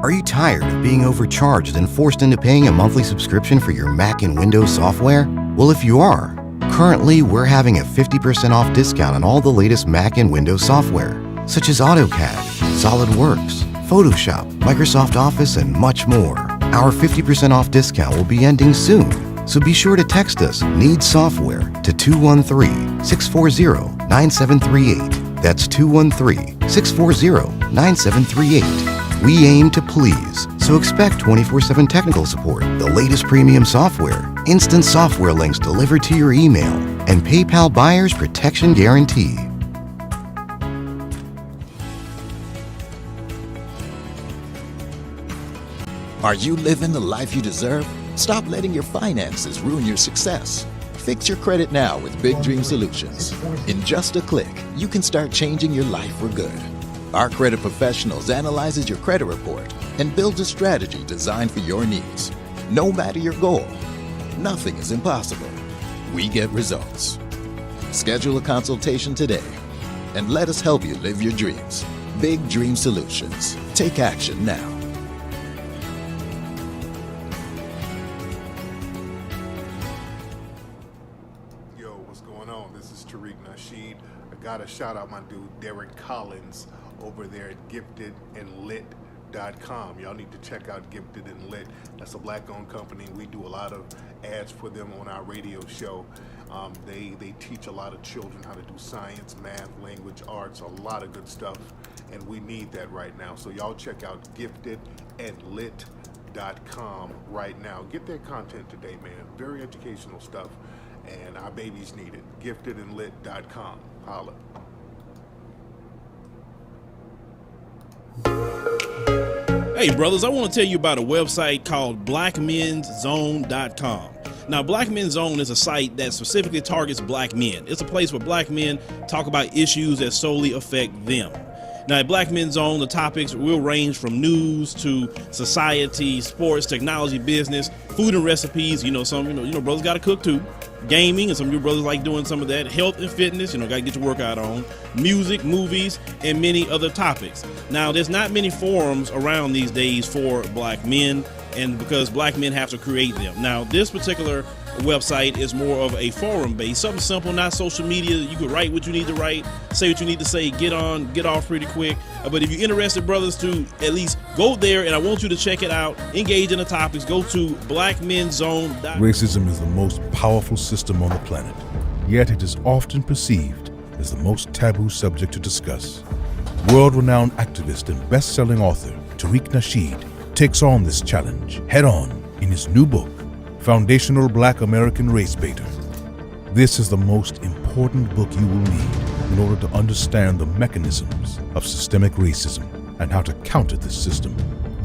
Are you tired of being overcharged and forced into paying a monthly subscription for your Mac and Windows software? Well, if you are, currently we're having a 50% off discount on all the latest Mac and Windows software, such as AutoCAD, SolidWorks, Photoshop, Microsoft Office, and much more. Our 50% off discount will be ending soon, so be sure to text us "Need Software" to 213-640-9738. That's 213-640-9738. We aim to please, so expect 24/7 technical support, the latest premium software, instant software links delivered to your email, and PayPal buyer's protection guarantee. Are you living the life you deserve? Stop letting your finances ruin your success. Fix your credit now with Big Dream Solutions. In just a click, you can start changing your life for good. Our credit professionals analyzes your credit report and builds a strategy designed for your needs. No matter your goal, nothing is impossible. We get results. Schedule a consultation today and let us help you live your dreams. Big Dream Solutions. Take action now. Yo, what's going on? This is Tariq Nasheed. I gotta shout out my dude Derek Collins over there at giftedandlit.com. Y'all need to check out Gifted and Lit. That's a black-owned company. We do a lot of ads for them on our radio show. They teach a lot of children how to do science, math, language, arts, a lot of good stuff, and we need that right now. So y'all check out giftedandlit.com right now. Get their content today, man. Very educational stuff, and our babies need it. Giftedandlit.com. Holla. Hey brothers, I want to tell you about a website called blackmenszone.com. Now, Black Men's Zone is a site that specifically targets black men. It's a place where black men talk about issues that solely affect them. Now, at Black Men's Zone, the topics will range from news to society, sports, technology, business, food and recipes. Some brothers got to cook too. Gaming, and some of your brothers like doing some of that. Health and fitness, got to get your workout on. Music, movies, and many other topics. Now, there's not many forums around these days for black men, and because black men have to create them. Now, this particular website is more of a forum based, something simple, not social media. You can write what you need to write, say what you need to say, get on, get off pretty quick. But if you're interested, brothers, to at least go there, and I want you to check it out, engage in the topics, go to blackmenszone.com. Racism is the most powerful system on the planet, yet it is often perceived as the most taboo subject to discuss. World-renowned activist and best-selling author Tariq Nasheed takes on this challenge head-on in his new book, Foundational Black American Race Baiter. This is the most important book you will need in order to understand the mechanisms of systemic racism and how to counter this system.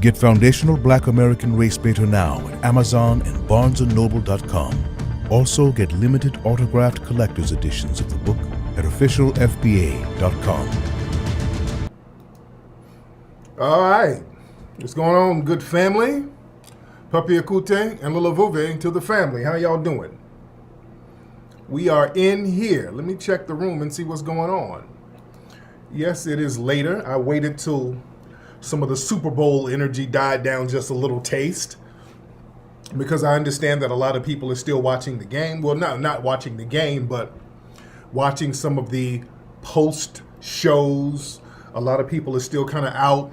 Get Foundational Black American Race Baiter now at Amazon and BarnesandNoble.com. Also get limited autographed collector's editions of the book at officialfba.com. All right. What's going on, good family? Papi Akute and Lula Vuve to the family. How y'all doing? We are in here. Let me check the room and see what's going on. Yes, it is later. I waited till some of the Super Bowl energy died down just a little taste, because I understand that a lot of people are still watching the game. Well, not watching the game, but watching some of the post shows. A lot of people are still kind of out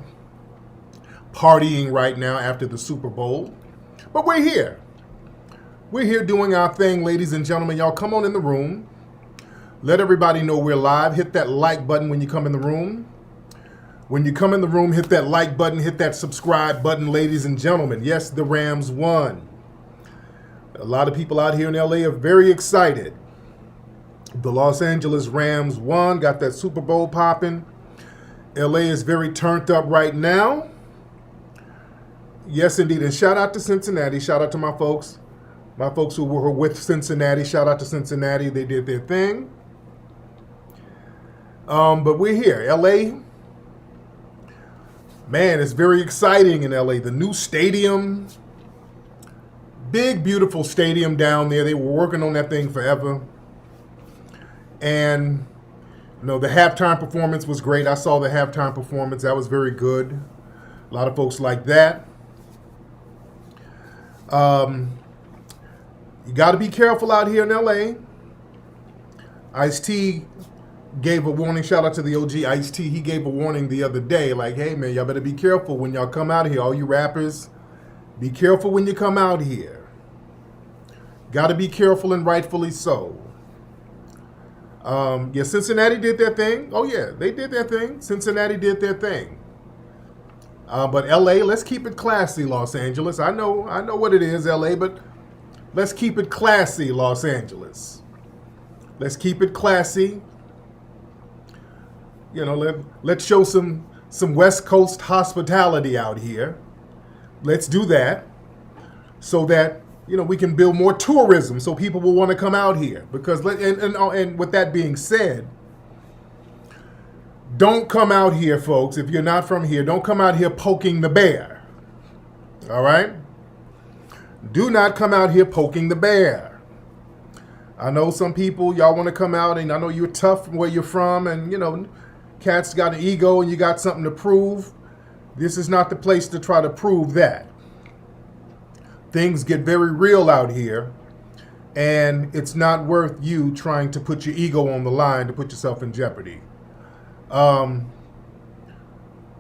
partying right now after the Super Bowl. But we're here. We're here doing our thing, ladies and gentlemen. Y'all come on in the room. Let everybody know we're live. Hit that like button when you come in the room. When you come in the room, hit that like button, hit that subscribe button, ladies and gentlemen. Yes, the Rams won. A lot of people out here in LA are very excited. The Los Angeles Rams won, got that Super Bowl popping. LA is very turned up right now. Yes, indeed. And shout out to Cincinnati. Shout out to my folks who were with Cincinnati. Shout out to Cincinnati. They did their thing. But we're here. LA, man, it's very exciting in LA. The new stadium, big, beautiful stadium down there. They were working on that thing forever. And, the halftime performance was great. I saw the halftime performance. That was very good. A lot of folks like that. You got to be careful out here in LA. Ice-T gave a warning. Shout out to the OG Ice-T. He gave a warning the other day, like, hey, man, y'all better be careful when y'all come out here. All you rappers, be careful when you come out here. Got to be careful, and rightfully so. Yeah, Cincinnati did their thing. Oh, yeah, they did their thing. Cincinnati did their thing. But LA, let's keep it classy, Los Angeles. I know what it is, LA, but let's keep it classy, Los Angeles. Let's keep it classy. You know, let's show some West Coast hospitality out here. Let's do that so that, you know, we can build more tourism so people will want to come out here. Because, and with that being said, don't come out here, folks, if you're not from here, don't come out here poking the bear. All right? Do not come out here poking the bear. I know some people, y'all want to come out, and I know you're tough where you're from, and, you know, cats got an ego and you got something to prove. This is not the place to try to prove that. Things get very real out here, and it's not worth you trying to put your ego on the line to put yourself in jeopardy. And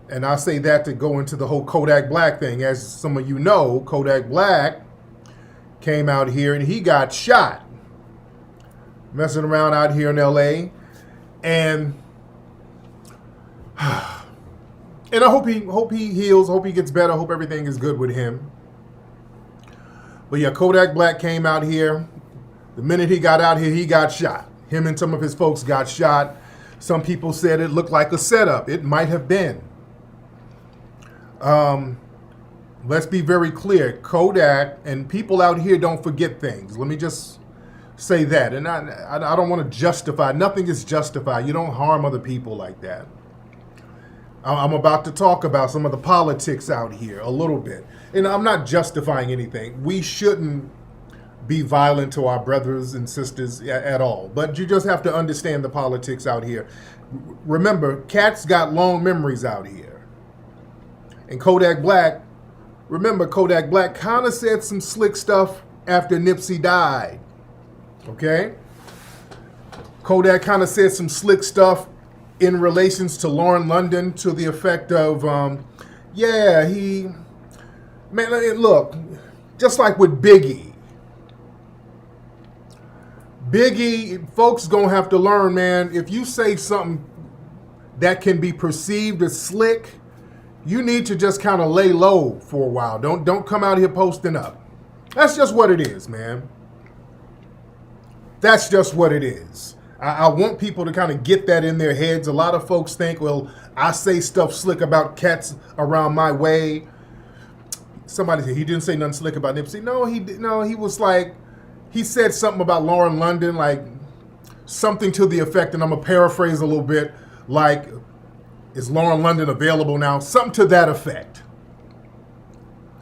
I say that to go into the whole Kodak Black thing. As some of you know, Kodak Black came out here and he got shot messing around out here in LA. And I hope he heals, hope he gets better, hope everything is good with him. But yeah, Kodak Black came out here. The minute he got out here, he got shot. Him and some of his folks got shot. Some people said it looked like a setup. It might have been. Let's be very clear. Kodak and people out here don't forget things. Let me just say that. And I don't want to justify. Nothing is justified. You don't harm other people like that. I'm about to talk about some of the politics out here a little bit. And I'm not justifying anything. We shouldn't be violent to our brothers and sisters at all. But you just have to understand the politics out here. Remember, cats got long memories out here. And Kodak Black, remember, Kodak Black kind of said some slick stuff after Nipsey died. Okay? Kodak kind of said some slick stuff in relations to Lauren London, to the effect of, look, just like with Biggie, folks gonna have to learn, man, if you say something that can be perceived as slick, you need to just kind of lay low for a while. Don't come out here posting up. That's just what it is, man. That's just what it is. I want people to kind of get that in their heads. A lot of folks think, well, I say stuff slick about cats around my way. Somebody said he didn't say nothing slick about Nipsey. No, he was like, he said something about Lauren London, like something to the effect, and I'm going to paraphrase a little bit, like, is Lauren London available now? Something to that effect.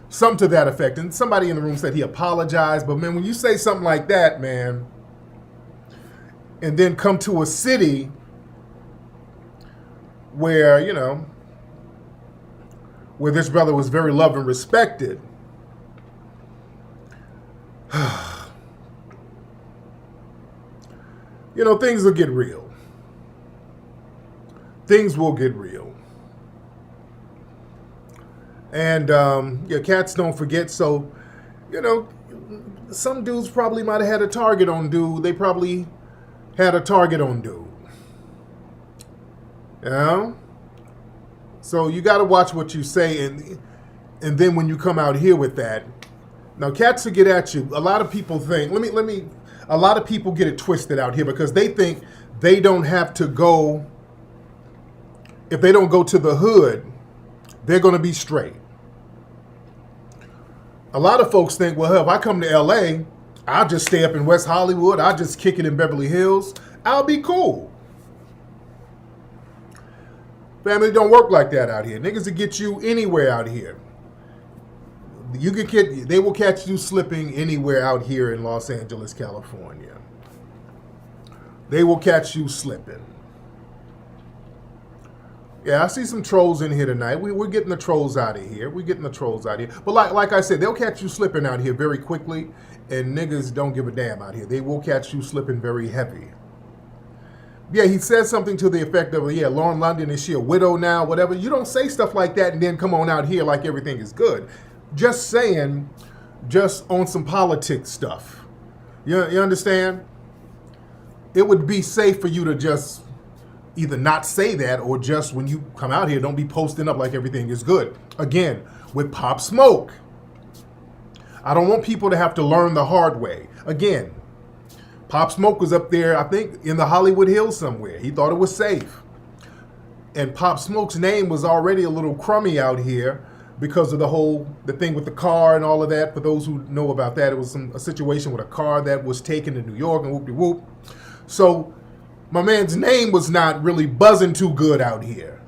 Something to that effect. And somebody in the room said he apologized. But, man, when you say something like that, man, and then come to a city where, you know, where this brother was very loved and respected, you know, things will get real. Things will get real. And, cats don't forget. So, you know, some dudes probably might have had a target on dude. They probably had a target on dude. You know? So you got to watch what you say. And then when you come out here with that, now cats will get at you. A lot of people think, a lot of people get it twisted out here because they think they don't have to go, if they don't go to the hood, they're going to be straight. A lot of folks think, well, hell, if I come to LA, I'll just stay up in West Hollywood. I'll just kick it in Beverly Hills. I'll be cool. Family don't work like that out here. Niggas will get you anywhere out here. They will catch you slipping anywhere out here in Los Angeles, California. They will catch you slipping. Yeah, I see some trolls in here tonight. We're getting the trolls out of here. We're getting the trolls out of here. But like I said, they'll catch you slipping out here very quickly, and niggas don't give a damn out here. They will catch you slipping very heavy. Yeah, he says something to the effect of, yeah, Lauren London, is she a widow now, whatever. You don't say stuff like that and then come on out here like everything is good. Just saying, just on some politics stuff. You understand? It would be safe for you to just either not say that, or just when you come out here, don't be posting up like everything is good. Again, with Pop Smoke, I don't want people to have to learn the hard way. Again, Pop Smoke was up there, I think, in the Hollywood Hills somewhere. He thought it was safe. And Pop Smoke's name was already a little crummy out here because of the thing with the car and all of that. For those who know about that, it was a situation with a car that was taken to New York and whoop-de-whoop. So my man's name was not really buzzing too good out here.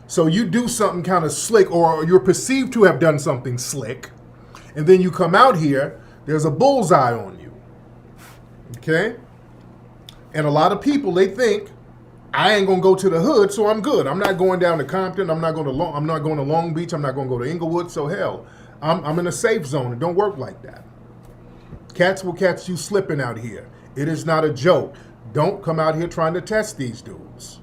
So you do something kind of slick, or you're perceived to have done something slick, and then you come out here, there's a bullseye on you. Okay? And a lot of people, they think, I ain't gonna go to the hood, so I'm good. I'm not going down to Compton. I'm not going to Long Beach. I'm not going to go to Inglewood. So hell, I'm in a safe zone. It don't work like that. Cats will catch you slipping out here. It is not a joke. Don't come out here trying to test these dudes.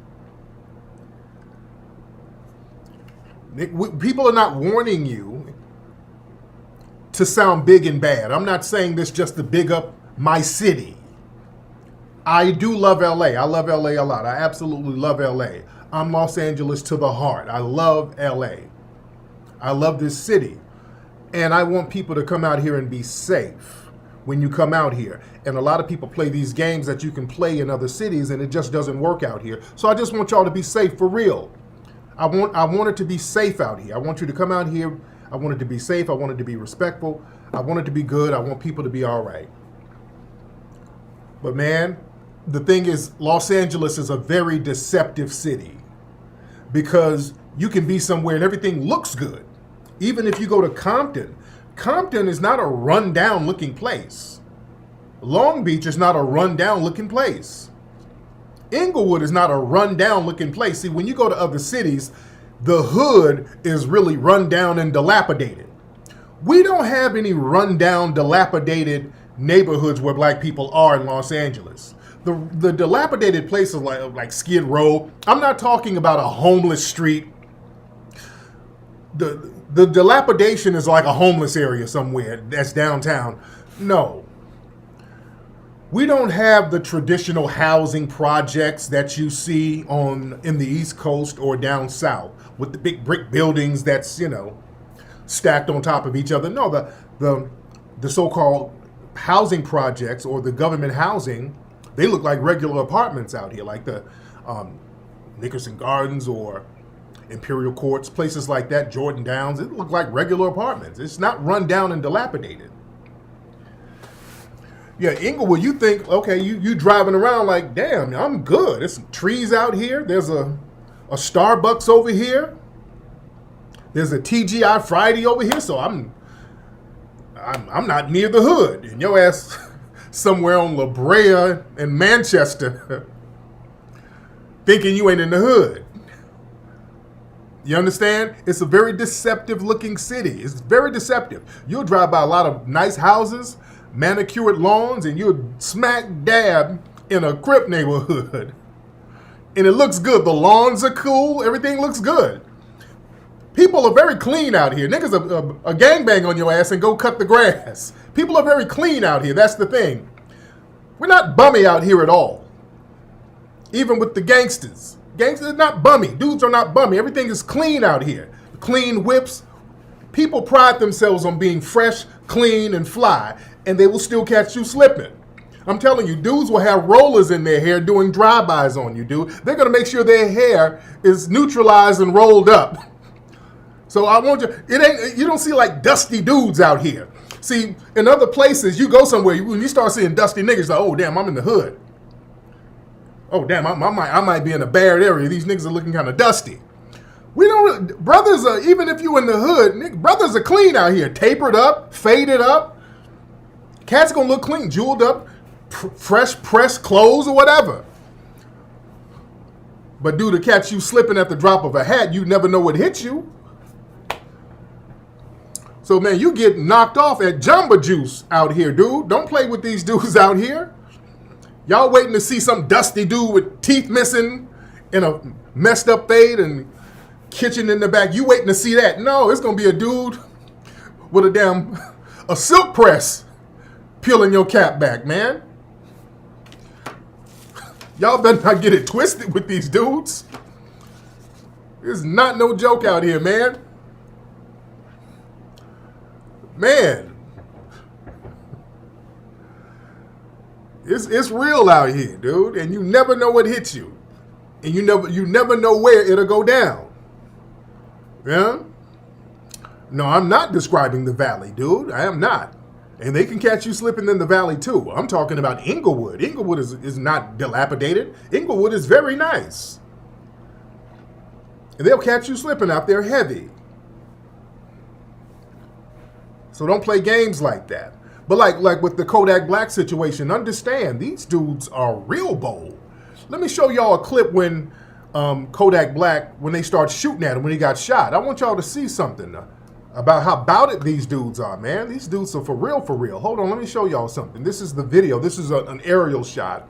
People are not warning you to sound big and bad. I'm not saying this just to big up my city. I do love LA. I love LA a lot. I absolutely love LA. I'm Los Angeles to the heart. I love LA. I love this city. And I want people to come out here and be safe when you come out here. And a lot of people play these games that you can play in other cities, and it just doesn't work out here. So I just want y'all to be safe for real. I want it to be safe out here. I want you to come out here. I want it to be safe. I want it to be respectful. I want it to be good. I want people to be all right. But man, the thing is, Los Angeles is a very deceptive city, because you can be somewhere and everything looks good. Even if you go to Compton, Compton is not a run-down looking place. Long Beach is not a run-down looking place. Inglewood is not a run-down looking place. See, when you go to other cities, the hood is really run-down and dilapidated. We don't have any run-down, dilapidated neighborhoods where black people are in Los Angeles. The dilapidated places like Skid Row, I'm not talking about a homeless street. The dilapidation is like a homeless area somewhere that's downtown. No. We don't have the traditional housing projects that you see in the East Coast or down south with the big brick buildings that's, stacked on top of each other. No, the so-called housing projects or the government housing, they look like regular apartments out here, like the Nickerson Gardens or Imperial Courts, places like that, Jordan Downs. It look like regular apartments. It's not run down and dilapidated. Yeah, Inglewood, you think, okay, you driving around like, damn, I'm good. There's some trees out here. There's a Starbucks over here. There's a TGI Friday over here. So I'm not near the hood. And your ass somewhere on La Brea and Manchester thinking you ain't in the hood. You understand? It's a very deceptive looking city. It's very deceptive. You'll drive by a lot of nice houses, manicured lawns, and you're smack dab in a Crip neighborhood. And it looks good. The lawns are cool. Everything looks good. People are very clean out here. Niggas a gangbang on your ass and go cut the grass. People are very clean out here. That's the thing. We're not bummy out here at all. Even with the gangsters. Gangsters are not bummy. Dudes are not bummy. Everything is clean out here. Clean whips. People pride themselves on being fresh, clean, and fly, and they will still catch you slipping. I'm telling you, dudes will have rollers in their hair doing drive-bys on you, dude. They're going to make sure their hair is neutralized and rolled up. So I want you, you don't see like dusty dudes out here. See, in other places, you go somewhere, when you start seeing dusty niggas, like, oh, damn, I'm in the hood. Oh, damn, I might be in a bad area. These niggas are looking kind of dusty. Brothers are, even if you in the hood, brothers are clean out here. Tapered up, faded up. Cats gonna look clean, jeweled up, fresh pressed clothes or whatever. But due to catch you slipping at the drop of a hat, you never know what hits you. So, man, you get knocked off at Jamba Juice out here, dude. Don't play with these dudes out here. Y'all waiting to see some dusty dude with teeth missing and a messed up fade and kitchen in the back. You waiting to see that. No, it's going to be a dude with a silk press peeling your cap back, man. Y'all better not get it twisted with these dudes. It's not no joke out here, man. Man. It's real out here, dude. And you never know what hits you. And you never know where it'll go down. Yeah? No, I'm not describing the valley, dude. I am not. And they can catch you slipping in the valley, too. I'm talking about Inglewood. Inglewood is not dilapidated. Inglewood is very nice. And they'll catch you slipping out there heavy. So don't play games like that. But like with the Kodak Black situation, understand, these dudes are real bold. Let me show y'all a clip when Kodak Black, when they start shooting at him, when he got shot. I want y'all to see something about how about it these dudes are, man. These dudes are for real, for real. Hold on, let me show y'all something. This is the video. This is an aerial shot.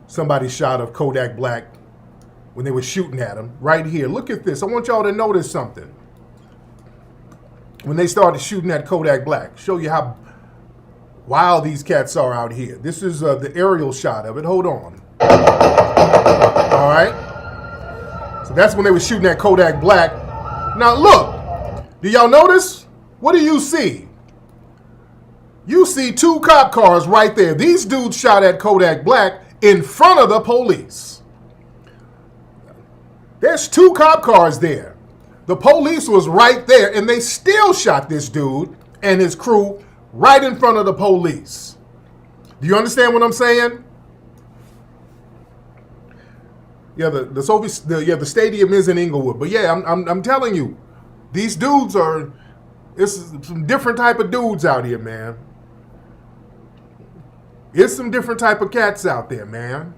Somebody shot of Kodak Black when they were shooting at him. Right here, look at this. I want y'all to notice something. When they started shooting at Kodak Black, show you how wild these cats are out here. This is the aerial shot of it. Hold on. All right. So that's when they were shooting at Kodak Black. Now look, do y'all notice? What do you see? You see two cop cars right there. These dudes shot at Kodak Black in front of the police. There's two cop cars there. The police was right there, and they still shot this dude and his crew right in front of the police. Do you understand what I'm saying? Yeah, the stadium is in Inglewood, but yeah, I'm telling you, these dudes it's some different type of dudes out here, man. It's some different type of cats out there, man.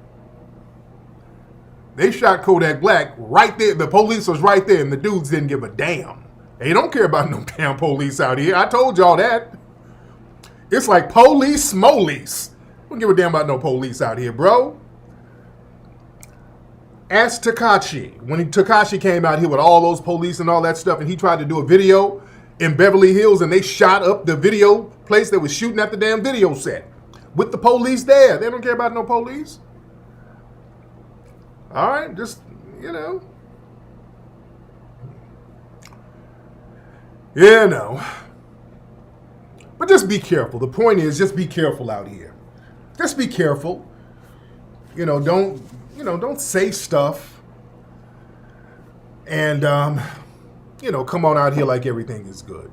They shot Kodak Black right there. The police was right there, and the dudes didn't give a damn. They don't care about no damn police out here. I told y'all that. It's like police smolies. Don't give a damn about no police out here, bro. Ask Tekashi. When Tekashi came out here with all those police and all that stuff, and he tried to do a video in Beverly Hills, and they shot up the video place that was shooting at the damn video set with the police there. They don't care about no police. All right, just, you know. But just be careful. The point is, just be careful out here. Just be careful. Don't say stuff and, come on out here like everything is good.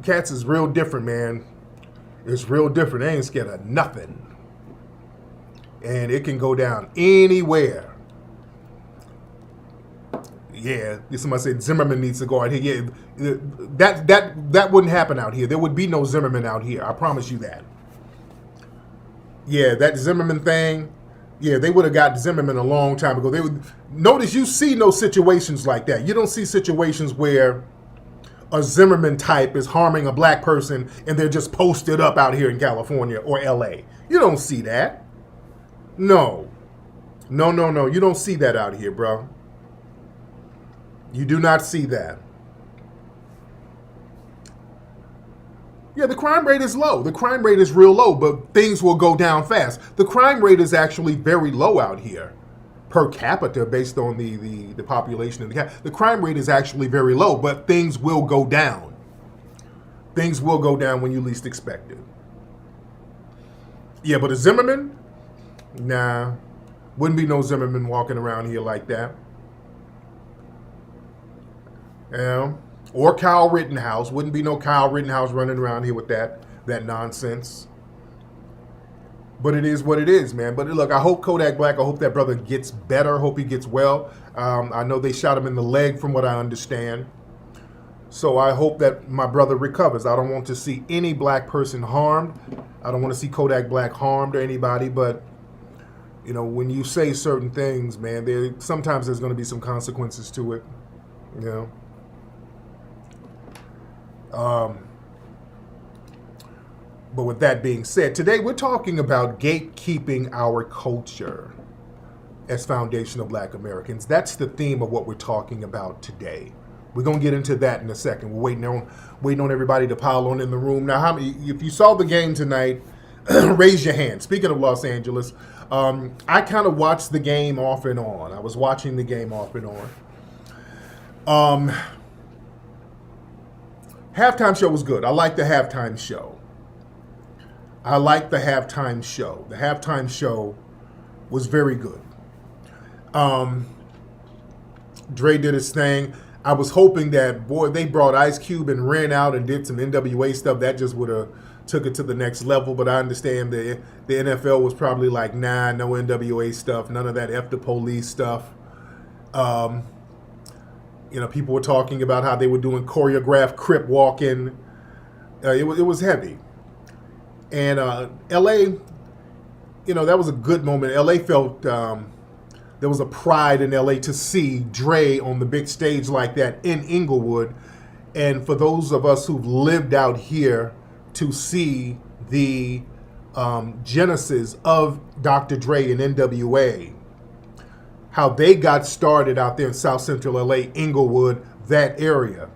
Cats is real different, man. It's real different. They ain't scared of nothing. And it can go down anywhere. Yeah, somebody said Zimmerman needs to go out here. Yeah, that wouldn't happen out here. There would be no Zimmerman out here. I promise you that. Yeah, that Zimmerman thing. Yeah, they would have got Zimmerman a long time ago. They would notice you see no situations like that. You don't see situations where a Zimmerman type is harming a black person and they're just posted up out here in California or LA. You don't see that. No. You don't see that out here, bro. You do not see that. Yeah, the crime rate is low. The crime rate is real low, but things will go down fast. The crime rate is actually very low out here per capita based on the population of the crime rate is actually very low, but things will go down. Things will go down when you least expect it. Yeah, but a Zimmerman? Nah. Wouldn't be no Zimmerman walking around here like that. Yeah. Or Kyle Rittenhouse. Wouldn't be no Kyle Rittenhouse running around here with that nonsense. But it is what it is, man. But look, I hope Kodak Black, I hope that brother gets better. Hope he gets well. I know they shot him in the leg from what I understand. So I hope that my brother recovers. I don't want to see any black person harmed. I don't want to see Kodak Black harmed or anybody, but You know, when you say certain things, man, sometimes there's going to be some consequences to it. You know. But with that being said, today we're talking about gatekeeping our culture as foundational Black Americans. That's the theme of what we're talking about today. We're gonna get into that in a second. We're waiting on everybody to pile on in the room. Now, how many? If you saw the game tonight, raise your hand. Speaking of Los Angeles, I kind of watched the game off and on. I was watching the game off and on. Halftime show was good. I liked the halftime show. The halftime show was very good. Dre did his thing. I was hoping that, boy, they brought Ice Cube and ran out and did some NWA stuff. That just would have took it to the next level. But I understand the NFL was probably like, nah, no NWA stuff, none of that F the police stuff. You know, people were talking about how they were doing choreographed crip walking. It was heavy. And L.A., you know, that was a good moment. L.A. felt there was a pride in L.A. to see Dre on the big stage like that in Inglewood. And for those of us who've lived out here, to see the genesis of Dr. Dre and NWA, how they got started out there in South Central L.A., Inglewood, that area.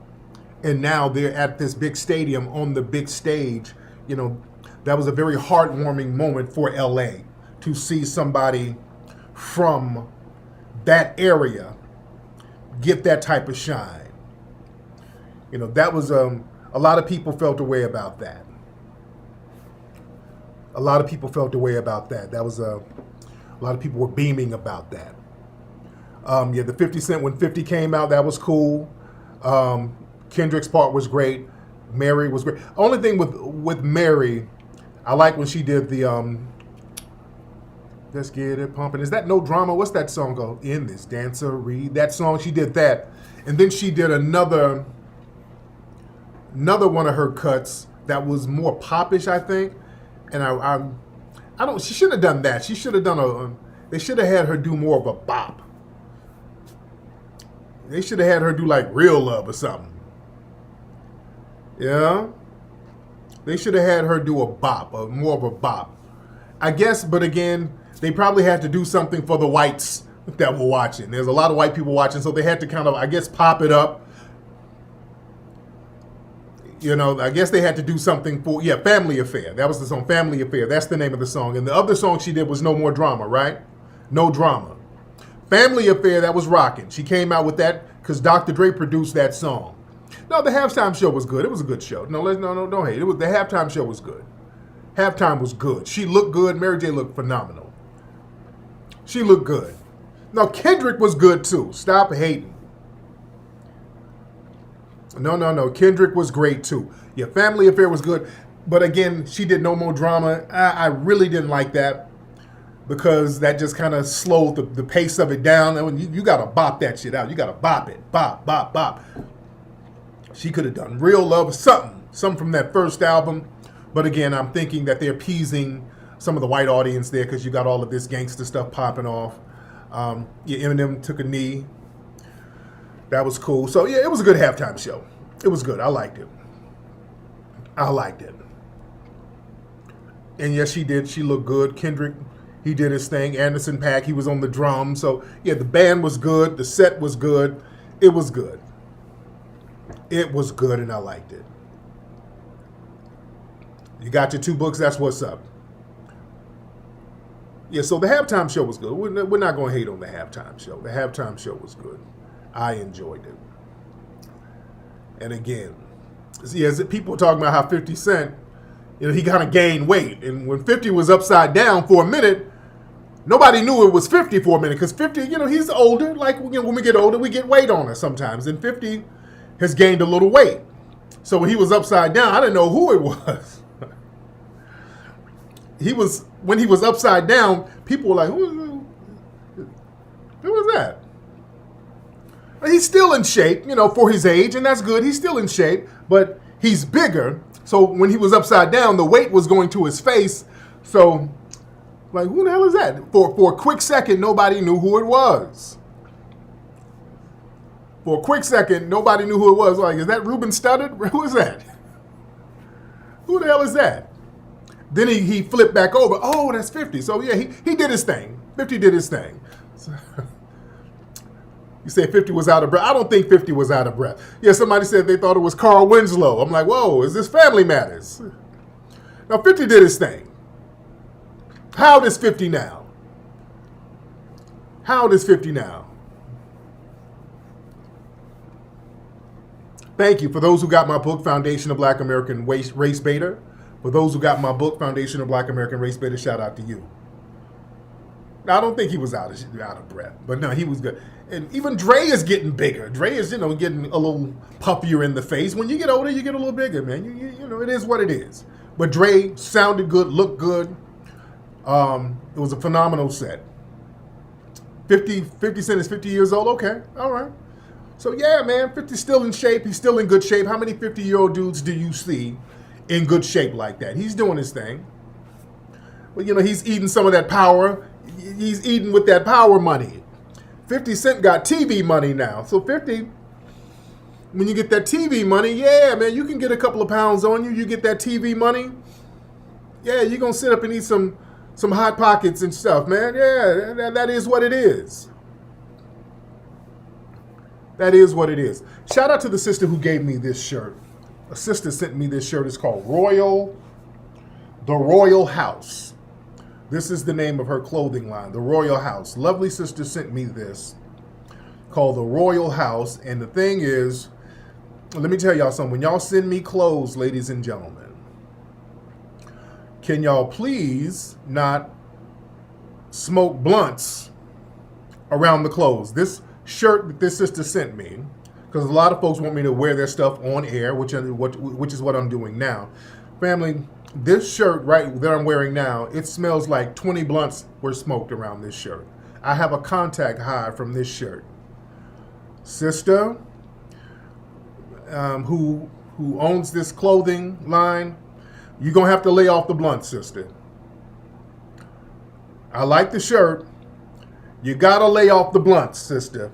And now they're at this big stadium on the big stage. You know, that was a very heartwarming moment for LA to see somebody from that area get that type of shine. You know, that was a lot of people felt a way about that. A lot of people felt a way about that. That was a lot of people were beaming about that. Yeah, the 50 Cent, when 50 came out, that was cool. Kendrick's part was great. Mary was great. Only thing with Mary, I like when she did the Let's Get It Pumping. Is that No Drama? What's that song called? In This Dancery. That song, she did that. And then she did another one of her cuts that was more popish, I think. And I don't, she shouldn't have done that. She should have done they should have had her do more of a bop. They should have had her do like Real Love or something. Yeah? They should have had her do a bop, more of a bop. I guess, but again, they probably had to do something for the whites that were watching. There's a lot of white people watching, so they had to kind of, I guess, pop it up. You know, I guess they had to do something for, Family Affair. That was the song, Family Affair. That's the name of the song. And the other song she did was No More Drama, right? No Drama. Family Affair, that was rocking. She came out with that because Dr. Dre produced that song. No, the halftime show was good. It was a good show. No, don't hate. The halftime show was good. Halftime was good. She looked good. Mary J looked phenomenal. She looked good. No, Kendrick was good too. Stop hating. No. Kendrick was great too. Yeah, Family Affair was good. But again, she did No More Drama. I really didn't like that because that just kind of slowed the pace of it down. And you got to bop that shit out. You got to bop it. Bop, bop, bop. She could have done Real Love or something from that first album. But again, I'm thinking that they're appeasing some of the white audience there because you got all of this gangster stuff popping off. Eminem took a knee. That was cool. So, yeah, it was a good halftime show. It was good. I liked it. And yes, she did. She looked good. Kendrick, he did his thing. Anderson .Paak, he was on the drum. So, yeah, the band was good. The set was good. It was good. It was good, and I liked it. You got your 2 books. That's what's up. Yeah, so the halftime show was good. We're not going to hate on the halftime show. The halftime show was good. I enjoyed it. And again, as people were talking about how 50 Cent, he kind of gained weight. And when 50 was upside down for a minute, nobody knew it was 50 for a minute. Because 50, he's older. Like, when we get older, we get weight on us sometimes. And 50 has gained a little weight. So when he was upside down, I didn't know who it was. When he was upside down, people were like, who was that? He's still in shape, for his age, and that's good. He's still in shape, but he's bigger. So when he was upside down, the weight was going to his face. So Like, who the hell is that? For a quick second, nobody knew who it was. For a quick second, nobody knew who it was. Like, is that Ruben Studdard? Who is that? Who the hell is that? Then he flipped back over. Oh, that's 50. So, yeah, he did his thing. 50 did his thing. So, you say 50 was out of breath. I don't think 50 was out of breath. Yeah, somebody said they thought it was Carl Winslow. I'm like, whoa, is this Family Matters? Now, 50 did his thing. How old is 50 now? How old is 50 now? Thank you for those who got my book, Foundation of Black American Race Beta. For those who got my book, Foundation of Black American Race Beta, shout out to you. Now, I don't think he was out of breath, but no, he was good. And even Dre is getting bigger. Dre is, getting a little puffier in the face. When you get older, you get a little bigger, man. You know, it is what it is. But Dre sounded good, looked good. It was a phenomenal set. 50 Cent is 50 years old. Okay, all right. So yeah, man, 50's still in shape. He's still in good shape. How many 50-year-old dudes do you see in good shape like that? He's doing his thing. Well, he's eating some of that power. He's eating with that power money. 50 Cent got TV money now. So 50, when you get that TV money, yeah, man, you can get a couple of pounds on you. You get that TV money. Yeah, you're going to sit up and eat some Hot Pockets and stuff, man. Yeah, that is what it is. That is what it is. Shout out to the sister who gave me this shirt. A sister sent me this shirt. It's called The Royal House. This is the name of her clothing line, The Royal House. Lovely sister sent me this called The Royal House. And the thing is, let me tell y'all something. When y'all send me clothes, ladies and gentlemen, can y'all please not smoke blunts around the clothes? This shirt that this sister sent me, because a lot of folks want me to wear their stuff on air, which is what I'm doing now. Family, this shirt that I'm wearing now, it smells like 20 blunts were smoked around this shirt. I have a contact high from this shirt. Sister, who owns this clothing line, you're going to have to lay off the blunt, sister. I like the shirt. You got to lay off the blunts, sister.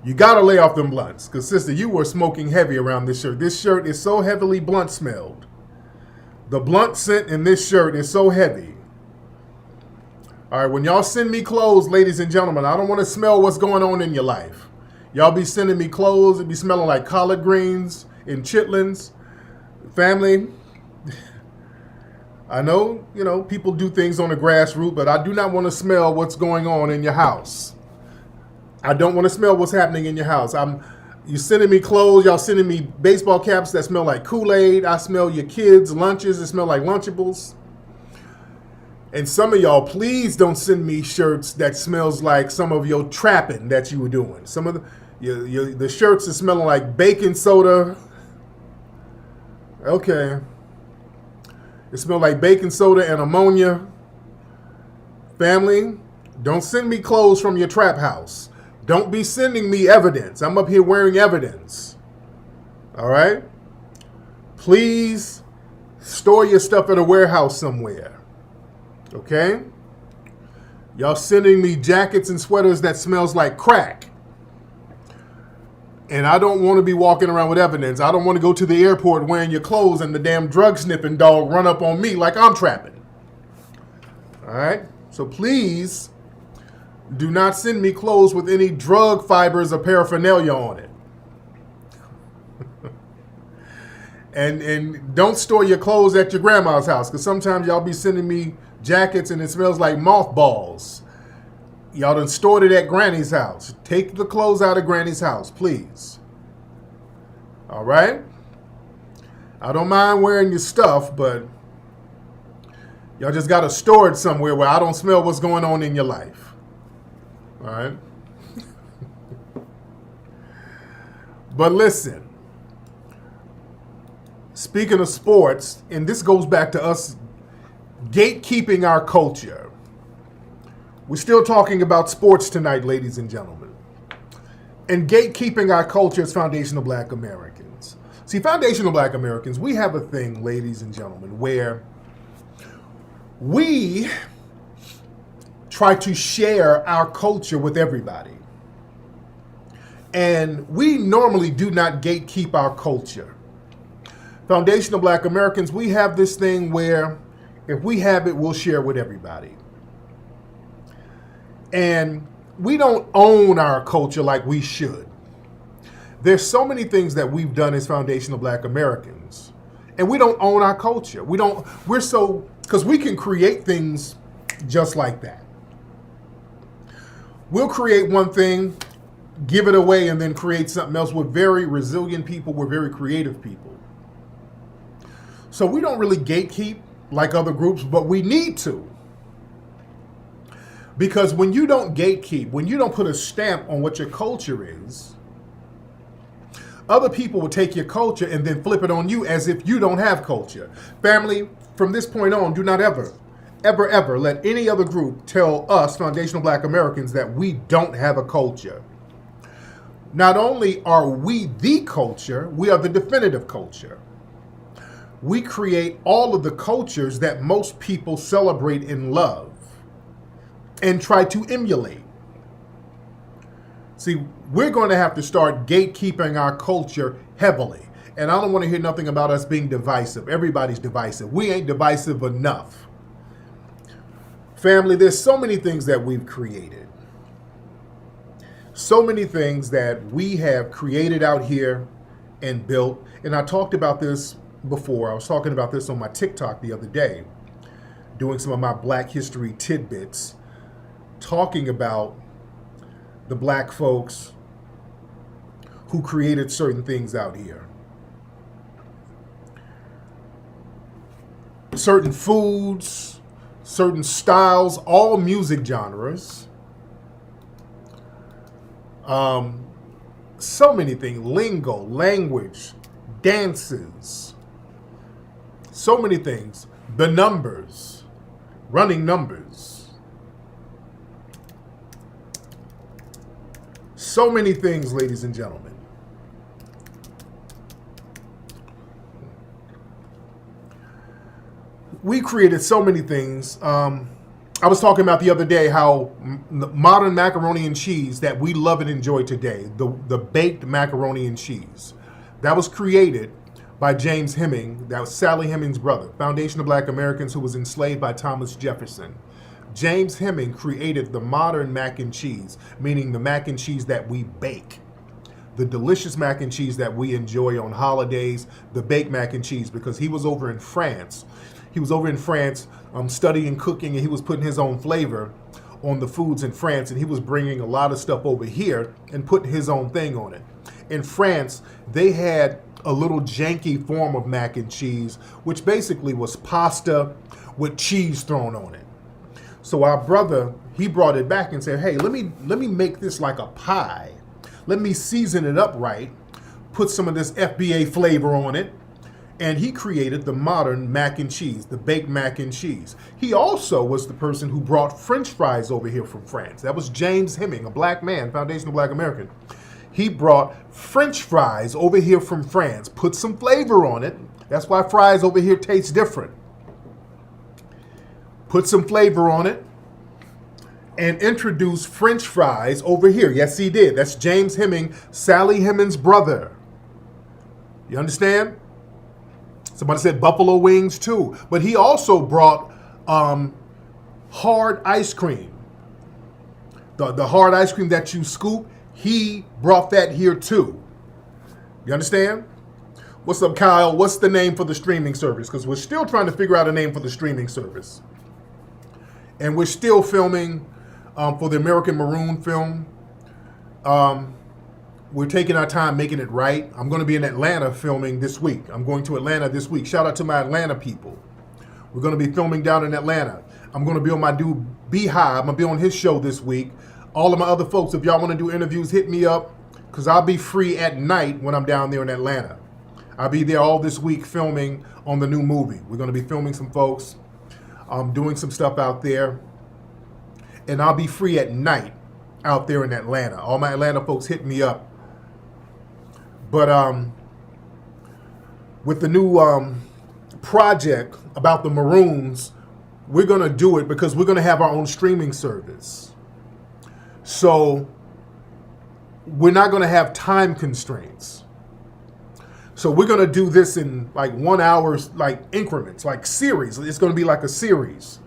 You got to lay off them blunts. Because, sister, you were smoking heavy around this shirt. This shirt is so heavily blunt smelled. The blunt scent in this shirt is so heavy. All right, when y'all send me clothes, ladies and gentlemen, I don't want to smell what's going on in your life. Y'all be sending me clothes. It be smelling like collard greens and chitlins. Family, I know, people do things on the grassroots, but I do not want to smell what's going on in your house. I don't want to smell what's happening in your house. You sending me clothes, y'all sending me baseball caps that smell like Kool-Aid. I smell your kids' lunches that smell like Lunchables. And some of y'all, please don't send me shirts that smells like some of your trapping that you were doing. Some of the shirts are smelling like baking soda. Okay. It smells like baking soda and ammonia. Family, don't send me clothes from your trap house. Don't be sending me evidence. I'm up here wearing evidence. All right? Please store your stuff at a warehouse somewhere. Okay? Y'all sending me jackets and sweaters that smells like crack. And I don't want to be walking around with evidence. I don't want to go to the airport wearing your clothes and the damn drug sniffing dog run up on me like I'm trapping. All right? So please do not send me clothes with any drug fibers or paraphernalia on it. And don't store your clothes at your grandma's house, because sometimes y'all be sending me jackets and it smells like mothballs. Y'all done stored it at Granny's house. Take the clothes out of Granny's house, please. All right? I don't mind wearing your stuff, but y'all just got to store it somewhere where I don't smell what's going on in your life. All right? But listen, speaking of sports, and this goes back to us gatekeeping our culture. We're still talking about sports tonight, ladies and gentlemen. And gatekeeping our culture is foundational Black Americans. See, foundational Black Americans, we have a thing, ladies and gentlemen, where we try to share our culture with everybody. And we normally do not gatekeep our culture. Foundational Black Americans, we have this thing where if we have it, we'll share with everybody. And we don't own our culture like we should. There's so many things that we've done as Foundational Black Americans, and we don't own our culture. Because we can create things just like that. We'll create one thing, give it away, and then create something else. We're very resilient people. We're very creative people. So we don't really gatekeep like other groups, but we need to. Because when you don't gatekeep, when you don't put a stamp on what your culture is, other people will take your culture and then flip it on you as if you don't have culture. Family, from this point on, do not ever let any other group tell us, Foundational Black Americans, that we don't have a culture. Not only are we the culture, we are the definitive culture. We create all of the cultures that most people celebrate and love and try to emulate. See, we're going to have to start gatekeeping our culture heavily. And I don't want to hear nothing about us being divisive. Everybody's divisive. We ain't divisive enough. Family, there's so many things that we've created. So many things that we have created out here and built. And I talked about this before. I was talking about this on my TikTok the other day, doing some of my Black history tidbits, talking about the Black folks who created certain things out here. Certain foods, certain styles, all music genres. So many things, lingo, language, dances, so many things, the numbers, running numbers. So many things, ladies and gentlemen. We created so many things. I was talking about the other day how modern macaroni and cheese that we love and enjoy today, the baked macaroni and cheese, that was created by James Heming. That was Sally Heming's brother, Foundation of Black Americans, who was enslaved by Thomas Jefferson. James Heming created the modern mac and cheese, meaning the mac and cheese that we bake. The delicious mac and cheese that we enjoy on holidays, the baked mac and cheese, because he was over in France. He was over in France studying cooking, and he was putting his own flavor on the foods in France, and he was bringing a lot of stuff over here and putting his own thing on it. In France, they had a little janky form of mac and cheese, which basically was pasta with cheese thrown on it. So our brother, he brought it back and said, hey, let me make this like a pie. Let me season it up right, put some of this FBA flavor on it, and he created the modern mac and cheese, the baked mac and cheese. He also was the person who brought French fries over here from France. That was James Heming, a Black man, Foundation of Black American. He brought French fries over here from France, put some flavor on it. That's why fries over here taste different. Put some flavor on it and introduced French fries over here. Yes, he did. That's James Heming, Sally Heming's brother. You understand? Somebody said buffalo wings too. But he also brought hard ice cream. The hard ice cream that you scoop, he brought that here too. You understand? What's up, Kyle? What's the name for the streaming service? Because we're still trying to figure out a name for the streaming service. And we're still filming for the American Maroon film. We're taking our time making it right. I'm going to be in Atlanta filming this week. I'm going to Atlanta this week. Shout out to my Atlanta people. We're going to be filming down in Atlanta. I'm going to be on my dude Beehive. I'm going to be on his show this week. All of my other folks, if y'all want to do interviews, hit me up, because I'll be free at night when I'm down there in Atlanta. I'll be there all this week filming on the new movie. We're going to be filming some folks, doing some stuff out there. And I'll be free at night out there in Atlanta. All my Atlanta folks hit me up. But with the new project about the Maroons, we're going to do it because we're going to have our own streaming service. So we're not going to have time constraints. So we're going to do this in like 1 hour, like increments, like series. It's going to be like a series,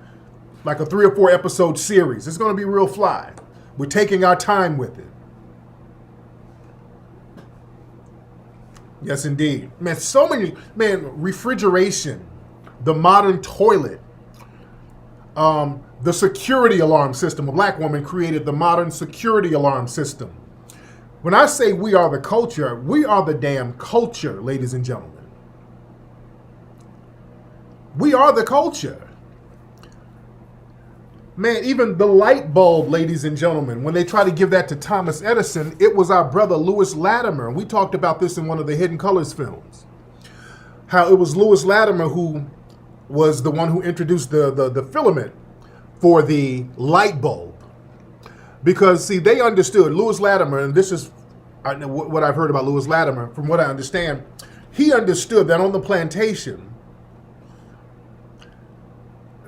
like a 3 or 4 episode series. It's going to be real fly. We're taking our time with it. Yes, indeed. Man, so many, man, refrigeration, the modern toilet, the security alarm system. A black woman created the modern security alarm system. When I say we are the culture, we are the damn culture, ladies and gentlemen. We are the culture. Man, even the light bulb, ladies and gentlemen, when they try to give that to Thomas Edison, it was our brother Lewis Latimer. And we talked about this in one of the Hidden Colors films. How it was Lewis Latimer who was the one who introduced the filament for the light bulb. Because, see, they understood, Lewis Latimer, and this is what I've heard about Lewis Latimer, from what I understand, he understood that on the plantation,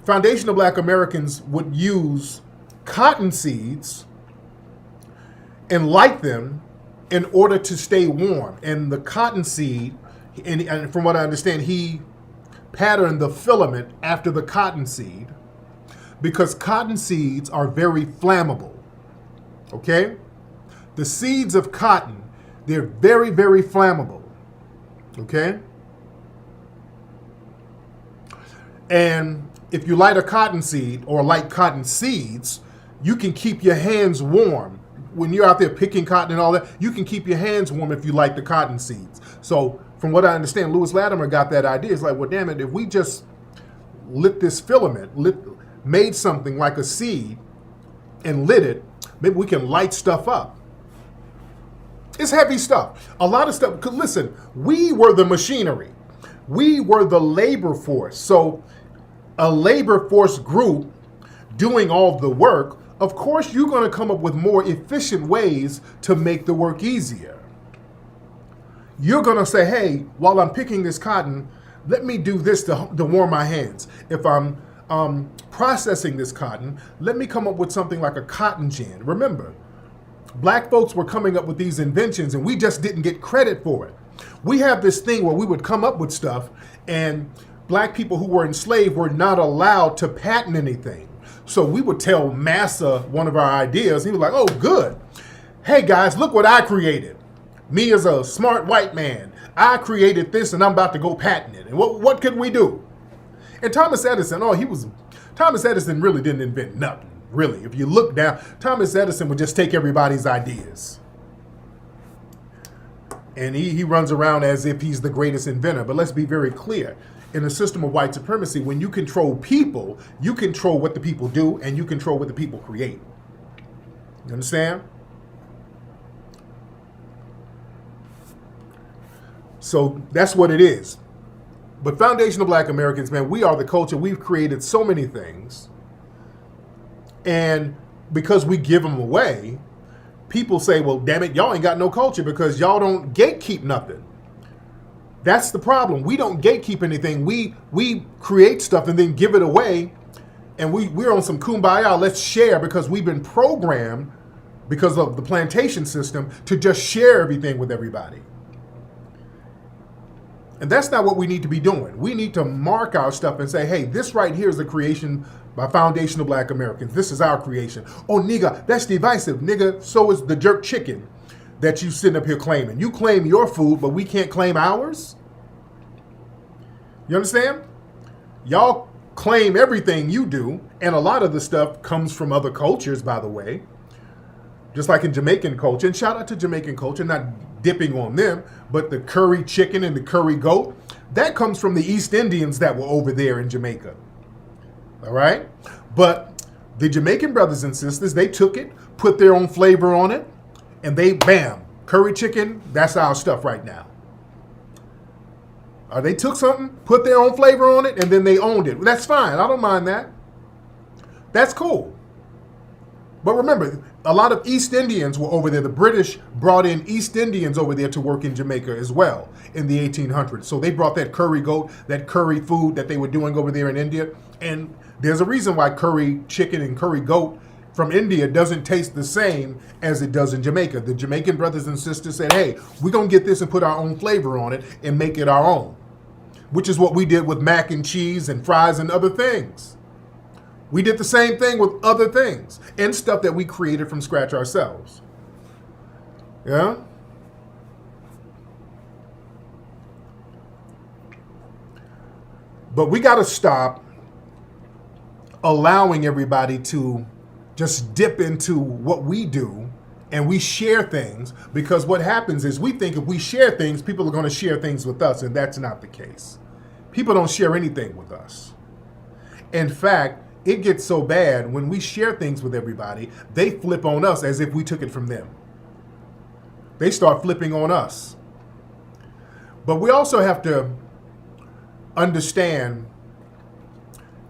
foundational black Americans would use cotton seeds and light them in order to stay warm. And the cotton seed, and from what I understand, he patterned the filament after the cotton seed because cotton seeds are very flammable. Okay? The seeds of cotton, they're very, very flammable. Okay? And if you light a cotton seed or light cotton seeds, you can keep your hands warm. When you're out there picking cotton and all that, you can keep your hands warm if you light the cotton seeds. So from what I understand, Lewis Latimer got that idea. It's like, well, damn it, if we just lit this filament, made something like a seed and lit it, maybe we can light stuff up. It's heavy stuff. A lot of stuff. Because listen, we were the machinery. We were the labor force. So a labor force group doing all the work, of course you're going to come up with more efficient ways to make the work easier. You're going to say, hey, while I'm picking this cotton, let me do this to warm my hands. If I'm processing this cotton, let me come up with something like a cotton gin. Remember, black folks were coming up with these inventions and we just didn't get credit for it. We have this thing where we would come up with stuff and black people who were enslaved were not allowed to patent anything. So we would tell Massa one of our ideas. He was like, oh, good. Hey, guys, look what I created. Me as a smart white man, I created this and I'm about to go patent it. And what could we do? And Thomas Edison, Thomas Edison really didn't invent nothing, really. If you look down, Thomas Edison would just take everybody's ideas. And he runs around as if he's the greatest inventor. But let's be very clear. In a system of white supremacy, when you control people, you control what the people do and you control what the people create. You understand? So that's what it is. But foundational black Americans, man, we are the culture. We've created so many things. And because we give them away, people say, well, damn it, y'all ain't got no culture because y'all don't gatekeep nothing. That's the problem. We don't gatekeep anything. We create stuff and then give it away. And we're on some kumbaya, let's share, because we've been programmed because of the plantation system to just share everything with everybody. And that's not what we need to be doing. We need to mark our stuff and say, hey, this right here is a creation by foundational black Americans. This is our creation. Oh, nigga, that's divisive. Nigga, so is the jerk chicken that you sitting up here claiming. You claim your food, but we can't claim ours? You understand? Y'all claim everything you do, and a lot of the stuff comes from other cultures, by the way. Just like in Jamaican culture, and shout out to Jamaican culture, not dipping on them, but the curry chicken and the curry goat, that comes from the East Indians that were over there in Jamaica. All right? But the Jamaican brothers and sisters, they took it, put their own flavor on it, and they, bam, curry chicken, that's our stuff right now. They took something, put their own flavor on it, and then they owned it. That's fine. I don't mind that. That's cool. But remember, a lot of East Indians were over there. The British brought in East Indians over there to work in Jamaica as well in the 1800s. So they brought that curry goat, that curry food that they were doing over there in India. And There's a reason why curry chicken and curry goat from India doesn't taste the same as it does in Jamaica. The Jamaican brothers and sisters said, hey, we're going to get this and put our own flavor on it and make it our own, which is what we did with mac and cheese and fries and other things. We did the same thing with other things and stuff that we created from scratch ourselves. Yeah? But we got to stop allowing everybody to just dip into what we do and we share things, because what happens is we think if we share things, people are going to share things with us, and that's not the case. People don't share anything with us. In fact, it gets so bad when we share things with everybody, they flip on us as if we took it from them. They start flipping on us. But we also have to understand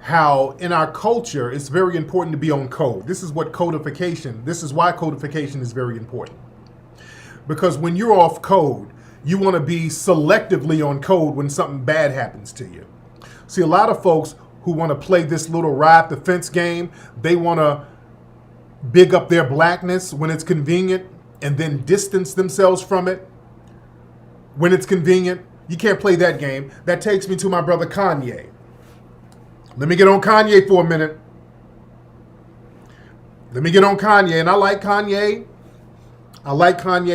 how in our culture it's very important to be on code. This is why codification is very important. Because when you're off code, you want to be selectively on code when something bad happens to you. See, a lot of folks who want to play this little ride the fence game, they want to big up their blackness when it's convenient and then distance themselves from it when it's convenient. You can't play that game. That takes me to my brother Kanye. Let me get on Kanye for a minute. And I like Kanye.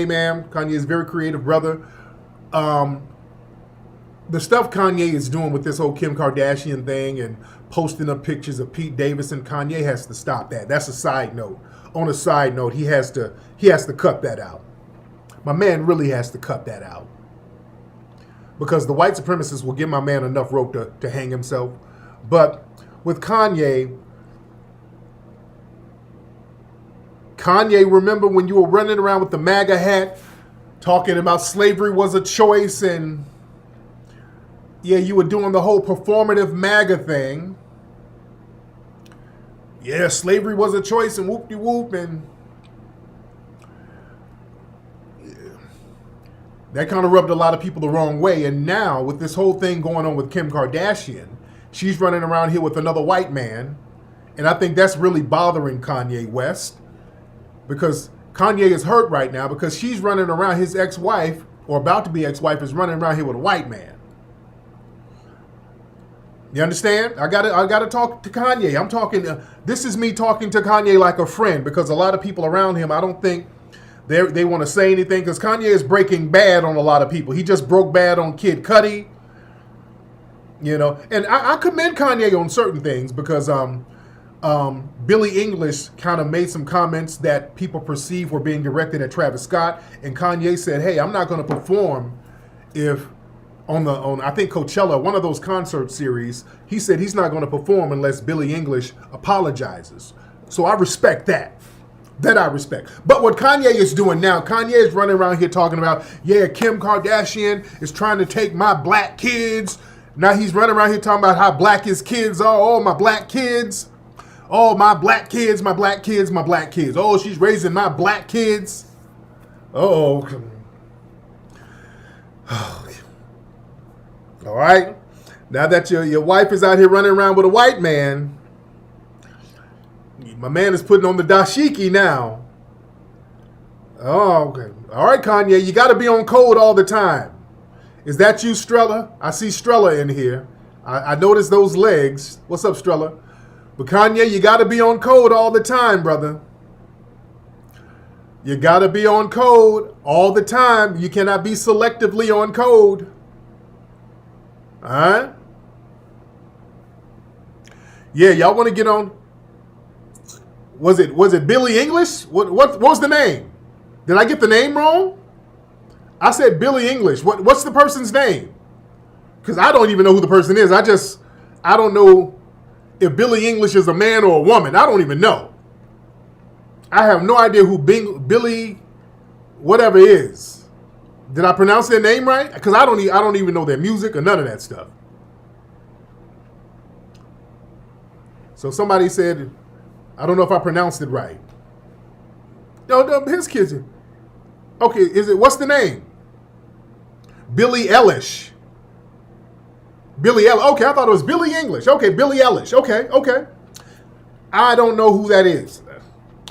Man. Kanye is a very creative brother. The stuff Kanye is doing with this whole Kim Kardashian thing and posting up pictures of Pete Davidson, Kanye has to stop that. That's a side note. On a side note, he has to cut that out. My man really has to cut that out. Because the white supremacists will give my man enough rope to hang himself. But with Kanye, remember when you were running around with the MAGA hat, talking about slavery was a choice, and yeah, you were doing the whole performative MAGA thing. Yeah, slavery was a choice, and whoop-de-whoop, and that kind of rubbed a lot of people the wrong way. And now, with this whole thing going on with Kim Kardashian, she's running around here with another white man. And I think that's really bothering Kanye West, because Kanye is hurt right now because she's running around, his ex-wife, or about to be ex-wife, is running around here with a white man. You understand? I gotta talk to Kanye. I'm talking, this is me talking to Kanye like a friend, because a lot of people around him, I don't think they want to say anything, because Kanye is breaking bad on a lot of people. He just broke bad on Kid Cudi. You know, and I commend Kanye on certain things, because Billie English kind of made some comments that people perceive were being directed at Travis Scott, and Kanye said, hey, I'm not going to perform if on I think Coachella, one of those concert series, he said he's not going to perform unless Billie English apologizes. So I respect that. That I respect. But what Kanye is doing now, Kanye is running around here talking about, yeah, Kim Kardashian is trying to take my black kids. Now he's running around here talking about how black his kids are. Oh, my black kids. Oh, my black kids, my black kids, my black kids. Oh, she's raising my black kids. Oh. All right. Now that your wife is out here running around with a white man, my man is putting on the dashiki now. Oh, okay. All right, Kanye, you got to be on code all the time. Is that you, Strella? I see Strella in here. I noticed those legs. What's up, Strella? But Kanye, you got to be on code all the time, brother. You got to be on code all the time. You cannot be selectively on code. All right? Yeah, y'all want to get on? Was it Billie English? What was the name? Did I get the name wrong? I said Billie English. What's the person's name? Because I don't even know who the person is. I don't know if Billie English is a man or a woman. I don't even know. I have no idea who Billie whatever is. Did I pronounce their name right? Because I don't even know their music or none of that stuff. So somebody said, I don't know if I pronounced it right. No, his kids. Okay, what's the name? Billie Eilish. Billie Eilish. Okay, I thought it was Billie English. Okay, Billie Eilish. Okay. I don't know who that is.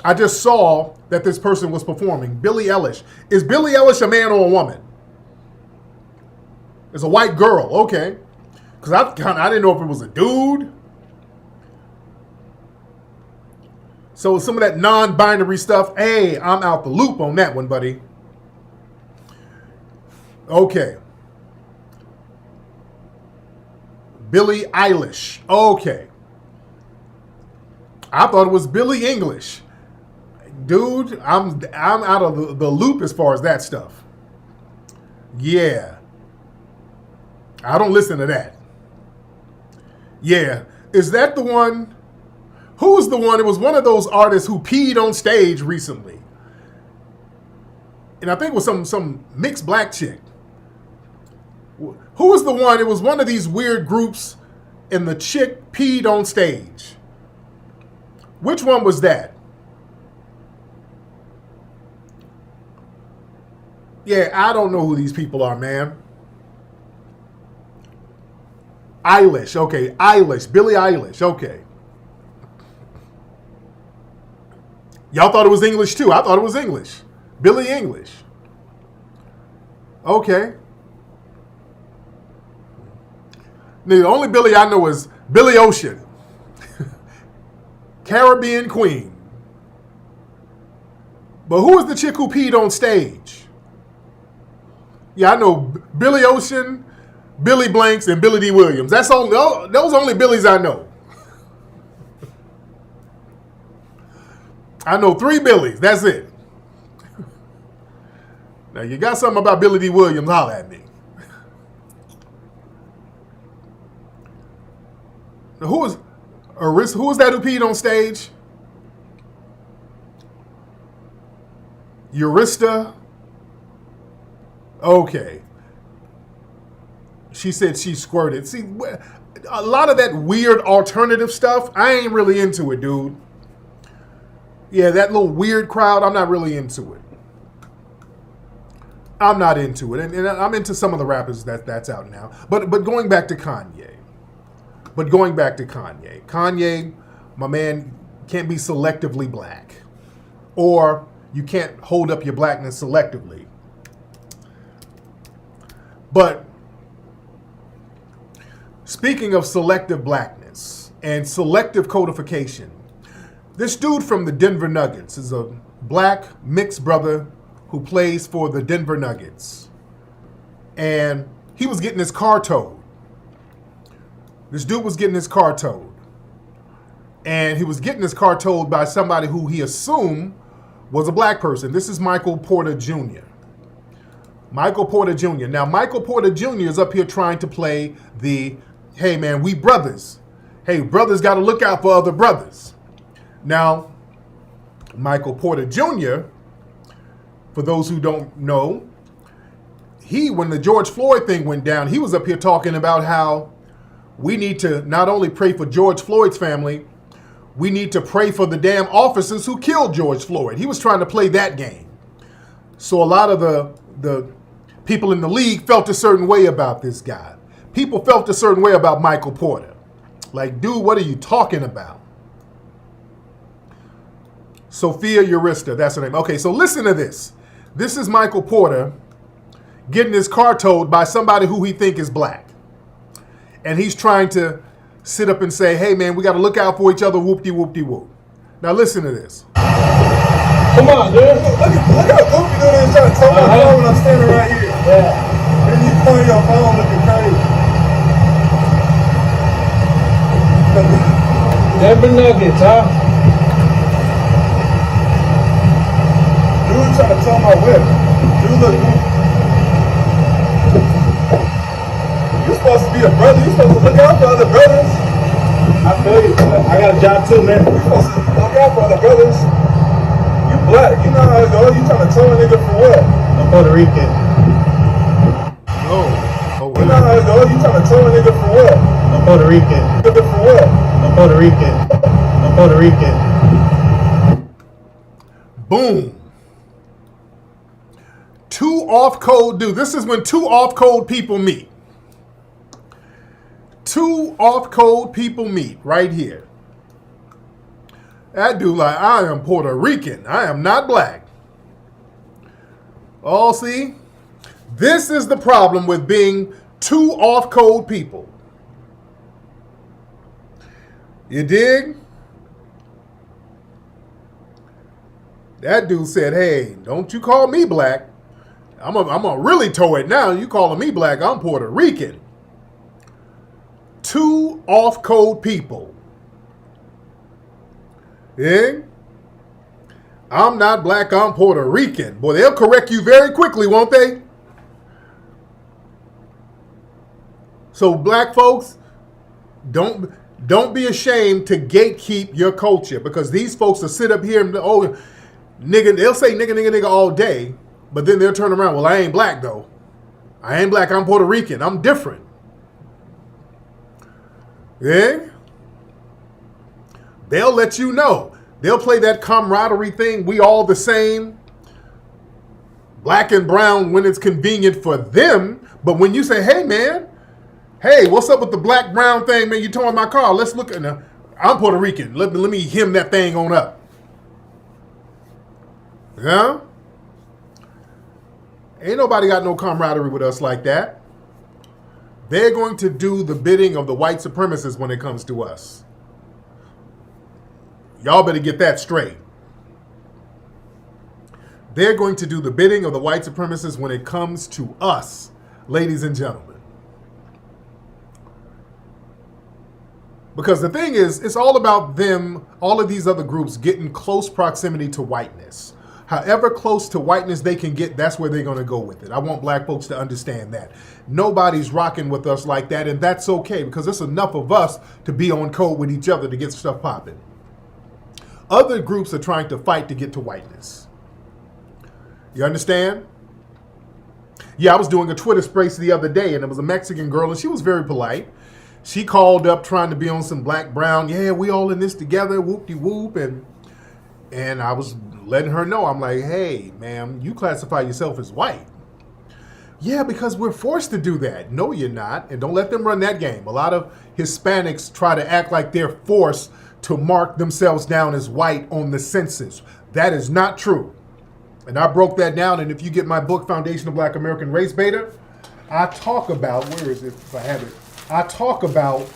I just saw that this person was performing. Billie Eilish. Is Billie Eilish a man or a woman? It's a white girl. Okay. Because I didn't know if it was a dude. So some of that non-binary stuff, hey, I'm out the loop on that one, buddy. Okay. Billie Eilish. Okay. I thought it was Billie English. Dude, I'm out of the loop as far as that stuff. Yeah. I don't listen to that. Yeah. Is that the one? Who was the one? It was one of those artists who peed on stage recently. And I think it was some mixed black chick. Who was the one? It was one of these weird groups and the chick peed on stage. Which one was that? Yeah, I don't know who these people are, man. Eilish, okay. Eilish, Billie Eilish, okay. Y'all thought it was English too. I thought it was English. Billie English. Okay. The only Billie I know is Billy Ocean. Caribbean Queen. But who was the chick who peed on stage? Yeah, I know Billy Ocean, Billy Blanks, and Billy D. Williams. Those only Billies I know. I know 3 Billies. That's it. Now, you got something about Billy D. Williams, holla at me. Now, who was that who peed on stage? Eurista? Okay. She said she squirted. See, a lot of that weird alternative stuff, I ain't really into it, dude. Yeah, that little weird crowd, I'm not really into it. I'm not into it. And I'm into some of the rappers that's out now. But going back to Kanye. Kanye, my man, can't be selectively black. Or you can't hold up your blackness selectively. But speaking of selective blackness and selective codification, this dude from the Denver Nuggets is a black mixed brother who plays for the Denver Nuggets. And he was getting his car towed. This dude was getting his car towed. And he was getting his car towed by somebody who he assumed was a black person. This is Michael Porter Jr. Michael Porter Jr. Now, Michael Porter Jr. is up here trying to play the, hey man, we brothers. Hey, brothers got to look out for other brothers. Now, Michael Porter Jr., for those who don't know, when the George Floyd thing went down, he was up here talking about how we need to not only pray for George Floyd's family, we need to pray for the damn officers who killed George Floyd. He was trying to play that game. So a lot of the people in the league felt a certain way about this guy. People felt a certain way about Michael Porter. Like, dude, what are you talking about? Sophia Eurista, that's her name. Okay, so listen to this. This is Michael Porter getting his car towed by somebody who he think is black. And he's trying to sit up and say, hey man, we got to look out for each other, whoop-de-whoop-de-whoop. Now listen to this. Come on, dude. Look how goofy you is trying to tell my phone when I'm standing right here. Yeah. And you pointing your phone looking crazy. Denver Nuggets, huh? Dude trying to tell my whip. Dude look goofy. You're supposed to be a brother. You're supposed to look out for other brothers. I feel you. I got a job too, man. You're supposed to look out for other brothers. You black. You know how it goes. You trying to tell a nigga for what? I'm Puerto Rican. Oh, you know how it goes. You trying to tell a nigga for what? I'm Puerto Rican. Nigga for what? I'm Puerto Rican. I'm Puerto Rican. Boom. Two off-code dudes. This is when two off-code people meet. two off-code people meet right here. That dude like, I am Puerto Rican. I am not black. Oh, see? This is the problem with being two off-code people. You dig? That dude said, hey, don't you call me black. I'm gonna really toe it now. You calling me black, I'm Puerto Rican. Two off-code people. Yeah? I'm not black, I'm Puerto Rican. Boy, they'll correct you very quickly, won't they? So black folks, don't be ashamed to gatekeep your culture, because these folks will sit up here and, oh, nigga, they'll say nigga all day, but then they'll turn around, well, I ain't black though. I ain't black, I'm Puerto Rican. I'm different. Yeah? They'll let you know. They'll play that camaraderie thing, we all the same. Black and brown when it's convenient for them, but when you say, hey man, hey, what's up with the black-brown thing, man? You towing my car. Let's look at it. I'm Puerto Rican. Let me hem that thing on up. Yeah? Ain't nobody got no camaraderie with us like that. They're going to do the bidding of the white supremacists when it comes to us. Y'all better get that straight. They're going to do the bidding of the white supremacists when it comes to us, ladies and gentlemen. Because the thing is, it's all about them, all of these other groups getting close proximity to whiteness. However close to whiteness they can get, that's where they're going to go with it. I want black folks to understand that. Nobody's rocking with us like that, and that's okay, because it's enough of us to be on code with each other to get stuff popping. Other groups are trying to fight to get to whiteness. You understand? Yeah, I was doing a Twitter space the other day, and it was a Mexican girl, and she was very polite. She called up trying to be on some black, brown, yeah, we all in this together, whoop-de-whoop, and I was letting her know, I'm like, hey, ma'am, you classify yourself as white. Yeah, because we're forced to do that. No, you're not, and don't let them run that game. A lot of Hispanics try to act like they're forced to mark themselves down as white on the census. That is not true. And I broke that down, and if you get my book, Foundation of Black American Race Beta, I talk about, where is it, if I have it, I talk about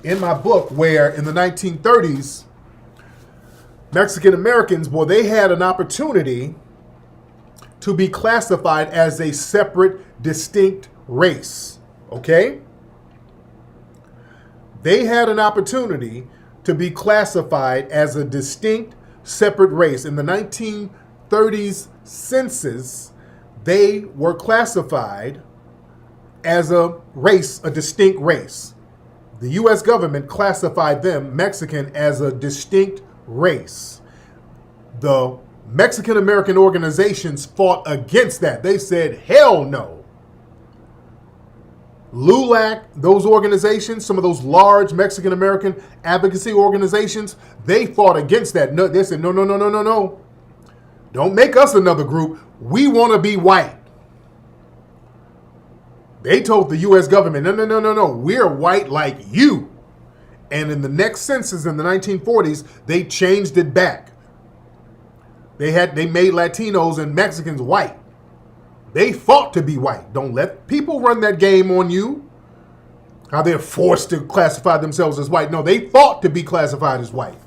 in my book where in the 1930s, Mexican Americans, boy, they had an opportunity to be classified as a separate, distinct race, okay? They had an opportunity to be classified as a distinct, separate race. In the 1930s census, they were classified as a race, a distinct race. The U.S. government classified them, Mexican, as a distinct race. The Mexican American organizations fought against that. They said, hell no. LULAC, those organizations, some of those large Mexican American advocacy organizations, they fought against that. No, they said, no. Don't make us another group. We want to be white. They told the U.S. government, no, we're white like you. And in the next census in the 1940s, they changed it back. They made Latinos and Mexicans white. They fought to be white. Don't let people run that game on you. How they're forced to classify themselves as white. No, they fought to be classified as white.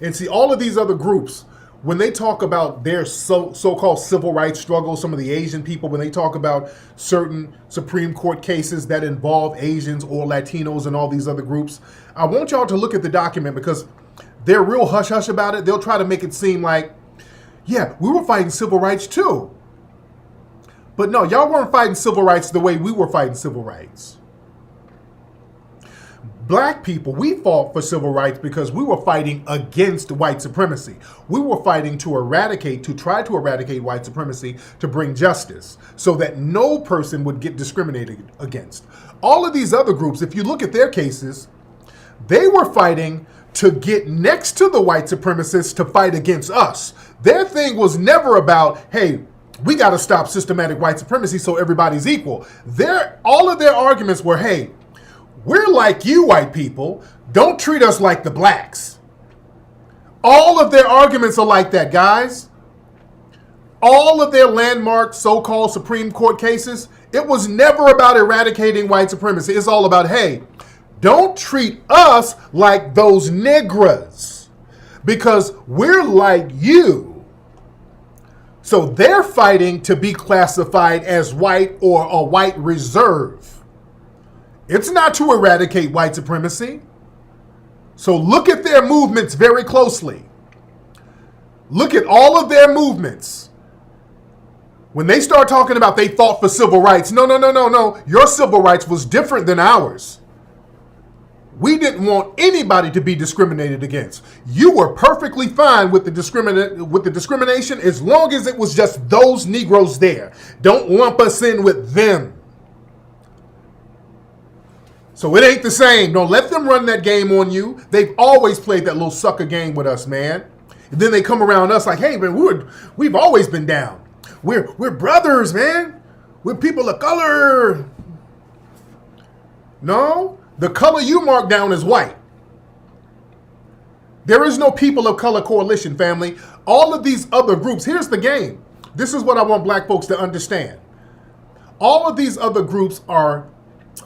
And see, all of these other groups, when they talk about their so-called civil rights struggle, some of the Asian people, when they talk about certain Supreme Court cases that involve Asians or Latinos and all these other groups, I want y'all to look at the document because they're real hush-hush about it. They'll try to make it seem like, yeah, we were fighting civil rights too. But no, y'all weren't fighting civil rights the way we were fighting civil rights. Black people, we fought for civil rights because we were fighting against white supremacy. We were fighting to try to eradicate white supremacy, to bring justice so that no person would get discriminated against. All of these other groups, if you look at their cases, they were fighting to get next to the white supremacists to fight against us. Their thing was never about, hey, we got to stop systematic white supremacy so everybody's equal. All of their arguments were, hey, we're like you, white people. Don't treat us like the blacks. All of their arguments are like that, guys. All of their landmark so-called Supreme Court cases, it was never about eradicating white supremacy. It's all about, hey, don't treat us like those niggas because we're like you. So they're fighting to be classified as white or a white reserve. It's not to eradicate white supremacy. So look at their movements very closely. Look at all of their movements. When they start talking about they fought for civil rights, no. Your civil rights was different than ours. We didn't want anybody to be discriminated against. You were perfectly fine with the discrimination as long as it was just those Negroes there. Don't lump us in with them. So it ain't the same. Don't let them run that game on you. They've always played that little sucker game with us, man. And then they come around us like, hey, man, we've always been down. We're brothers, man. We're people of color. No, the color you mark down is white. There is no people of color coalition, family. All of these other groups, here's the game. This is what I want black folks to understand. All of these other groups are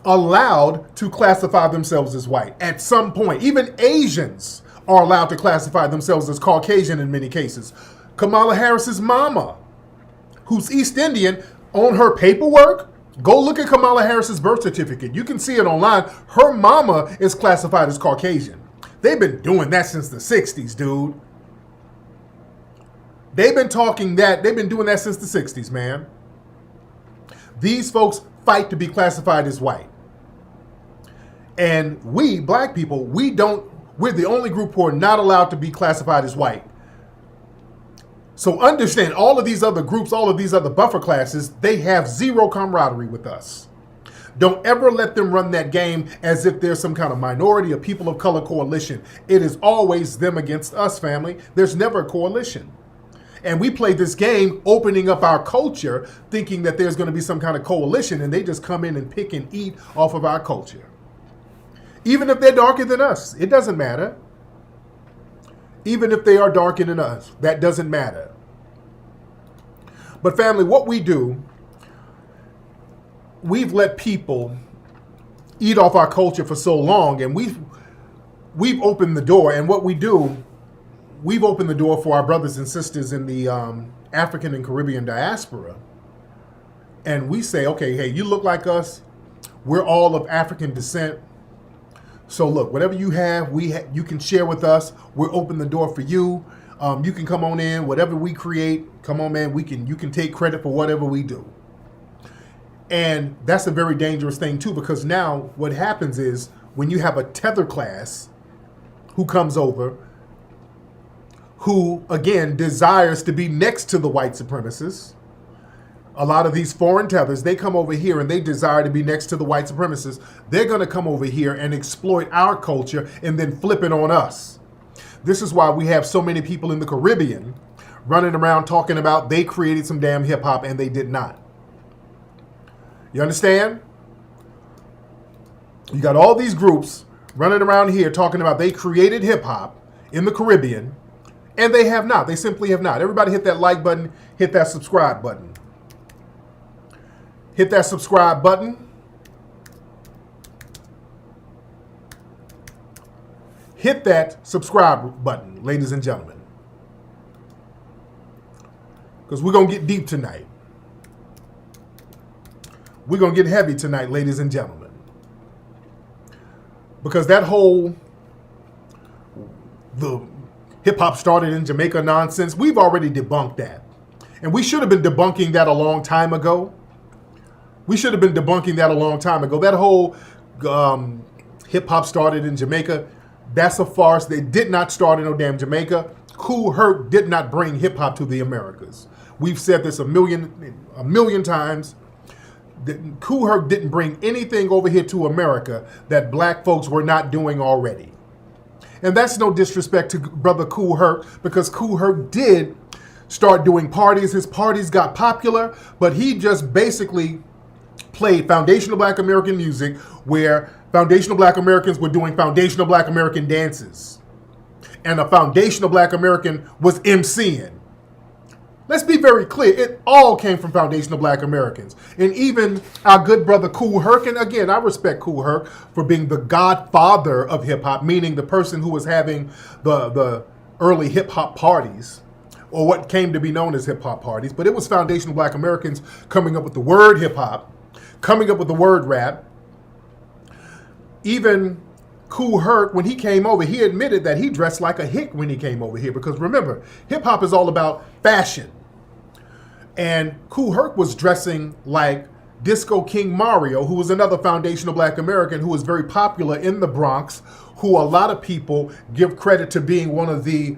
allowed to classify themselves as white at some point. Even Asians are allowed to classify themselves as Caucasian in many cases. Kamala Harris's mama, who's East Indian, on her paperwork, go look at Kamala Harris's birth certificate. You can see it online. Her mama is classified as Caucasian. They've been doing that since the 60s, dude. They've been doing that since the 60s, man. These folks fight to be classified as white. And we, black people, we're the only group who are not allowed to be classified as white. So understand, all of these other groups, all of these other buffer classes, they have zero camaraderie with us. Don't ever let them run that game as if there's some kind of minority or people of color coalition. It is always them against us, family. There's never a coalition. And we play this game opening up our culture thinking that there's going to be some kind of coalition, and they just come in and pick and eat off of our culture. Even if they're darker than us, it doesn't matter. Even if they are darker than us, that doesn't matter. But family, what we do, we've let people eat off our culture for so long, and we've opened the door. And what we do, we've opened the door for our brothers and sisters in the African and Caribbean diaspora. And we say, okay, hey, you look like us. We're all of African descent. So look, whatever you have, you can share with us. We're open the door for you. You can come on in. Whatever we create, come on, man. You can take credit for whatever we do. And that's a very dangerous thing too, because now what happens is when you have a tether class who comes over, who again desires to be next to the white supremacists. A lot of these foreign tethers, they come over here and they desire to be next to the white supremacists. They're going to come over here and exploit our culture and then flip it on us. This is why we have so many people in the Caribbean running around talking about they created some damn hip hop and they did not. You understand? You got all these groups running around here talking about they created hip hop in the Caribbean, and they have not. They simply have not. Everybody hit that like button, hit that subscribe button. Hit that subscribe button. Hit that subscribe button, ladies and gentlemen. Because we're going to get deep tonight. We're going to get heavy tonight, ladies and gentlemen. Because that whole, the hip-hop started in Jamaica nonsense, we've already debunked that. And we should have been debunking that a long time ago. That whole hip-hop started in Jamaica, that's a farce. They did not start in no damn Jamaica. Kool Herc did not bring hip-hop to the Americas. We've said this a million times. Kool Herc didn't bring anything over here to America that black folks were not doing already. And that's no disrespect to brother Kool Herc, because Kool Herc did start doing parties. His parties got popular, but he just basically played foundational Black American music where foundational Black Americans were doing foundational Black American dances. And a foundational Black American was MCing. Let's be very clear. It all came from foundational Black Americans. And even our good brother Kool Herc, and again, I respect Kool Herc for being the godfather of hip hop, meaning the person who was having the early hip hop parties, or what came to be known as hip hop parties. But it was foundational Black Americans coming up with the word hip hop, coming up with the word rap. Even Kool Herc, when he came over, he admitted that he dressed like a hick when he came over here. Because remember, hip hop is all about fashion. And Kool Herc was dressing like Disco King Mario, who was another foundational Black American who was very popular in the Bronx, who a lot of people give credit to being one of the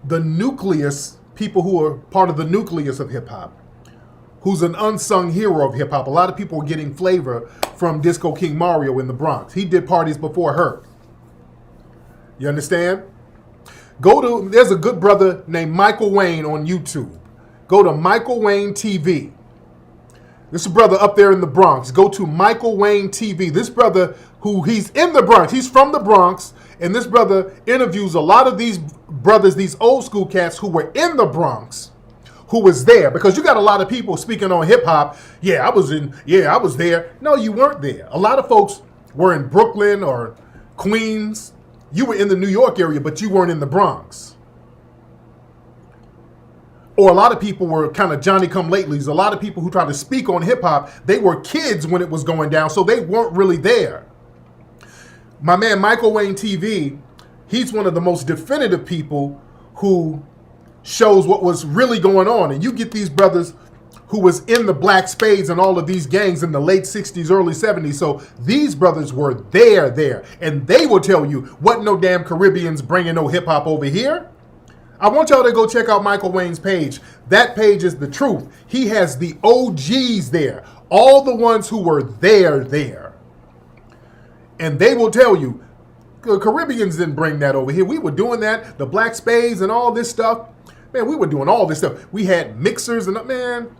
nucleus, people who are part of the nucleus of hip hop, who's an unsung hero of hip hop. A lot of people were getting flavor from Disco King Mario in the Bronx. He did parties before Herc. You understand? There's a good brother named Michael Wayne on YouTube. Go to Michael Wayne TV. This is a brother up there in the Bronx. Go to Michael Wayne TV. This brother, he's in the Bronx. He's from the Bronx. And this brother interviews a lot of these brothers, these old school cats who were in the Bronx, who was there. Because you got a lot of people speaking on hip hop. I was there. No, you weren't there. A lot of folks were in Brooklyn or Queens. You were in the New York area, but you weren't in the Bronx. Or a lot of people were kind of Johnny-come-latelys. A lot of people who tried to speak on hip-hop, they were kids when it was going down, so they weren't really there. My man Michael Wayne TV, he's one of the most definitive people who shows what was really going on. And you get these brothers who was in the Black Spades and all of these gangs in the late 60s, early 70s. So these brothers were there. And they will tell you, what no damn Caribbeans bringing no hip-hop over here. I want y'all to go check out Michael Wayne's page. That page is the truth. He has the OGs there. All the ones who were there. And they will tell you, the Caribbeans didn't bring that over here. We were doing that, the Black Spades and all this stuff. Man, we were doing all this stuff. We had mixers and, man,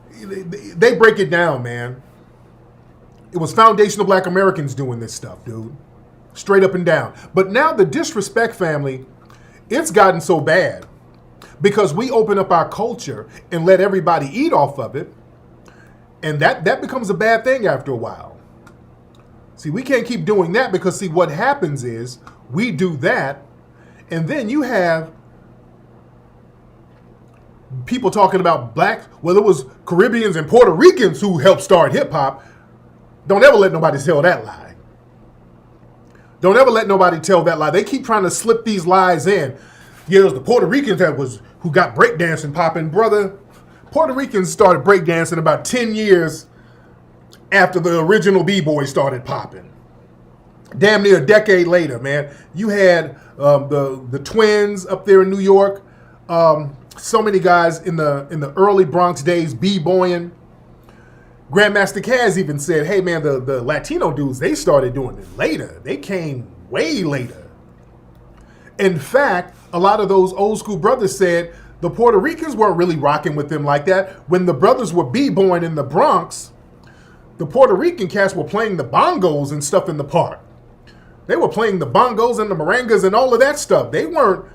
they break it down, man. It was foundational Black Americans doing this stuff, dude. Straight up and down. But now the disrespect, family, it's gotten so bad because we open up our culture and let everybody eat off of it. And that becomes a bad thing after a while. See, we can't keep doing that because, see, what happens is we do that, and then you have people talking about blacks. Well, it was Caribbeans and Puerto Ricans who helped start hip-hop. Don't ever let nobody tell that lie. Don't ever let nobody tell that lie. They keep trying to slip these lies in. Yeah, it was the Puerto Ricans who got breakdancing popping. Brother, Puerto Ricans started breakdancing about 10 years after the original B-boys started popping. Damn near a decade later, man. You had the twins up there in New York. So many guys in the early Bronx days B-boying. Grandmaster Caz even said, hey, man, the Latino dudes, they started doing it later. They came way later. In fact, a lot of those old school brothers said the Puerto Ricans weren't really rocking with them like that. When the brothers were b-boying in the Bronx, the Puerto Rican cats were playing the bongos and stuff in the park. They were playing the bongos and the marangas and all of that stuff. They weren't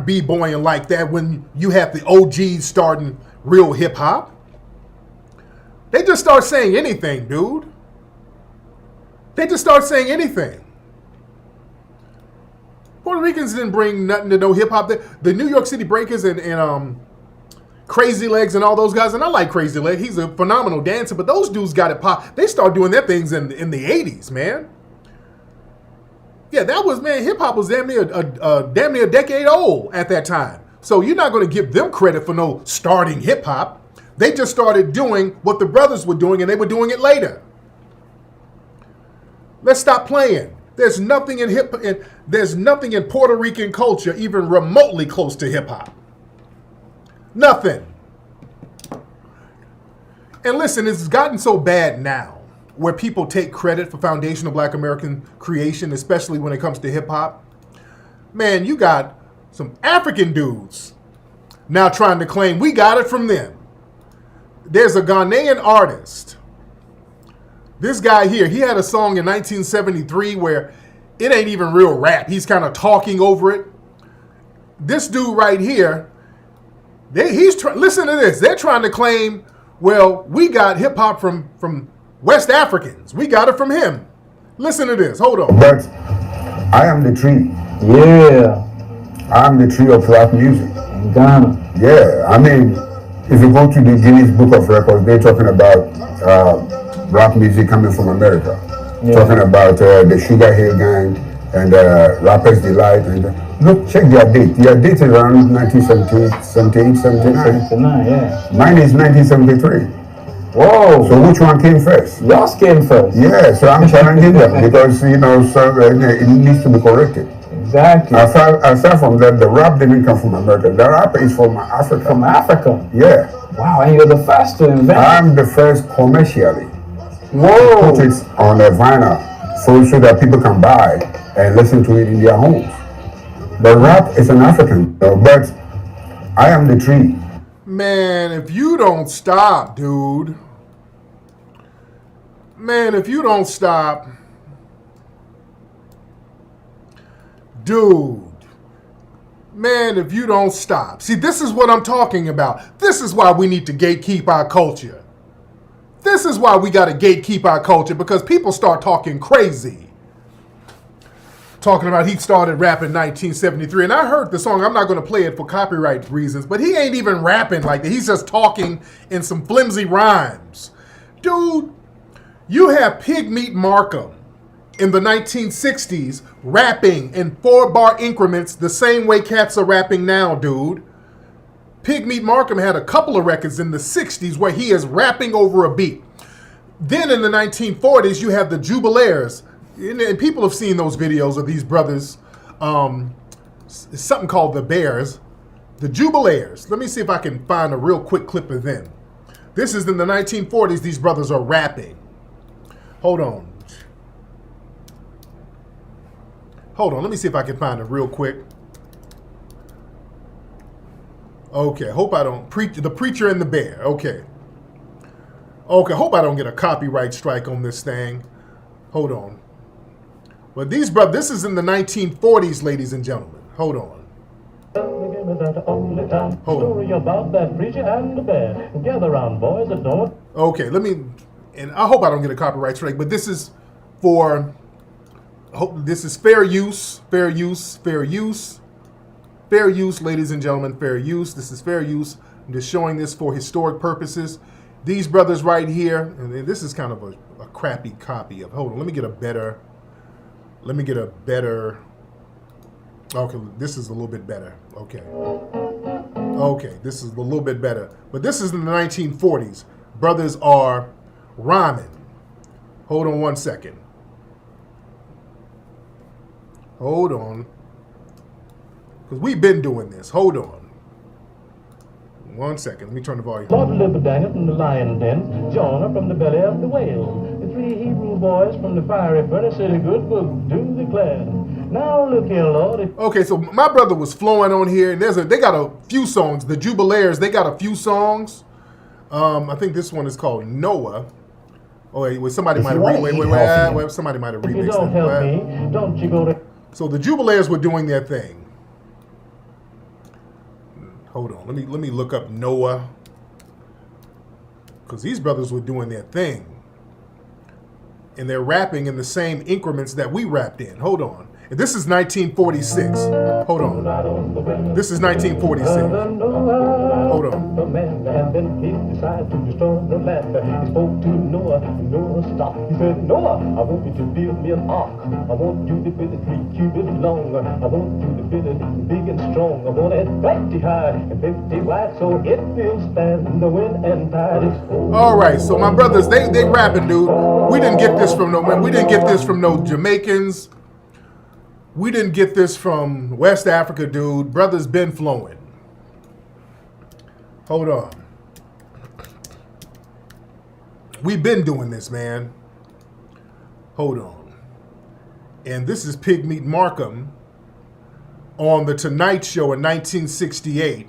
b-boying like that when you had the OGs starting real hip-hop. They just start saying anything, dude. They just start saying anything. Puerto Ricans didn't bring nothing to no hip-hop. The New York City Breakers and Crazy Legs and all those guys, and I like Crazy Legs. He's a phenomenal dancer, but those dudes got it pop. They started doing their things in the 80s, man. Yeah, that was, man, hip-hop was damn near a decade old at that time. So you're not going to give them credit for no starting hip-hop. They just started doing what the brothers were doing, and they were doing it later. Let's stop playing. There's nothing in Puerto Rican culture even remotely close to hip hop. Nothing. And listen, it's gotten so bad now, where people take credit for foundational Black American creation, especially when it comes to hip hop. Man, you got some African dudes now trying to claim we got it from them. there's a Ghanaian artist. This guy here, he had a song in 1973 where it ain't even real rap. He's kind of talking over it. This dude right here, listen to this. They're trying to claim, well, we got hip hop from West Africans. We got it from him. Listen to this. Hold on. But I am the tree. Yeah. I'm the tree of rap music. In Ghana. Yeah, I mean, if you go to the Guinness Book of Records, they're talking about rap music coming from America. Yeah. Talking about the Sugar Hill Gang and Rapper's Delight. And look, check their date. Their date is around 1978, 79. 79, yeah. Mine is 1973. Whoa. So which one came first? Yours came first. Yeah, so I'm challenging them because, you know, so, it needs to be corrected. Exactly. Aside from that, the rap didn't come from America. The rap is from Africa. From Africa. Yeah. Wow, and you're the first to invent. I'm the first commercially. Whoa. Put it on a vinyl so that people can buy and listen to it in their homes. The rap is an African, but I am the tree. Man, if you don't stop, dude. Man, if you don't stop. Dude. Man, if you don't stop. See, this is what I'm talking about. This is why we need to gatekeep our culture. This is why we got to gatekeep our culture, because people start talking crazy. Talking about he started rapping 1973. And I heard the song. I'm not going to play it for copyright reasons, but he ain't even rapping like that. He's just talking in some flimsy rhymes. Dude, you have Pigmeat Markham in the 1960s rapping in 4-bar increments the same way cats are rapping now, dude. Pigmeat Markham had a couple of records in the 60s where he is rapping over a beat. Then in the 1940s, you have the Jubilaires. And people have seen those videos of these brothers. It's something called the Bears. The Jubilaires. Let me see if I can find a real quick clip of them. This is in the 1940s. These brothers are rapping. Hold on. Let me see if I can find it real quick. Okay, hope I don't the Preacher and the Bear. Okay, hope I don't get a copyright strike on this thing. Hold on. But these brothers, this is in the 1940s, ladies and gentlemen. Hold on. Story about that preacher and the bear. Gather round, boys, and don't. Okay, and I hope I don't get a copyright strike, but this is for, this is fair use, ladies and gentlemen, fair use. This is fair use. I'm just showing this for historic purposes. These brothers right here, and this is kind of a crappy copy of, hold on, let me get a better, okay, this is a little bit better, okay, this is a little bit better, but this is in the 1940s. Brothers are rhyming. Hold on one second. Hold on. Because we've been doing this. Hold on. 1 second. Let me turn the volume. Lord delivered Daniel from the lion den, Jonah from the belly of the whale. The 3 Hebrew boys from the fiery furnace said a good book do declare. Now look here, Lord. Okay, so my brother was flowing on here, and they got a few songs. The Jubilaires, they got a few songs. I think this one is called Noah. Oh wait, somebody might have somebody might have remixed it. If you don't help me, don't you go to... So the Jubilaires were doing their thing. Hold on, let me look up Noah, because these brothers were doing their thing, and they're rapping in the same increments that we rapped in. Hold on, and this is 1946. Hold on, this is 1946. Hold on. And then he decided to destroy the land. He spoke to Noah. Noah stopped. He said, Noah, I want you to build me an ark. I want you to build it 3 cubits long. I want you to build it big and strong. I want it 50 high and 50 wide, so it will stand the wind and tide. All right, so my brothers, they rapping, dude. We didn't get this from no Jamaicans. We didn't get this from West Africa, dude. Brothers been flowing. Hold on. We've been doing this, man. Hold on. And this is Pigmeat Markham on The Tonight Show in 1968.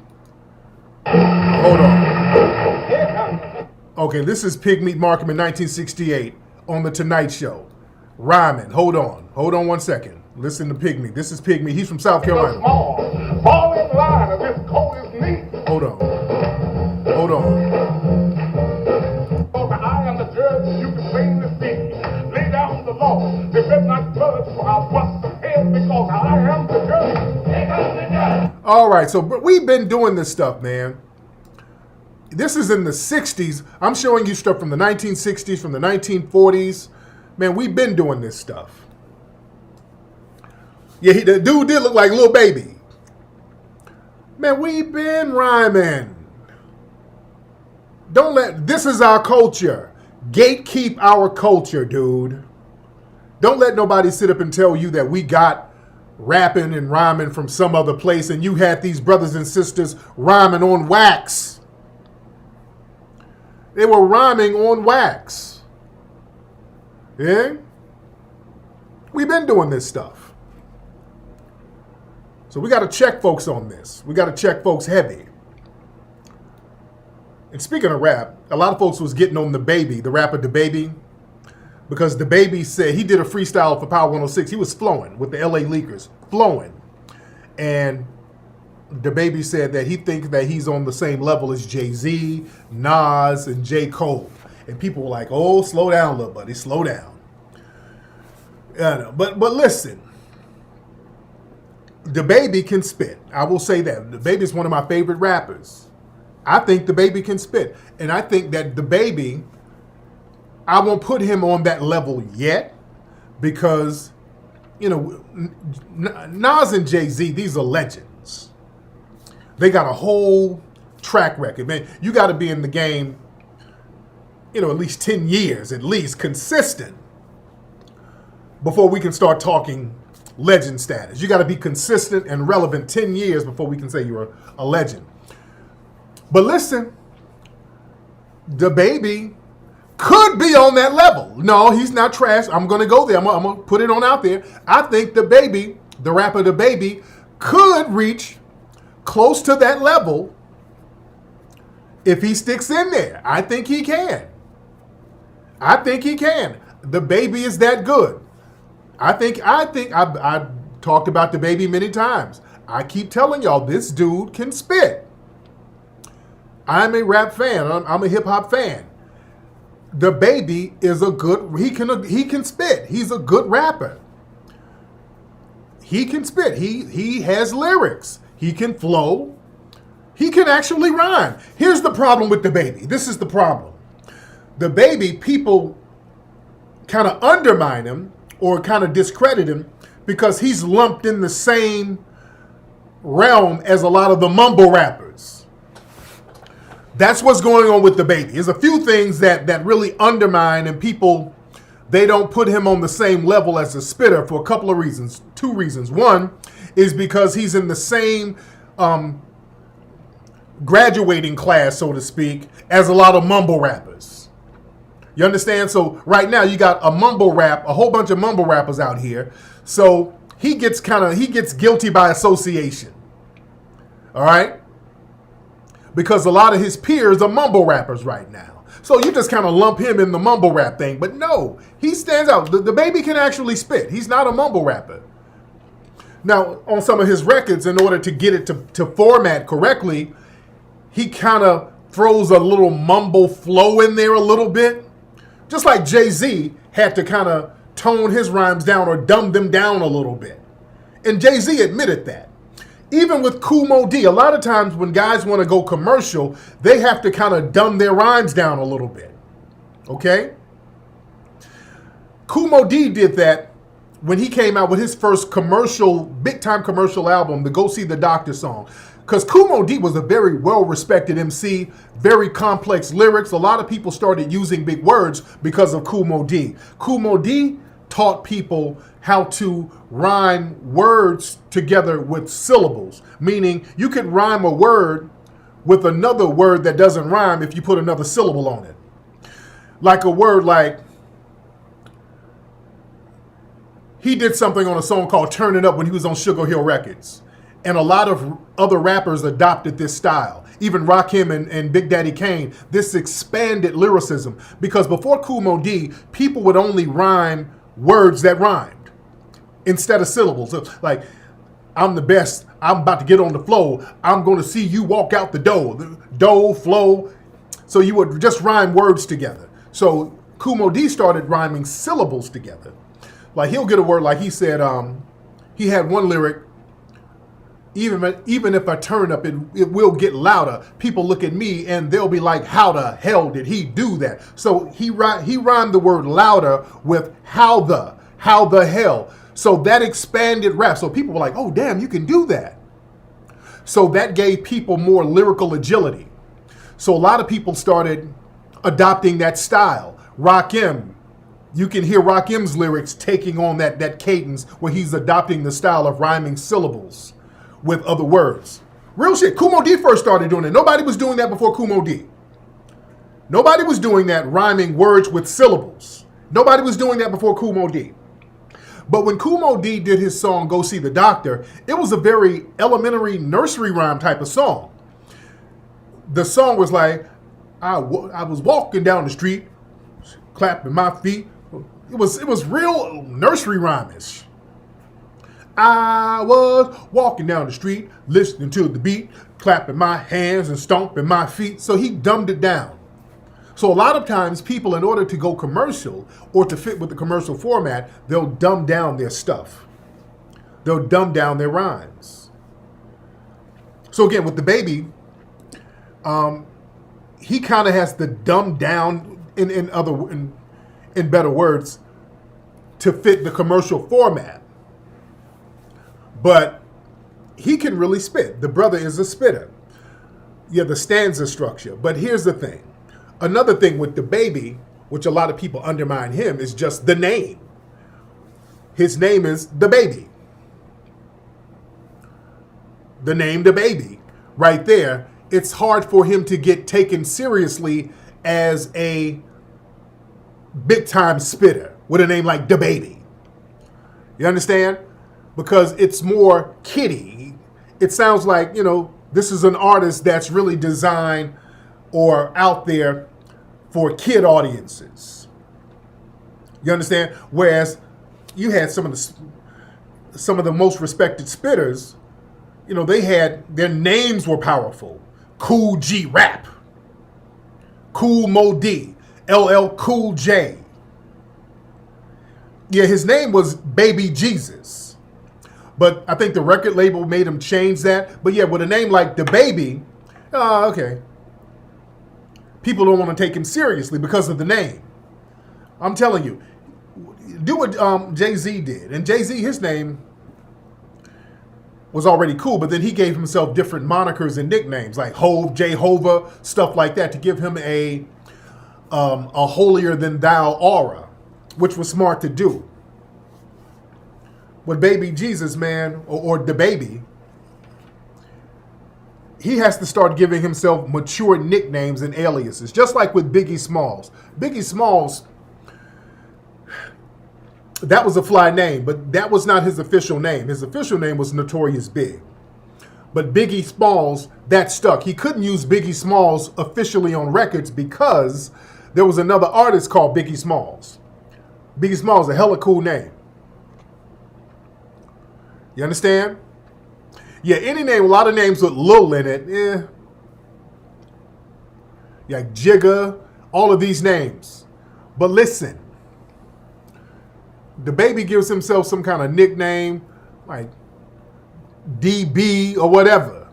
Hold on. Okay, this is Pigmeat Markham in 1968 on The Tonight Show. Rhyming. Hold on 1 second. Listen to Pigmeat. This is Pigmeat. He's from South Carolina. Fall in line of this cold as meat. Hold on. I am the judge, you can plainly see. Lay down the law, they better not touch, or I'll bust the head because I am the judge. Here comes the judge. All right, so we've been doing this stuff, man. This is in the 60s. I'm showing you stuff from the 1960s, from the 1940s. Man, we've been doing this stuff. Yeah, the dude did look like Lil Baby. Man, we've been rhyming. This is our culture. Gatekeep our culture, dude. Don't let nobody sit up and tell you that we got rapping and rhyming from some other place and you had these brothers and sisters rhyming on wax. They were rhyming on wax. Yeah? We've been doing this stuff. So we got to check folks on this. We got to check folks heavy. And speaking of rap, a lot of folks was getting on the rapper DaBaby, because DaBaby said he did a freestyle for Power 106. He was flowing with the LA Leakers, flowing. And DaBaby said that he thinks that he's on the same level as Jay-Z, Nas, and J. Cole. And people were like, oh, slow down, little buddy, slow down. Yeah, but listen, DaBaby can spit. I will say that. DaBaby is one of my favorite rappers. I think DaBaby can spit. And I think that DaBaby, I won't put him on that level yet because, you know, Nas and Jay-Z, these are legends. They got a whole track record. Man, you got to be in the game, you know, at least 10 years, at least, consistent, before we can start talking legend status. You got to be consistent and relevant 10 years before we can say you're a legend. But listen, DaBaby could be on that level. No, he's not trash. I'm going to go there. I'm going to put it on out there. I think DaBaby, the rapper DaBaby, could reach close to that level if he sticks in there. I think he can. DaBaby is that good. I've talked about DaBaby many times. I keep telling y'all, this dude can spit. I'm a rap fan. I'm a hip hop fan. DaBaby is he can spit. He's a good rapper. He can spit. He has lyrics. He can flow. He can actually rhyme. Here's the problem with DaBaby. This is the problem. DaBaby, people kind of undermine him or kind of discredit him because he's lumped in the same realm as a lot of the mumble rappers. That's what's going on with DaBaby. There's a few things that really undermine, and people, they don't put him on the same level as a spitter for a couple of reasons. Two reasons. One is because he's in the same graduating class, so to speak, as a lot of mumble rappers. You understand? So right now you got a whole bunch of mumble rappers out here. So he gets guilty by association. All right? Because a lot of his peers are mumble rappers right now. So you just kind of lump him in the mumble rap thing. But no, he stands out. DaBaby can actually spit. He's not a mumble rapper. Now, on some of his records, in order to get it to format correctly, he kind of throws a little mumble flow in there a little bit. Just like Jay-Z had to kind of tone his rhymes down or dumb them down a little bit. And Jay-Z admitted that. Even with Kool Moe Dee, a lot of times when guys want to go commercial, they have to kind of dumb their rhymes down a little bit. Okay? Kool Moe Dee did that when he came out with his first big-time commercial album, the Go See the Doctor song. Because Kool Moe Dee was a very well-respected MC, very complex lyrics. A lot of people started using big words because of Kool Moe Dee. Kool Moe Dee taught people how to rhyme words together with syllables, meaning you could rhyme a word with another word that doesn't rhyme if you put another syllable on it. Like a word like, he did something on a song called Turn It Up when he was on Sugar Hill Records. And a lot of other rappers adopted this style. even Rakim and Big Daddy Kane, this expanded lyricism. Because before Kool Moe Dee, people would only rhyme words that rhymed instead of syllables. So, like, I'm the best, I'm about to get on the floor, I'm going to see you walk out the door. The dough, flow. So you would just rhyme words together. So Kool Moe Dee started rhyming syllables together. Like, he'll get a word, like he said, he had one lyric, even if I turn up, it will get louder. People look at me and they'll be like, how the hell did he do that? So he rhymed the word louder with how the hell. So that expanded rap. So people were like, oh, damn, you can do that. So that gave people more lyrical agility. So a lot of people started adopting that style. Rakim, you can hear Rakim's lyrics taking on that cadence where he's adopting the style of rhyming syllables with other words. Real shit. Kool Moe Dee first started doing it. Nobody was doing that before Kool Moe Dee. Nobody was doing that, rhyming words with syllables. Nobody was doing that before Kool Moe Dee. But when Kool Moe Dee did his song Go See the Doctor, it was a very elementary nursery rhyme type of song. The song was like, I was walking down the street, clapping my feet. It was real nursery rhymish. I was walking down the street, listening to the beat, clapping my hands and stomping my feet. So he dumbed it down. So a lot of times people, in order to go commercial or to fit with the commercial format, they'll dumb down their stuff. They'll dumb down their rhymes. So again, with the baby, he kind of has to dumb down in better words to fit the commercial format. But he can really spit. The brother is a spitter. Yeah, the stanza structure. But here's the thing. Another thing with the baby, which a lot of people undermine him, is just the name. His name is the baby. The name the baby. Right there. It's hard for him to get taken seriously as a big time spitter with a name like the baby. You understand? Because it's more kiddie. It sounds like, this is an artist that's really designed or out there for kid audiences. You understand? Whereas you had some of the most respected spitters, they had, their names were powerful. Cool G Rap, Kool Moe Dee, LL Cool J. Yeah, his name was Baby Jesus. But I think the record label made him change that. But yeah, with a name like The Baby, okay. People don't want to take him seriously because of the name. I'm telling you, do what Jay-Z did. And Jay-Z, his name was already cool, but then he gave himself different monikers and nicknames like Hove, Jehovah, stuff like that to give him a holier than thou aura, which was smart to do. With Baby Jesus, man, or the baby, he has to start giving himself mature nicknames and aliases, just like with Biggie Smalls. Biggie Smalls, that was a fly name, but that was not his official name. His official name was Notorious Big. But Biggie Smalls, that stuck. He couldn't use Biggie Smalls officially on records because there was another artist called Biggie Smalls. Biggie Smalls is a hella cool name. You understand? Yeah, any name, a lot of names with Lil in it, yeah, Jigga, all of these names. But listen, the baby gives himself some kind of nickname, like DB or whatever.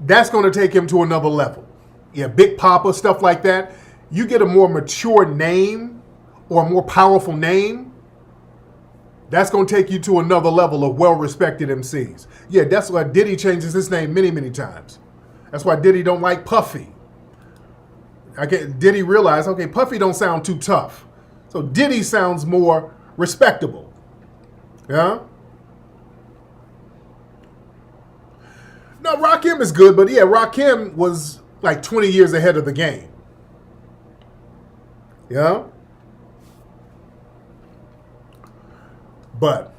That's going to take him to another level. Yeah, Big Papa, stuff like that. You get a more mature name or a more powerful name, that's going to take you to another level of well-respected MCs. Yeah, that's why Diddy changes his name many, many times. That's why Diddy don't like Puffy. Diddy realized, okay, Puffy don't sound too tough. So Diddy sounds more respectable. Yeah? No, Rakim is good, but yeah, Rakim was like 20 years ahead of the game. Yeah? But,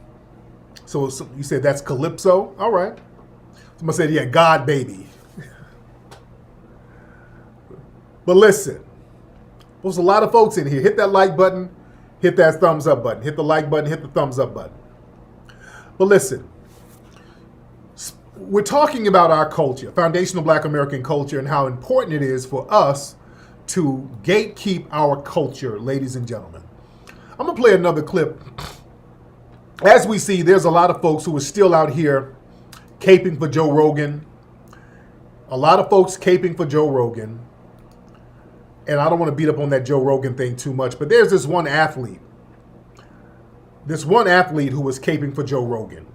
so you said that's Calypso? All right. Somebody said, yeah, God baby. But listen, there's a lot of folks in here. Hit that like button, hit that thumbs up button. Hit the like button, hit the thumbs up button. But listen, we're talking about our culture, foundational Black American culture, and how important it is for us to gatekeep our culture, ladies and gentlemen. I'm going to play another clip. As we see, there's a lot of folks who are still out here caping for Joe Rogan. A lot of folks caping for Joe Rogan. And I don't want to beat up on that Joe Rogan thing too much, but there's this one athlete who was caping for Joe Rogan.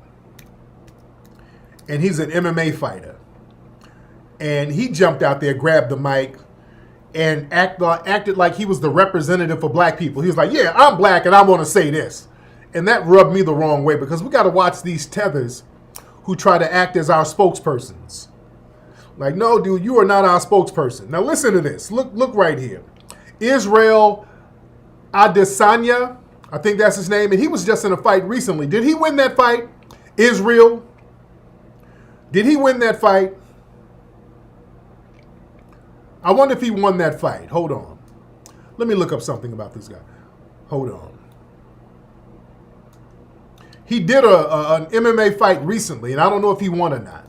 And he's an MMA fighter. And he jumped out there, grabbed the mic, and acted like he was the representative for black people. He was like, yeah, I'm black and I want to say this. And that rubbed me the wrong way, because we got to watch these tethers who try to act as our spokespersons. Like, no, dude, you are not our spokesperson. Now listen to this. Look right here. Israel Adesanya, I think that's his name, and he was just in a fight recently. Did he win that fight? Israel? Did he win that fight? I wonder if he won that fight. Hold on. Let me look up something about this guy. Hold on. He did an MMA fight recently, and I don't know if he won or not.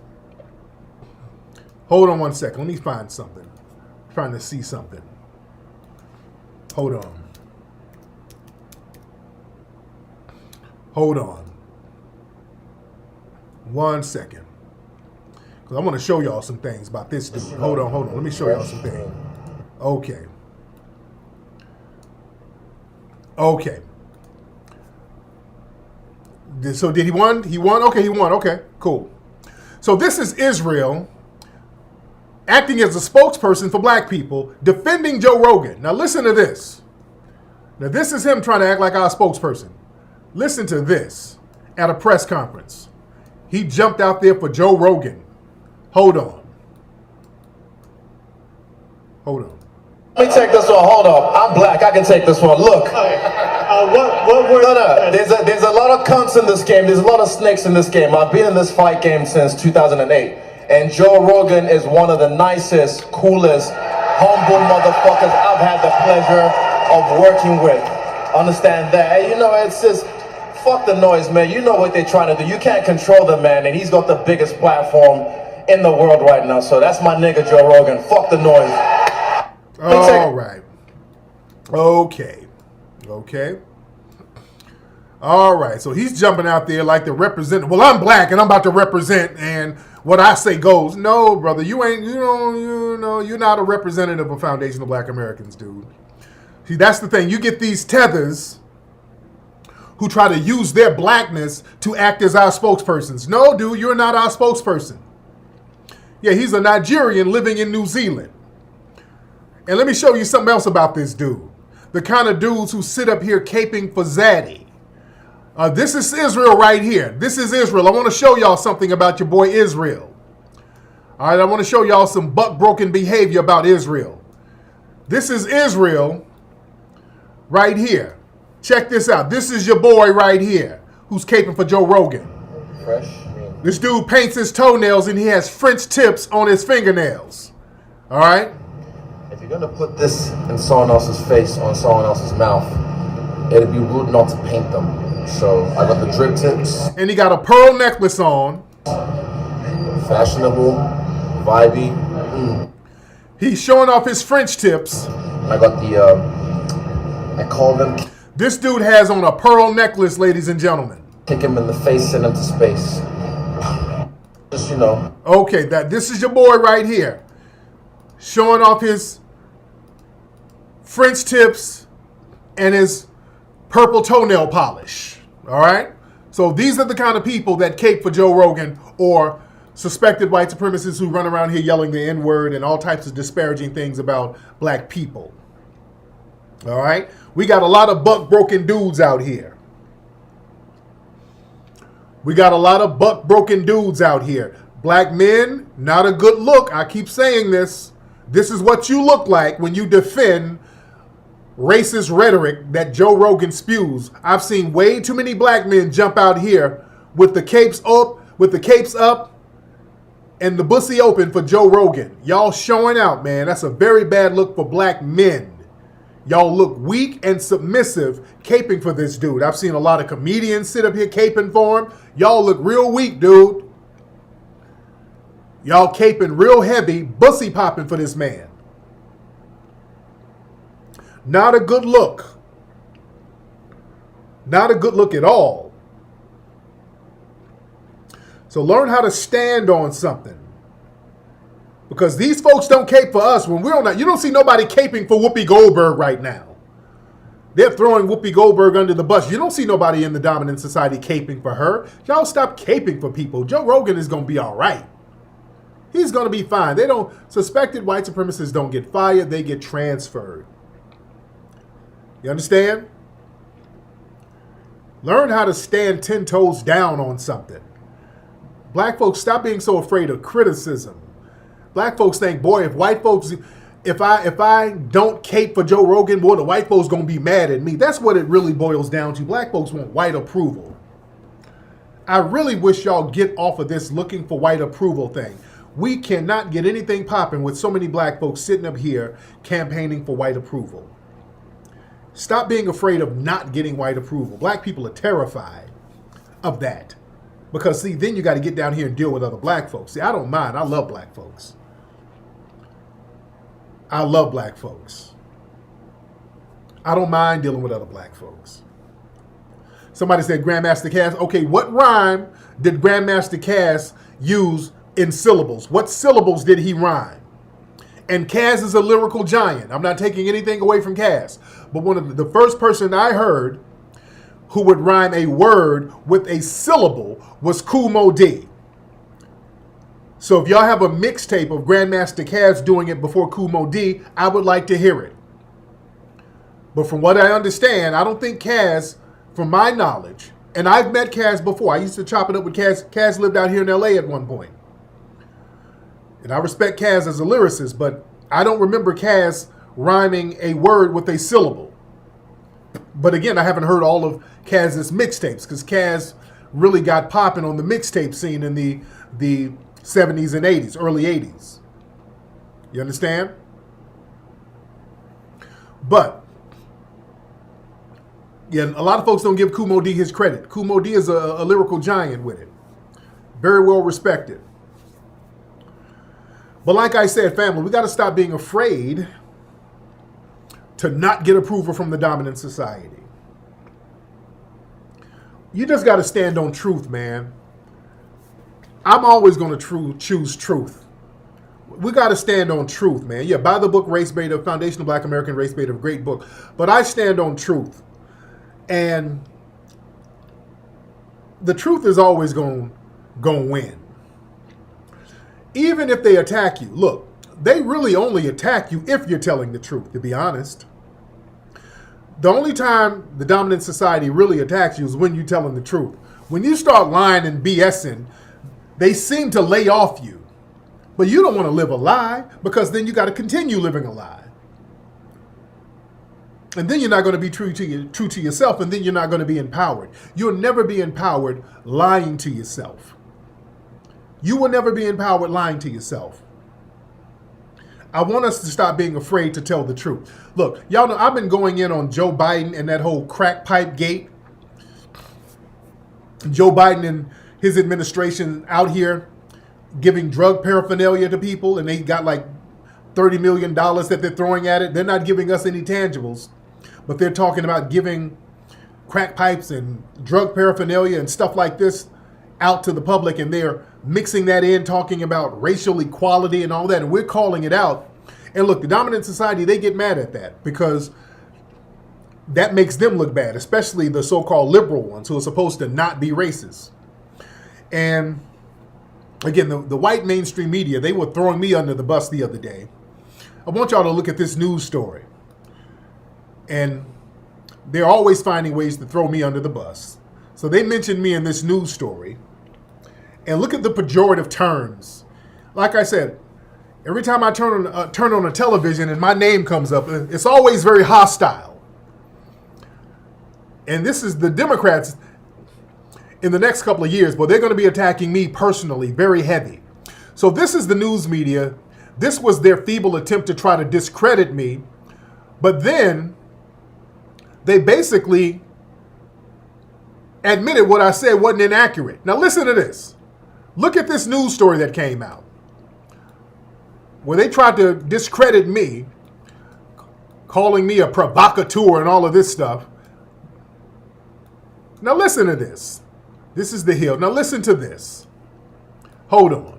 Hold on one second. Let me find something. I'm trying to see something. Hold on. Hold on. One second. Because I want to show y'all some things about this dude. Hold on. Let me show y'all some things. Okay. So did he won? He won? Okay, he won. Okay, cool. So this is Israel acting as a spokesperson for black people, defending Joe Rogan. Now listen to this. Now this is him trying to act like our spokesperson. Listen to this at a press conference. He jumped out there for Joe Rogan. Hold on. Let me take this one. Hold up. I'm black. I can take this one. Look. There's a lot of cunts in this game. There's a lot of snakes in this game. I've been in this fight game since 2008. And Joe Rogan is one of the nicest, coolest, humble motherfuckers I've had the pleasure of working with. Understand that? And it's just, fuck the noise, man. You know what they're trying to do. You can't control the man, and he's got the biggest platform in the world right now. So that's my nigga, Joe Rogan. Fuck the noise. All right. Okay. All right. So he's jumping out there like the representative. Well, I'm black and I'm about to represent, and what I say goes. No, brother, you ain't. You're not a representative of foundational Black Americans, dude. See, that's the thing. You get these tethers who try to use their blackness to act as our spokespersons. No, dude, you're not our spokesperson. Yeah, he's a Nigerian living in New Zealand. And let me show you something else about this dude. The kind of dudes who sit up here caping for Zaddy. This is Israel right here. This is Israel. I want to show y'all something about your boy Israel. All right, I want to show y'all some buck-broken behavior about Israel. This is Israel right here. Check this out. This is your boy right here who's caping for Joe Rogan. Fresh. This dude paints his toenails and he has French tips on his fingernails. All right? If you're going to put this in someone else's face, on someone else's mouth, it'd be rude not to paint them. So I got the drip tips. And he got a pearl necklace on. Fashionable, vibey. He's showing off his French tips. I got the, I call them. This dude has on a pearl necklace, ladies and gentlemen. Kick him in the face, send him to space. Just, Okay, this is your boy right here. Showing off his French tips and his purple toenail polish. All right? So these are the kind of people that cape for Joe Rogan, or suspected white supremacists who run around here yelling the N-word and all types of disparaging things about black people. All right? We got a lot of buck-broken dudes out here. Black men, not a good look. I keep saying this. This is what you look like when you defend racist rhetoric that Joe Rogan spews. I've seen way too many black men jump out here with the capes up, and the bussy open for Joe Rogan. Y'all showing out, man. That's a very bad look for black men. Y'all look weak and submissive caping for this dude. I've seen a lot of comedians sit up here caping for him. Y'all look real weak, dude. Y'all caping real heavy, bussy popping for this man. Not a good look. Not a good look at all. So learn how to stand on something. Because these folks don't cape for us when we're on that. You don't see nobody caping for Whoopi Goldberg right now. They're throwing Whoopi Goldberg under the bus. You don't see nobody in the dominant society caping for her. Y'all stop caping for people. Joe Rogan is going to be all right. He's going to be fine. Suspected white supremacists don't get fired. They get transferred. You understand? Learn how to stand 10 toes down on something. Black folks, stop being so afraid of criticism. Black folks think, boy, if I don't cape for Joe Rogan, boy, the white folks gonna be mad at me. That's what it really boils down to. Black folks want white approval. I really wish y'all get off of this looking for white approval thing. We cannot get anything popping with so many black folks sitting up here campaigning for white approval. Stop being afraid of not getting white approval. Black people are terrified of that. Because, see, then you got to get down here and deal with other black folks. See, I don't mind. I love black folks. I love black folks. I don't mind dealing with other black folks. Somebody said Grandmaster Cass. Okay, what rhyme did Grandmaster Cass use in syllables? What syllables did he rhyme? And Cass is a lyrical giant. I'm not taking anything away from Cass. But one of the first person I heard who would rhyme a word with a syllable was Kool Moe Dee. So if y'all have a mixtape of Grandmaster Cass doing it before Kool Moe Dee, I would like to hear it. But from what I understand, I don't think Cass, from my knowledge, and I've met Cass before. I used to chop it up with Cass. Cass lived out here in LA at one point. And I respect Cass as a lyricist, but I don't remember Cass rhyming a word with a syllable. But again, I haven't heard all of Cass's mixtapes because Cass really got popping on the mixtape scene in the 70s and 80s, early 80s. You understand? But, yeah, a lot of folks don't give Kool Moe Dee his credit. Kool Moe Dee is a lyrical giant with it. Very well respected. But like I said, family, we got to stop being afraid to not get approval from the dominant society. You just got to stand on truth, man. I'm always going to choose truth. We got to stand on truth, man. Yeah, buy the book Race Beta, Foundational Black American Race Beta, great book. But I stand on truth. And the truth is always going to win. Even if they attack you. Look, they really only attack you if you're telling the truth, to be honest. The only time the dominant society really attacks you is when you're telling the truth. When you start lying and BSing, they seem to lay off you. But you don't want to live a lie because then you got to continue living a lie. And then you're not going to be true to yourself, and then you're not going to be empowered. You'll never be empowered lying to yourself. You will never be empowered lying to yourself. I want us to stop being afraid to tell the truth. Look, y'all know I've been going in on Joe Biden and that whole crack pipe gate. Joe Biden and his administration out here giving drug paraphernalia to people, and they got like $30 million that they're throwing at it. They're not giving us any tangibles, but they're talking about giving crack pipes and drug paraphernalia and stuff like this out to the public, and they're mixing that in, talking about racial equality and all that, and we're calling it out. And look, the dominant society, they get mad at that because that makes them look bad, especially the so-called liberal ones who are supposed to not be racist. And again, the white mainstream media, they were throwing me under the bus the other day. I want y'all to look at this news story. And they're always finding ways to throw me under the bus. So they mentioned me in this news story. And look at the pejorative terms. Like I said, every time I turn on a television and my name comes up, it's always very hostile. And this is the Democrats in the next couple of years, but they're going to be attacking me personally, very heavy. So this is the news media. This was their feeble attempt to try to discredit me. But then they basically admitted what I said wasn't inaccurate. Now listen to this. Look at this news story that came out where they tried to discredit me, calling me a provocateur and all of this stuff. Now listen to this. This is the Hill. Now listen to this. Hold on.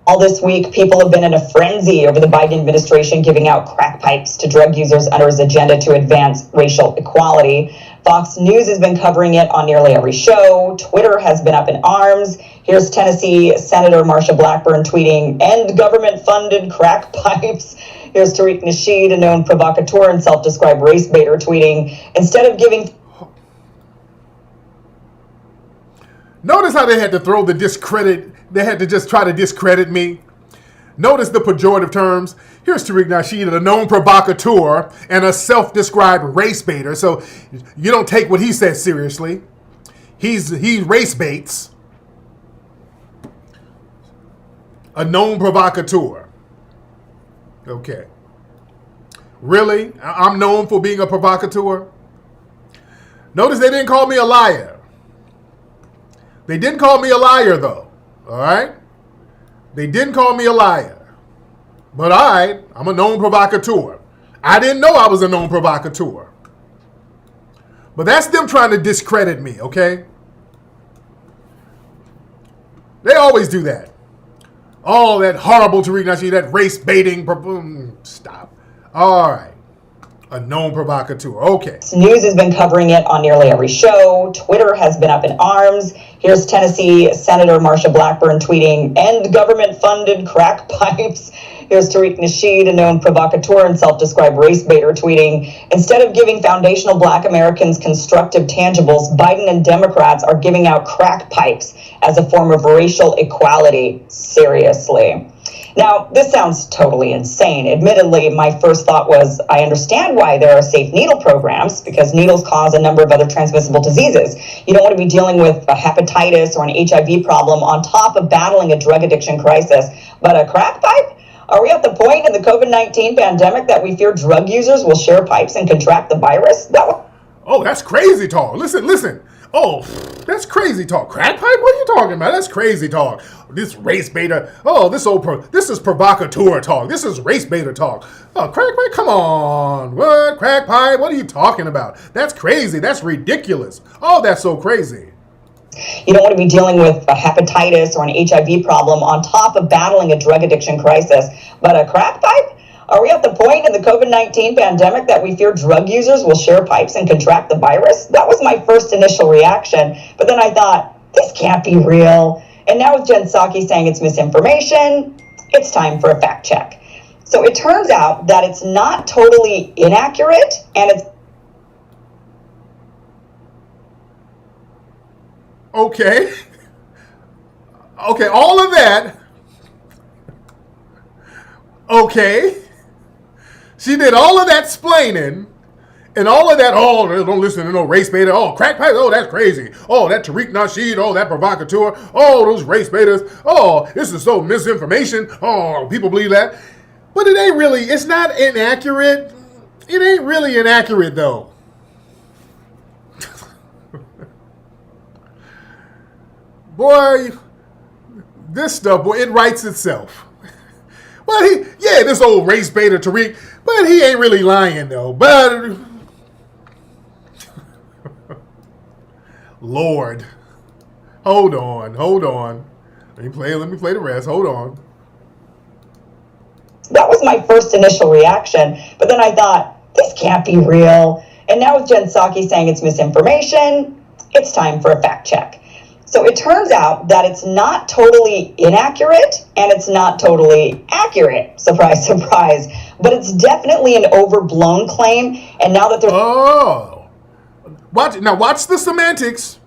All this week, people have been in a frenzy over the Biden administration giving out crack pipes to drug users under his agenda to advance racial equality. Fox News has been covering it on nearly every show. Twitter has been up in arms. Here's Tennessee Senator Marsha Blackburn tweeting, "End government-funded crack pipes." Here's Tariq Nasheed, a known provocateur and self-described race baiter, tweeting, "Instead of giving..." Notice how they had to throw the discredit. They had to just try to discredit me. Notice the pejorative terms. Here's Tariq Nasheed, a known provocateur and a self-described race baiter. So you don't take what he says seriously. He race baits. A known provocateur. Okay. Really? I'm known for being a provocateur? Notice they didn't call me a liar. They didn't call me a liar, though. All right? They didn't call me a liar. But I'm a known provocateur. I didn't know I was a known provocateur. But that's them trying to discredit me, okay? They always do that. All that horrible Tariq Nasheed, that race baiting. Stop. All right. A known provocateur. Okay. News has been covering it on nearly every show. Twitter has been up in arms. Here's Tennessee Senator Marsha Blackburn tweeting, "End government-funded crack pipes." Here's Tariq Nasheed, a known provocateur and self-described race baiter, tweeting, "Instead of giving foundational Black Americans constructive tangibles, Biden and Democrats are giving out crack pipes as a form of racial equality. Seriously." Now, this sounds totally insane. Admittedly, my first thought was, I understand why there are safe needle programs, because needles cause a number of other transmissible diseases. You don't want to be dealing with a hepatitis or an HIV problem on top of battling a drug addiction crisis. But a crack pipe? Are we at the point in the COVID-19 pandemic that we fear drug users will share pipes and contract the virus? Oh, that's crazy talk. Listen. Oh, that's crazy talk. Crack pipe? What are you talking about? That's crazy talk. This race baiter. Oh, this is provocateur talk. This is race baiter talk. Oh, crack pipe? Come on. What? Crack pipe? What are you talking about? That's crazy. That's ridiculous. Oh, that's so crazy. You don't want to be dealing with a hepatitis or an HIV problem on top of battling a drug addiction crisis. But a crack pipe? Are we at the point in the COVID-19 pandemic that we fear drug users will share pipes and contract the virus? That was my first initial reaction. But then I thought, this can't be real. And now with Jen Psaki saying it's misinformation, it's time for a fact check. So it turns out that it's not totally inaccurate, and it's... Okay. Okay, all of that. Okay. She did all of that splaining and all of that, oh, don't listen to no race baiter. Oh, crack pipe. Oh, that's crazy. Oh, that Tariq Nasheed. Oh, that provocateur. Oh, those race baiters. Oh, this is so misinformation. Oh, people believe that. But it ain't really, it's not inaccurate. It ain't really inaccurate, though. Boy, this stuff, boy, it writes itself. Well, this old race baiter Tariq, but he ain't really lying though. But Lord, hold on. Let me play the rest. Hold on. That was my first initial reaction, but then I thought, this can't be real. And now with Jen Psaki saying it's misinformation, it's time for a fact check. So it turns out that it's not totally inaccurate and it's not totally accurate. Surprise, surprise. But it's definitely an overblown claim. And now that they're... Oh. Watch the semantics.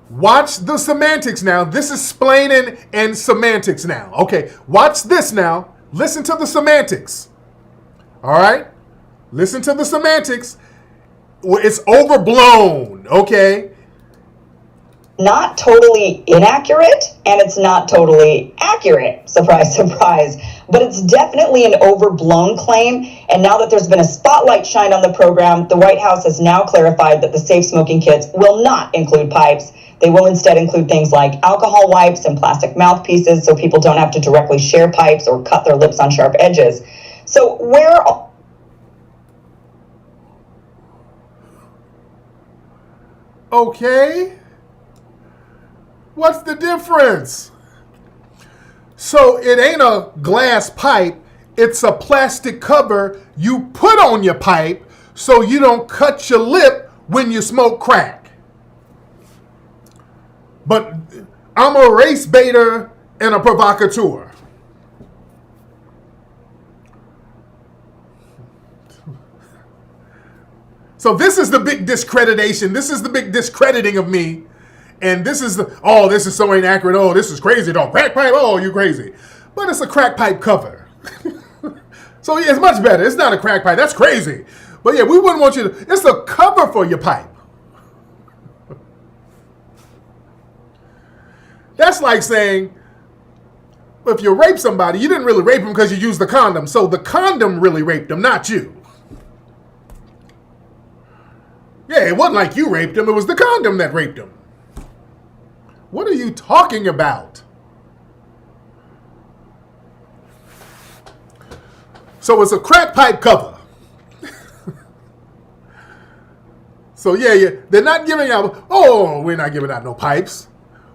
Watch the semantics now. This is splaining and semantics now. Okay, watch this now. Listen to the semantics. All right? Listen to the semantics. It's overblown, okay? not totally inaccurate and it's not totally accurate, surprise, surprise, but it's definitely an overblown claim. And now that there's been a spotlight shined on the program, the White House has now clarified that the safe smoking kits will not include pipes. They will instead include things like alcohol wipes and plastic mouthpieces so people don't have to directly share pipes or cut their lips on sharp edges. So where... Okay. What's the difference? So it ain't a glass pipe, it's a plastic cover you put on your pipe so you don't cut your lip when you smoke crack. But I'm a race baiter and a provocateur. So this is the big discreditation. This is the big discrediting of me. And this is this is so inaccurate. Oh, this is crazy. Dog. Crack pipe. Oh, you crazy. But it's a crack pipe cover. So yeah, it's much better. It's not a crack pipe. That's crazy. But yeah, we wouldn't want you to. It's a cover for your pipe. That's like saying, if you rape somebody, you didn't really rape them because you used the condom. So the condom really raped them, not you. Yeah, it wasn't like you raped him. It was the condom that raped him. What are you talking about? So it's a crack pipe cover. So yeah, they're not giving out, we're not giving out no pipes.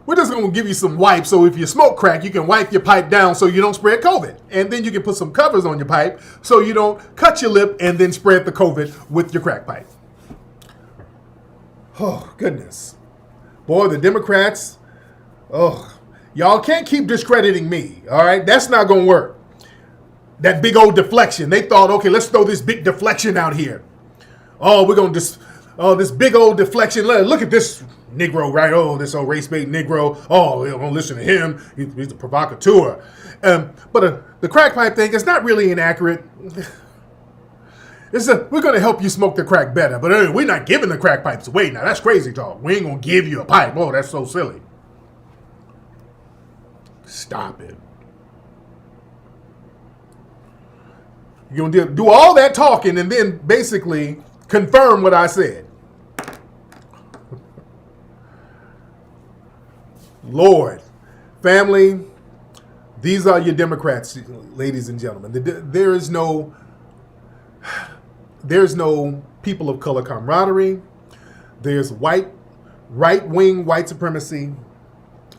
We're just going to give you some wipes so if you smoke crack, you can wipe your pipe down so you don't spread COVID. And then you can put some covers on your pipe so you don't cut your lip and then spread the COVID with your crack pipe. Oh, goodness. Boy, the Democrats, y'all can't keep discrediting me, all right? That's not going to work. That big old deflection. They thought, okay, let's throw this big deflection out here. Oh, we're going to this big old deflection. Look at this Negro, right? Oh, this old race-bait Negro. Oh, don't listen to him. He's a provocateur. But the crack pipe thing is not really inaccurate. We're going to help you smoke the crack better, but we're not giving the crack pipes away. Now, that's crazy talk. We ain't going to give you a pipe. Oh, that's so silly. Stop it. You're going to do all that talking and then basically confirm what I said. Lord, family, these are your Democrats, ladies and gentlemen. There's no people of color camaraderie. There's right-wing white supremacy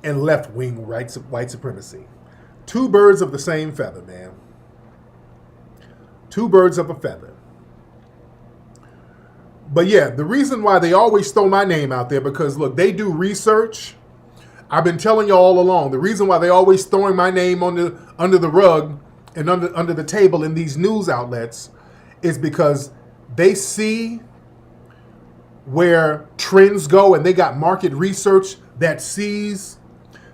and left-wing white supremacy. Two birds of the same feather, man. Two birds of a feather. But yeah, the reason why they always throw my name out there, because look, they do research. I've been telling you all along, the reason why they always throwing my name under the rug and under the table in these news outlets is because they see where trends go and they got market research that sees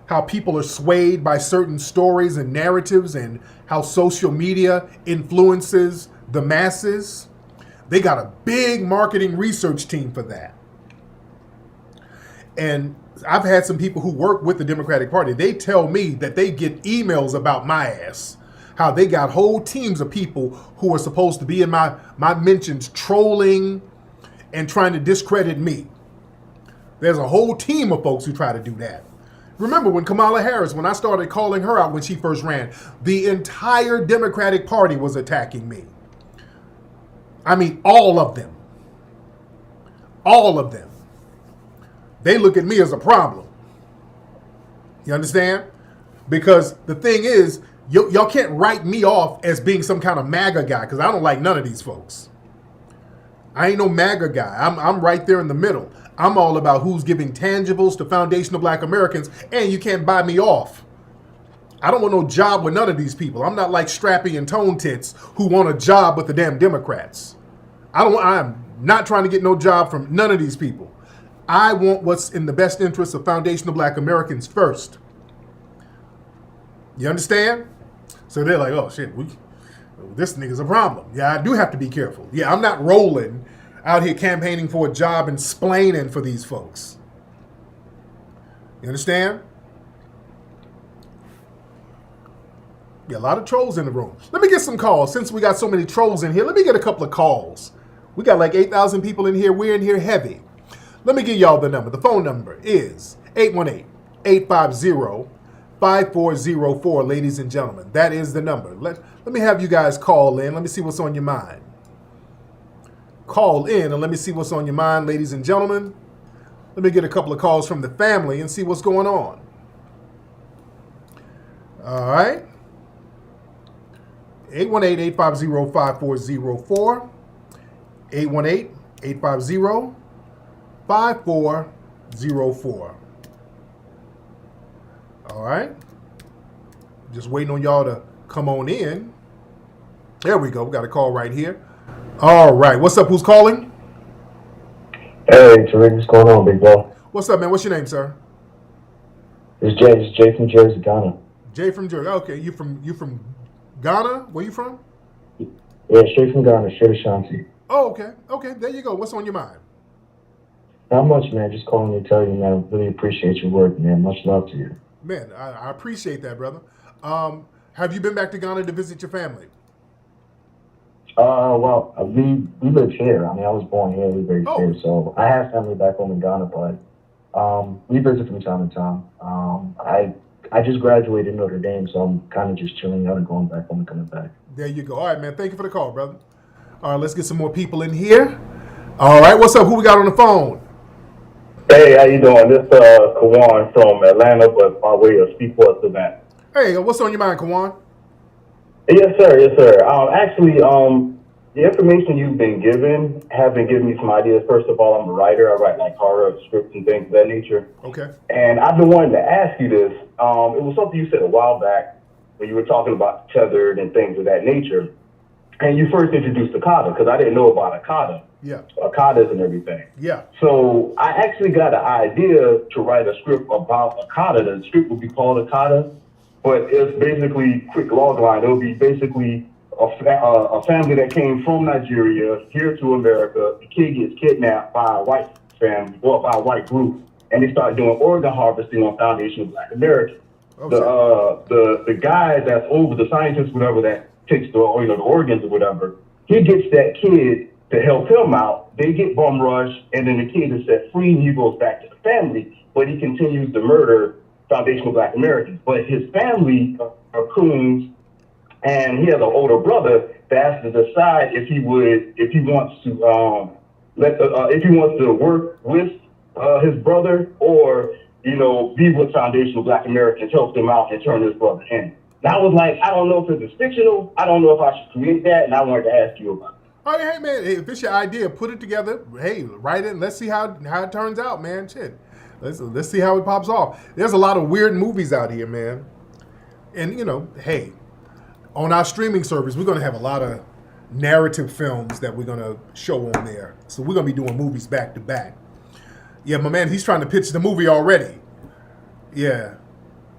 how people are swayed by certain stories and narratives and how social media influences the masses. They got a big marketing research team for that. And I've had some people who work with the Democratic Party. They tell me that they get emails about my ass. How they got whole teams of people who are supposed to be in my mentions trolling and trying to discredit me. There's a whole team of folks who try to do that. Remember when Kamala Harris, when I started calling her out when she first ran, the entire Democratic Party was attacking me. I mean, all of them. All of them. They look at me as a problem. You understand? Because the thing is, y'all can't write me off as being some kind of MAGA guy, because I don't like none of these folks. I ain't no MAGA guy. I'm right there in the middle. I'm all about who's giving tangibles to foundational black Americans, and you can't buy me off. I don't want no job with none of these people. I'm not like Strappy and Tone Tits who want a job with the damn Democrats. I'm not trying to get no job from none of these people. I want what's in the best interest of foundational black Americans first. You understand? So they're like, oh shit, this nigga's a problem. Yeah, I do have to be careful. Yeah, I'm not rolling out here campaigning for a job and splaining for these folks. You understand? Yeah, a lot of trolls in the room. Let me get some calls. Since we got so many trolls in here, let me get a couple of calls. We got like 8,000 people in here. We're in here heavy. Let me give y'all the number. The phone number is 818-850-5404, ladies and gentlemen. That is the number. Let me have you guys call in. Let me see what's on your mind. Call in and let me see what's on your mind, ladies and gentlemen. Let me get a couple of calls from the family and see what's going on. All right. 818-850-5404. 818-850-5404. All right. Just waiting on y'all to come on in. There we go. We got a call right here. All right. What's up? Who's calling? Hey, Tariq, what's going on, big bro? What's up, man? What's your name, sir? It's Jay. It's Jay from Jersey, Ghana. Jay from Jersey. Okay, you from Ghana? Where you from? Yeah, straight from Ghana, straight Ashanti. Oh, okay. Okay, there you go. What's on your mind? Not much, man. Just calling to tell you, man, I really appreciate your work, man. Much love to you. Man, I appreciate that, brother. Have you been back to Ghana to visit your family? Well, we live here. I mean, I was born here, we raised here, so I have family back home in Ghana, but we visit from time to time. I just graduated Notre Dame, so I'm kind of just chilling out and going back home and coming back. There you go. All right, man. Thank you for the call, brother. All right, let's get some more people in here. All right, what's up? Who we got on the phone? Hey, how you doing? This Kawan from Atlanta, but by way of Seaport Savannah. Hey, what's on your mind, Kawan? Yes, sir. Yes, sir. Actually, the information you've been given have been giving me some ideas. First of all, I'm a writer. I write like horror scripts and things of that nature. Okay. And I've been wanting to ask you this. It was something you said a while back when you were talking about tethered and things of that nature. And you first introduced Akata, because I didn't know about Akata. Yeah. Akatas and everything. Yeah. So I actually got an idea to write a script about Akata. The script would be called Akata, but it's basically quick log line. It'll be basically a family that came from Nigeria here to America. The kid gets kidnapped by a white family, or by a white group, and they start doing organ harvesting on Foundation of Black Americans. Okay. The guy that's over, the scientist, whatever, that takes the organs or whatever, he gets that kid to help him out. They get bum rushed, and then the kid is set free, and he goes back to the family, but he continues to murder Foundation of Black Americans. But his family are coons, and he has an older brother that has to decide if he wants to work with his brother, or be with Foundation of Black Americans, help them out and turn his brother in. And I was like, I don't know if it's fictional. I don't know if I should create that, and I wanted to ask you about it. Oh, hey, man, if it's your idea, put it together. Hey, write it and let's see how it turns out, man. Shit. Let's see how it pops off. There's a lot of weird movies out here, man. And, hey, on our streaming service, we're going to have a lot of narrative films that we're going to show on there. So we're going to be doing movies back to back. Yeah, my man, he's trying to pitch the movie already. Yeah.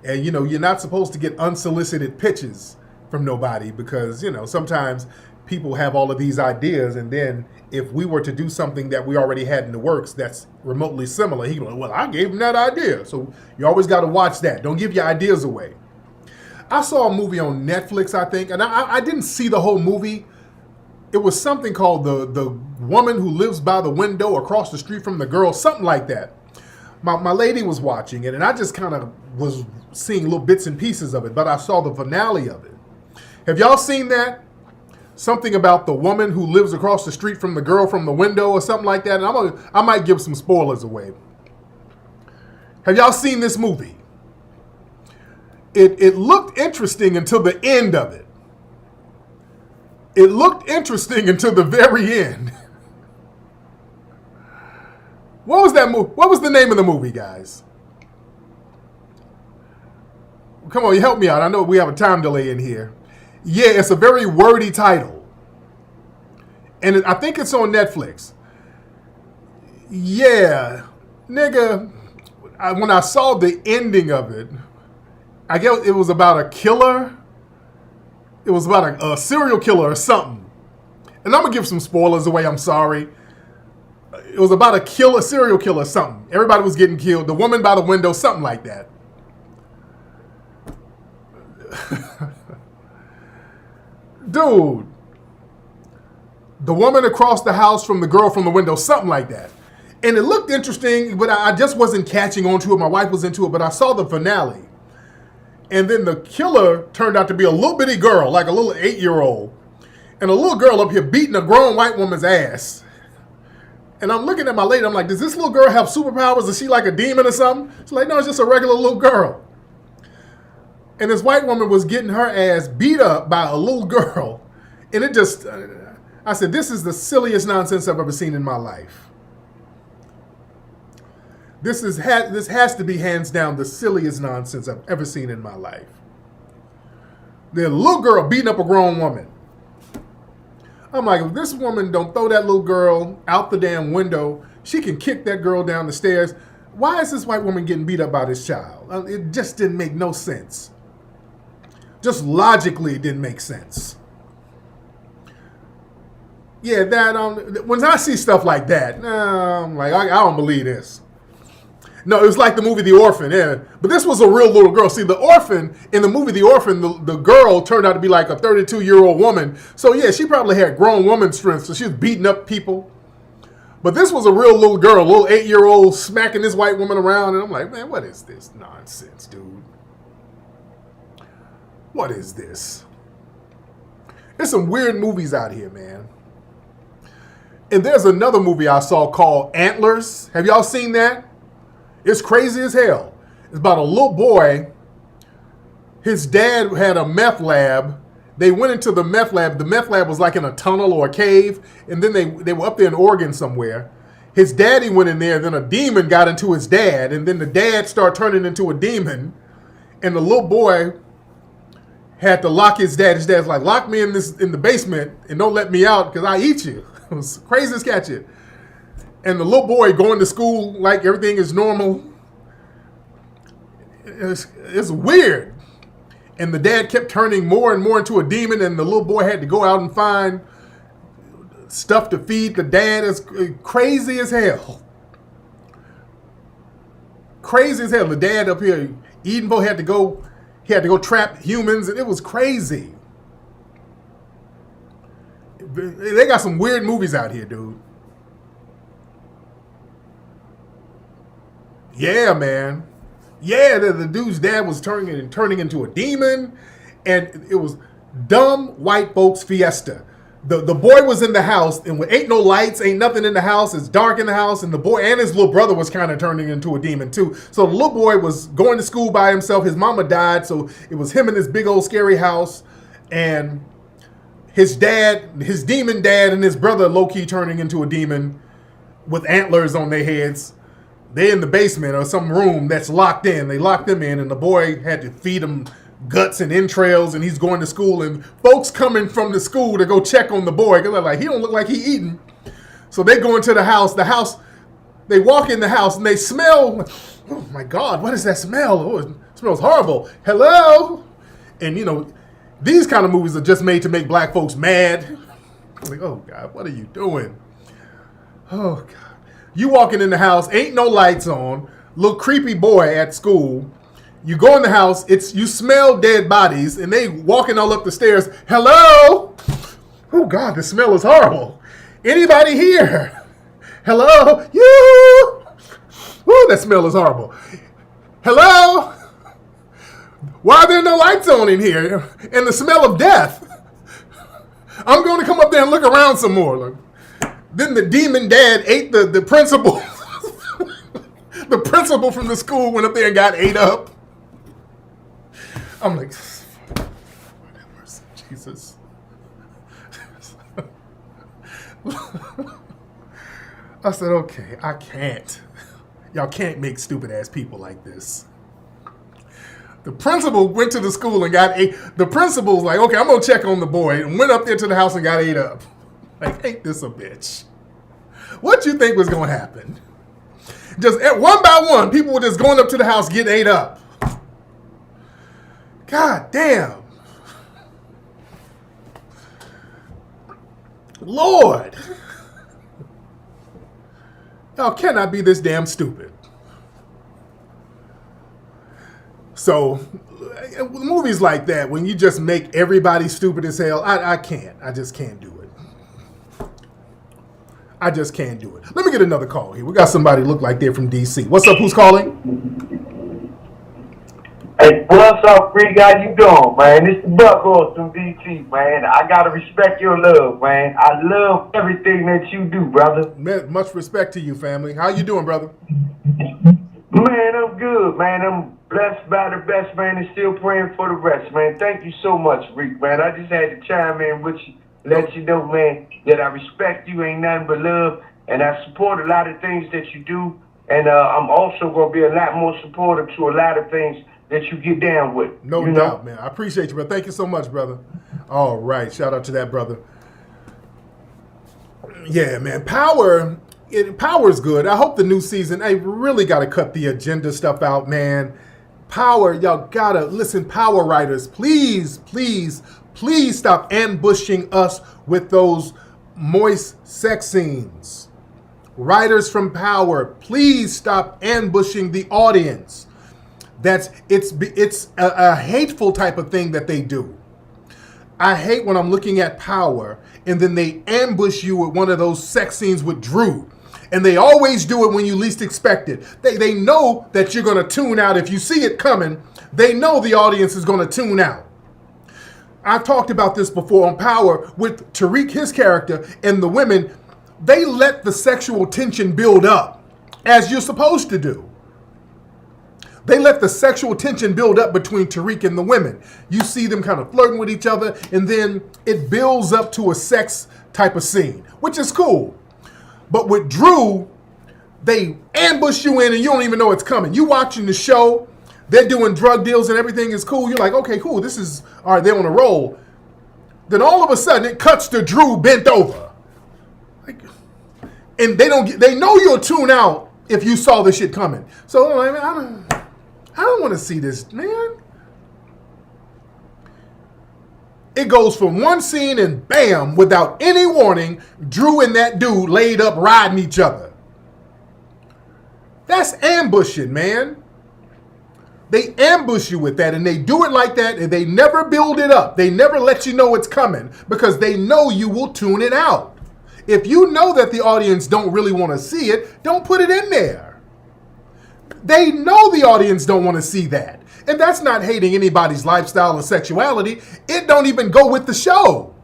And, you're not supposed to get unsolicited pitches from nobody because, sometimes people have all of these ideas, and then if we were to do something that we already had in the works that's remotely similar, he goes, well, I gave him that idea. So you always got to watch that. Don't give your ideas away. I saw a movie on Netflix, I think, and I didn't see the whole movie. It was something called the Woman Who Lives by the Window Across the Street from the Girl, something like that. My lady was watching it, and I just kind of was seeing little bits and pieces of it, but I saw the finale of it. Have y'all seen that? Something about the woman who lives across the street from the girl from the window or something like that. And I might give some spoilers away. Have y'all seen this movie? It looked interesting until the end of it. It looked interesting until the very end. What was that movie? What was the name of the movie, guys? Come on, you help me out. I know we have a time delay in here. Yeah, it's a very wordy title. And I think it's on Netflix. Yeah, nigga, when I saw the ending of it, I guess it was about a killer. It was about a serial killer or something. And I'm going to give some spoilers away, I'm sorry. It was about a serial killer, something. Everybody was getting killed. The woman by the window, something like that. Dude. The woman across the house from the girl from the window, something like that. And it looked interesting, but I just wasn't catching on to it. My wife was into it, but I saw the finale. And then the killer turned out to be a little bitty girl, like a little 8-year-old. And a little girl up here beating a grown white woman's ass. And I'm looking at my lady, I'm like, does this little girl have superpowers? Is she like a demon or something? She's like, no, it's just a regular little girl. And this white woman was getting her ass beat up by a little girl. And it just, I said, this is the silliest nonsense I've ever seen in my life. This has to be hands down the silliest nonsense I've ever seen in my life. The little girl beating up a grown woman. I'm like, if this woman don't throw that little girl out the damn window, she can kick that girl down the stairs. Why is this white woman getting beat up by this child? It just didn't make no sense. Just logically, it didn't make sense. Yeah, when I see stuff like that, I'm like, I don't believe this. No, it was like the movie The Orphan, yeah. But this was a real little girl. See, The Orphan, in the movie The Orphan, the girl turned out to be like a 32-year-old woman. So, yeah, she probably had grown woman strength, so she was beating up people. But this was a real little girl, a little 8-year-old smacking this white woman around. And I'm like, man, what is this nonsense, dude? What is this? There's some weird movies out here, man. And there's another movie I saw called Antlers. Have y'all seen that? It's crazy as hell. It's about a little boy. His dad had a meth lab. They went into the meth lab. The meth lab was like in a tunnel or a cave. And then they were up there in Oregon somewhere. His daddy went in there. Then a demon got into his dad. And then the dad started turning into a demon. And the little boy had to lock his dad. His dad's like, lock me in the basement and don't let me out because I eat you. It was crazy as catch it. And the little boy going to school like everything is normal. It's weird. And the dad kept turning more and more into a demon, and the little boy had to go out and find stuff to feed the dad. It's crazy as hell. Crazy as hell. The dad up here, Edenville had to go trap humans, and it was crazy. They got some weird movies out here, dude. Yeah, man. Yeah, the dude's dad was turning into a demon, and it was dumb white folks fiesta. The boy was in the house, and ain't no lights, ain't nothing in the house. It's dark in the house, and the boy and his little brother was kind of turning into a demon too. So the little boy was going to school by himself. His mama died, so it was him in this big old scary house, and his dad, his demon dad, and his brother low-key turning into a demon with antlers on their heads. They're in the basement or some room that's locked in. They locked them in, and the boy had to feed him guts and entrails, and he's going to school. And folks coming from the school to go check on the boy because they're like, he don't look like he eating. So they go into the house. They walk in the house, and they smell, oh, my God, what is that smell? Oh, it smells horrible. Hello? And, these kind of movies are just made to make black folks mad. Like, oh, God, what are you doing? Oh, God. You walking in the house, ain't no lights on, little creepy boy at school. You go in the house, you smell dead bodies, and they walking all up the stairs. Hello? Oh, God, the smell is horrible. Anybody here? Hello? You? Oh, that smell is horrible. Hello? Why are there no lights on in here? And the smell of death. I'm going to come up there and look around some more. Then the demon dad ate the principal. The principal from the school went up there and got ate up. I'm like, Jesus. I said, okay, I can't. Y'all can't make stupid ass people like this. The principal went to the school and got ate. The principal's like, okay, I'm going to check on the boy, and went up there to the house and got ate up. Like, ain't this a bitch? What you think was going to happen? Just one by one, people were just going up to the house getting ate up. God damn. Lord. Y'all cannot be this damn stupid. So, movies like that, when you just make everybody stupid as hell, I can't. I just can't do it. I just can't do it. Let me get another call here. We got somebody look like they're from D.C. What's up? Who's calling? Hey, what's up, Freak? How you doing, man? It's the Buckles from D.C., man. I gotta respect your love, man. I love everything that you do, brother. Man, much respect to you, family. How you doing, brother? Man, I'm good, man. I'm blessed by the best, man, and still praying for the rest, man. Thank you so much, Freak, man. I just had to chime in with you, let you know, man, that I respect you, ain't nothing but love, and I support a lot of things that you do, and I'm also gonna be a lot more supportive to a lot of things that you get down with. No doubt, man. I appreciate you, brother. Thank you so much, brother. All right. Shout out to that brother. Yeah, man. Power is good. I hope the new season, I really got to cut the agenda stuff out, man. Power, y'all got to listen, Power writers, please, please, please stop ambushing us with those moist sex scenes. Writers from Power, please stop ambushing the audience. It's a hateful type of thing that they do. I hate when I'm looking at Power and then they ambush you with one of those sex scenes with Drew. And they always do it when you least expect it. They know that you're going to tune out. If you see it coming, they know the audience is going to tune out. I've talked about this before on Power with Tariq, his character, and the women. They let the sexual tension build up, as you're supposed to do. They let the sexual tension build up between Tariq and the women. You see them kind of flirting with each other, and then it builds up to a sex type of scene, which is cool. But with Drew, they ambush you in and you don't even know it's coming. You watching the show, they're doing drug deals and everything is cool. You're like, okay, cool, this is, all right, they're on a roll. Then all of a sudden it cuts to Drew bent over. And they know you'll tune out if you saw this shit coming. So I don't want to see this, man. It goes from one scene and bam, without any warning, Drew and that dude laid up riding each other. That's ambushing, man. They ambush you with that and they do it like that and they never build it up. They never let you know it's coming because they know you will tune it out. If you know that the audience don't really want to see it, don't put it in there. They know the audience don't want to see that. And that's not hating anybody's lifestyle or sexuality. It don't even go with the show.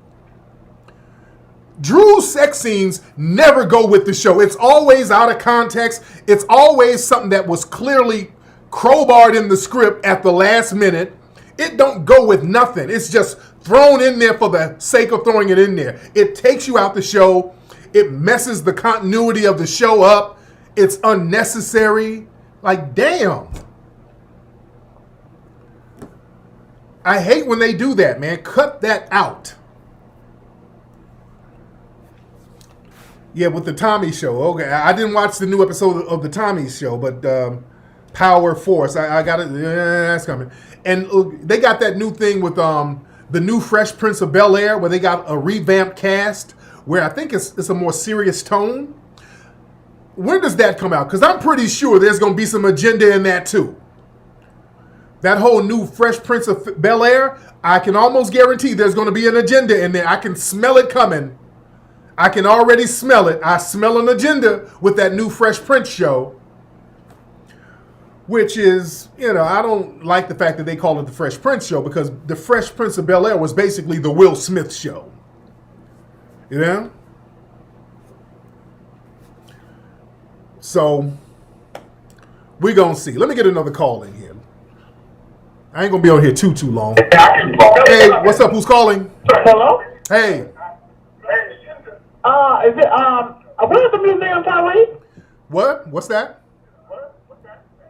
Drew's sex scenes never go with the show. It's always out of context. It's always something that was clearly crowbarred in the script at the last minute. It don't go with nothing. It's just thrown in there for the sake of throwing it in there. It takes you out the show. It messes the continuity of the show up. It's unnecessary. Like, damn. I hate when they do that, man. Cut that out. Yeah, with the Tommy show. Okay, I didn't watch the new episode of the Tommy show, but Power Force. I got it. That's coming. And they got that new thing with the new Fresh Prince of Bel-Air, where they got a revamped cast, where I think it's a more serious tone. When does that come out? Because I'm pretty sure there's going to be some agenda in that too. That whole new Fresh Prince of Bel-Air, I can almost guarantee there's going to be an agenda in there. I can smell it coming. I can already smell it. I smell an agenda with that new Fresh Prince show, which is, I don't like the fact that they call it the Fresh Prince show because the Fresh Prince of Bel-Air was basically the Will Smith show. You know? So, we're going to see. Let me get another call in here. I ain't going to be on here too long. Hey, what's up? Who's calling? Hello? Hey. Is it, where's the museum, Tariq? What? What's that?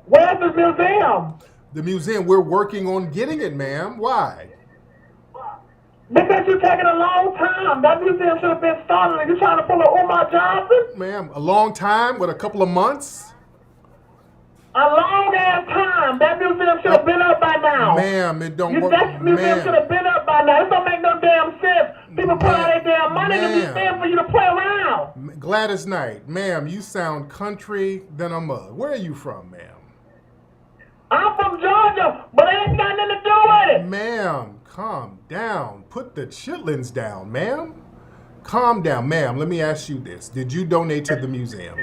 Where's the museum? The museum, we're working on getting it, ma'am. Why? Because you're taking a long time. That museum should have been started and you're trying to pull a Umar Johnson? Ma'am, a long time? What, a couple of months? A long ass time. That museum should have been up by now. Ma'am, it don't work. That museum should have been up by now. It don't make no damn sense. People put all their damn money to be spent for you to play around. Gladys Knight, ma'am, you sound country than a mug. Where are you from, ma'am? I'm from Georgia, but it ain't got nothing to do with it. Ma'am, calm down. Put the chitlins down, ma'am. Calm down, ma'am. Let me ask you this. Did you donate to the museum?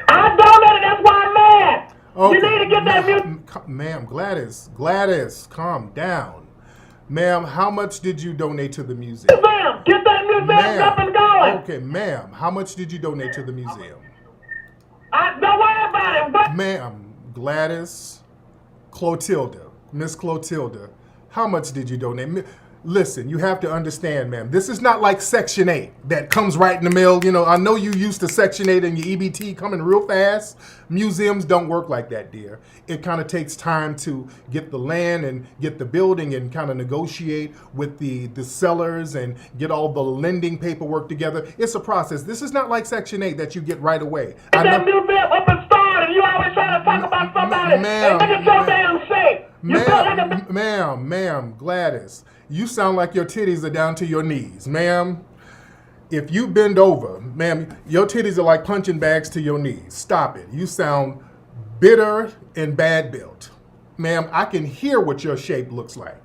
I donated, that's why I'm mad. Okay. You need to get that museum. Ma'am, Gladys, calm down. Ma'am, how much did you donate to the museum? Ma'am, get that museum up and going. Okay, ma'am, how much did you donate to the museum? Don't worry about it. But Ma'am, Gladys, Clotilda, Miss Clotilda, how much did you donate? Listen, you have to understand, ma'am, this is not like Section 8 that comes right in the mail. You know, I know you used to Section 8 and your EBT coming real fast. Museums don't work like that, dear. It kind of takes time to get the land and get the building and kind of negotiate with the sellers and get all the lending paperwork together. It's a process. This is not like Section 8 that you get right away. Get that museum up and started. You always trying to talk about somebody. Ma'am, look at your damn shape. Ma'am, Gladys, you sound like your titties are down to your knees. Ma'am, if you bend over, ma'am, your titties are like punching bags to your knees. Stop it. You sound bitter and bad built. Ma'am, I can hear what your shape looks like.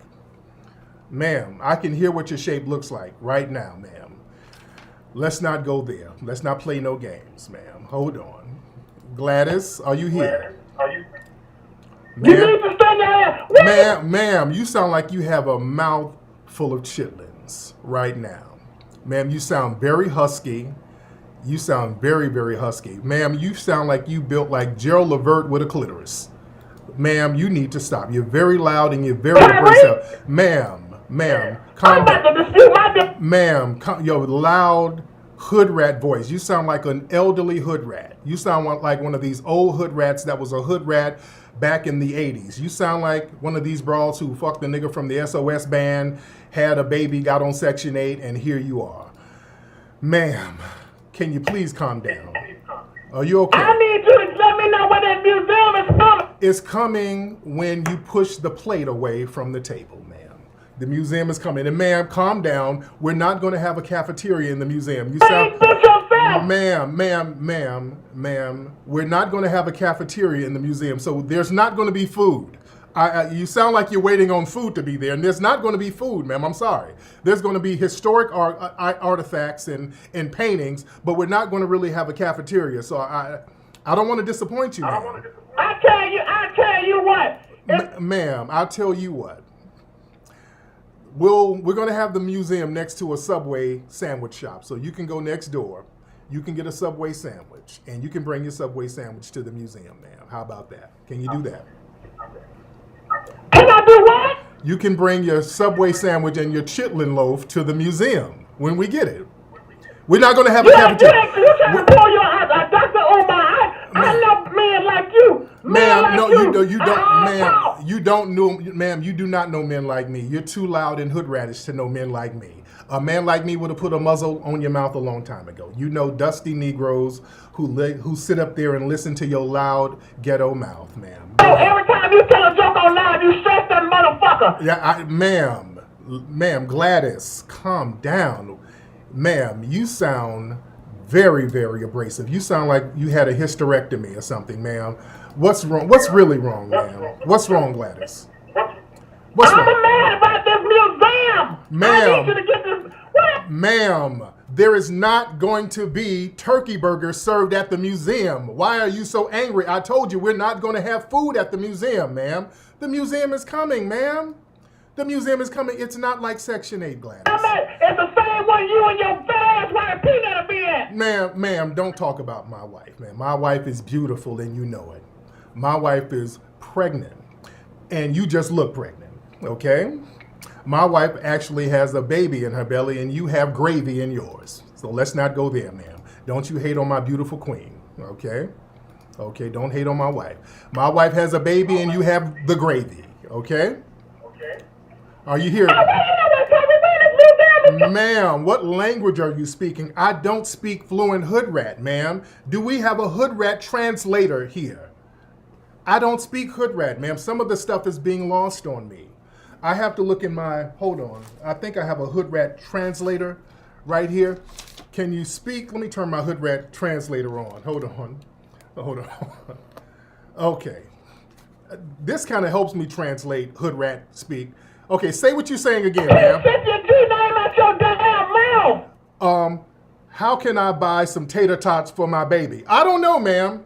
Ma'am, I can hear what your shape looks like right now, ma'am. Let's not go there. Let's not play no games, ma'am. Hold on. Gladys, are you here? You need to stand there. Ma'am, you sound like you have a mouth full of chitlins right now. Ma'am, you sound very husky. You sound very, very husky. Ma'am, you sound like you built like Gerald Levert with a clitoris. Ma'am, you need to stop. You're very loud and you're very abrasive. Ma'am, calm down. Ma'am, your loud hood rat voice. You sound like an elderly hood rat. You sound like one of these old hood rats that was a hood rat back in the 80s. You sound like one of these brawls who fucked the nigga from the SOS band, had a baby, got on Section 8, and here you are. Ma'am, can you please calm down? Are you okay? I need you to let me know when that museum is coming. It's coming when you push the plate away from the table, ma'am. The museum is coming. And ma'am, calm down. We're not going to have a cafeteria in the museum. You sound... Ma'am, we're not going to have a cafeteria in the museum, so there's not going to be food. You sound like you're waiting on food to be there, and there's not going to be food, ma'am. I'm sorry. There's going to be historic artifacts and paintings, but we're not going to really have a cafeteria, so I don't want to disappoint you, ma'am. I tell you what. Ma'am, I'll tell you what. We're going to have the museum next to a Subway sandwich shop, so you can go next door. You can get a Subway sandwich, and you can bring your Subway sandwich to the museum, ma'am. How about that? Can you do that? Can I do what? You can bring your Subway sandwich and your chitlin loaf to the museum when we get it. We're not going to have a cafeteria. You trying to pull your Dr. Omar. I know men like you. Ma'am, no, you don't, ma'am. You don't know, ma'am. You do not know men like me. You're too loud and hood radish to know men like me. A man like me would have put a muzzle on your mouth a long time ago. You know dusty Negroes who sit up there and listen to your loud ghetto mouth, ma'am. Oh, every time you tell a joke on live, you stress that motherfucker. Yeah, ma'am, Gladys, calm down. Ma'am, you sound very, very abrasive. You sound like you had a hysterectomy or something, ma'am. What's wrong? What's really wrong, ma'am? What's wrong, Gladys? What's wrong? I'm mad about this museum. Ma'am. I need you to get this. What? Ma'am, there is not going to be turkey burgers served at the museum. Why are you so angry? I told you we're not going to have food at the museum, ma'am. The museum is coming, ma'am. The museum is coming. It's not like Section 8, Gladys. It's the same one you and your fat ass white peanut will be in. Ma'am, don't talk about my wife, ma'am. My wife is beautiful and you know it. My wife is pregnant and you just look pregnant, okay? My wife actually has a baby in her belly and you have gravy in yours. So let's not go there, ma'am. Don't you hate on my beautiful queen, okay? Okay, don't hate on my wife. My wife has a baby and you have the gravy, okay? Are you here? Ma'am, what language are you speaking? I don't speak fluent hood rat, ma'am. Do we have a hood rat translator here? I don't speak hood rat, ma'am. Some of the stuff is being lost on me. I have to look in my, hold on. I think I have a hood rat translator right here. Can you speak? Let me turn my hood rat translator on. Hold on. Okay. This kind of helps me translate hood rat speak. Okay, say what you're saying again, ma'am. Get your G-name out your damn mouth! How can I buy some tater tots for my baby? I don't know, ma'am.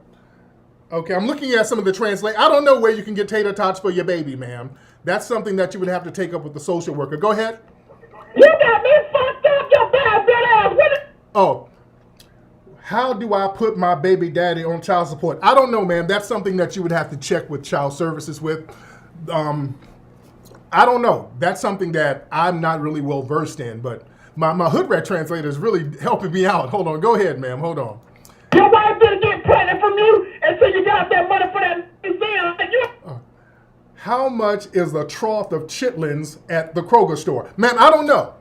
Okay, I'm looking at some of the translate. I don't know where you can get tater tots for your baby, ma'am. That's something that you would have to take up with the social worker. Go ahead. You got me fucked up, you bad ass. Oh, how do I put my baby daddy on child support? I don't know, ma'am. That's something that you would have to check with child services with. I don't know. That's something that I'm not really well versed in, but my hood rat translator is really helping me out. Hold on. Go ahead, ma'am. Hold on. Your wife didn't get pregnant from you until you got that money for that museum. How much is a trough of chitlins at the Kroger store? Ma'am, I don't know.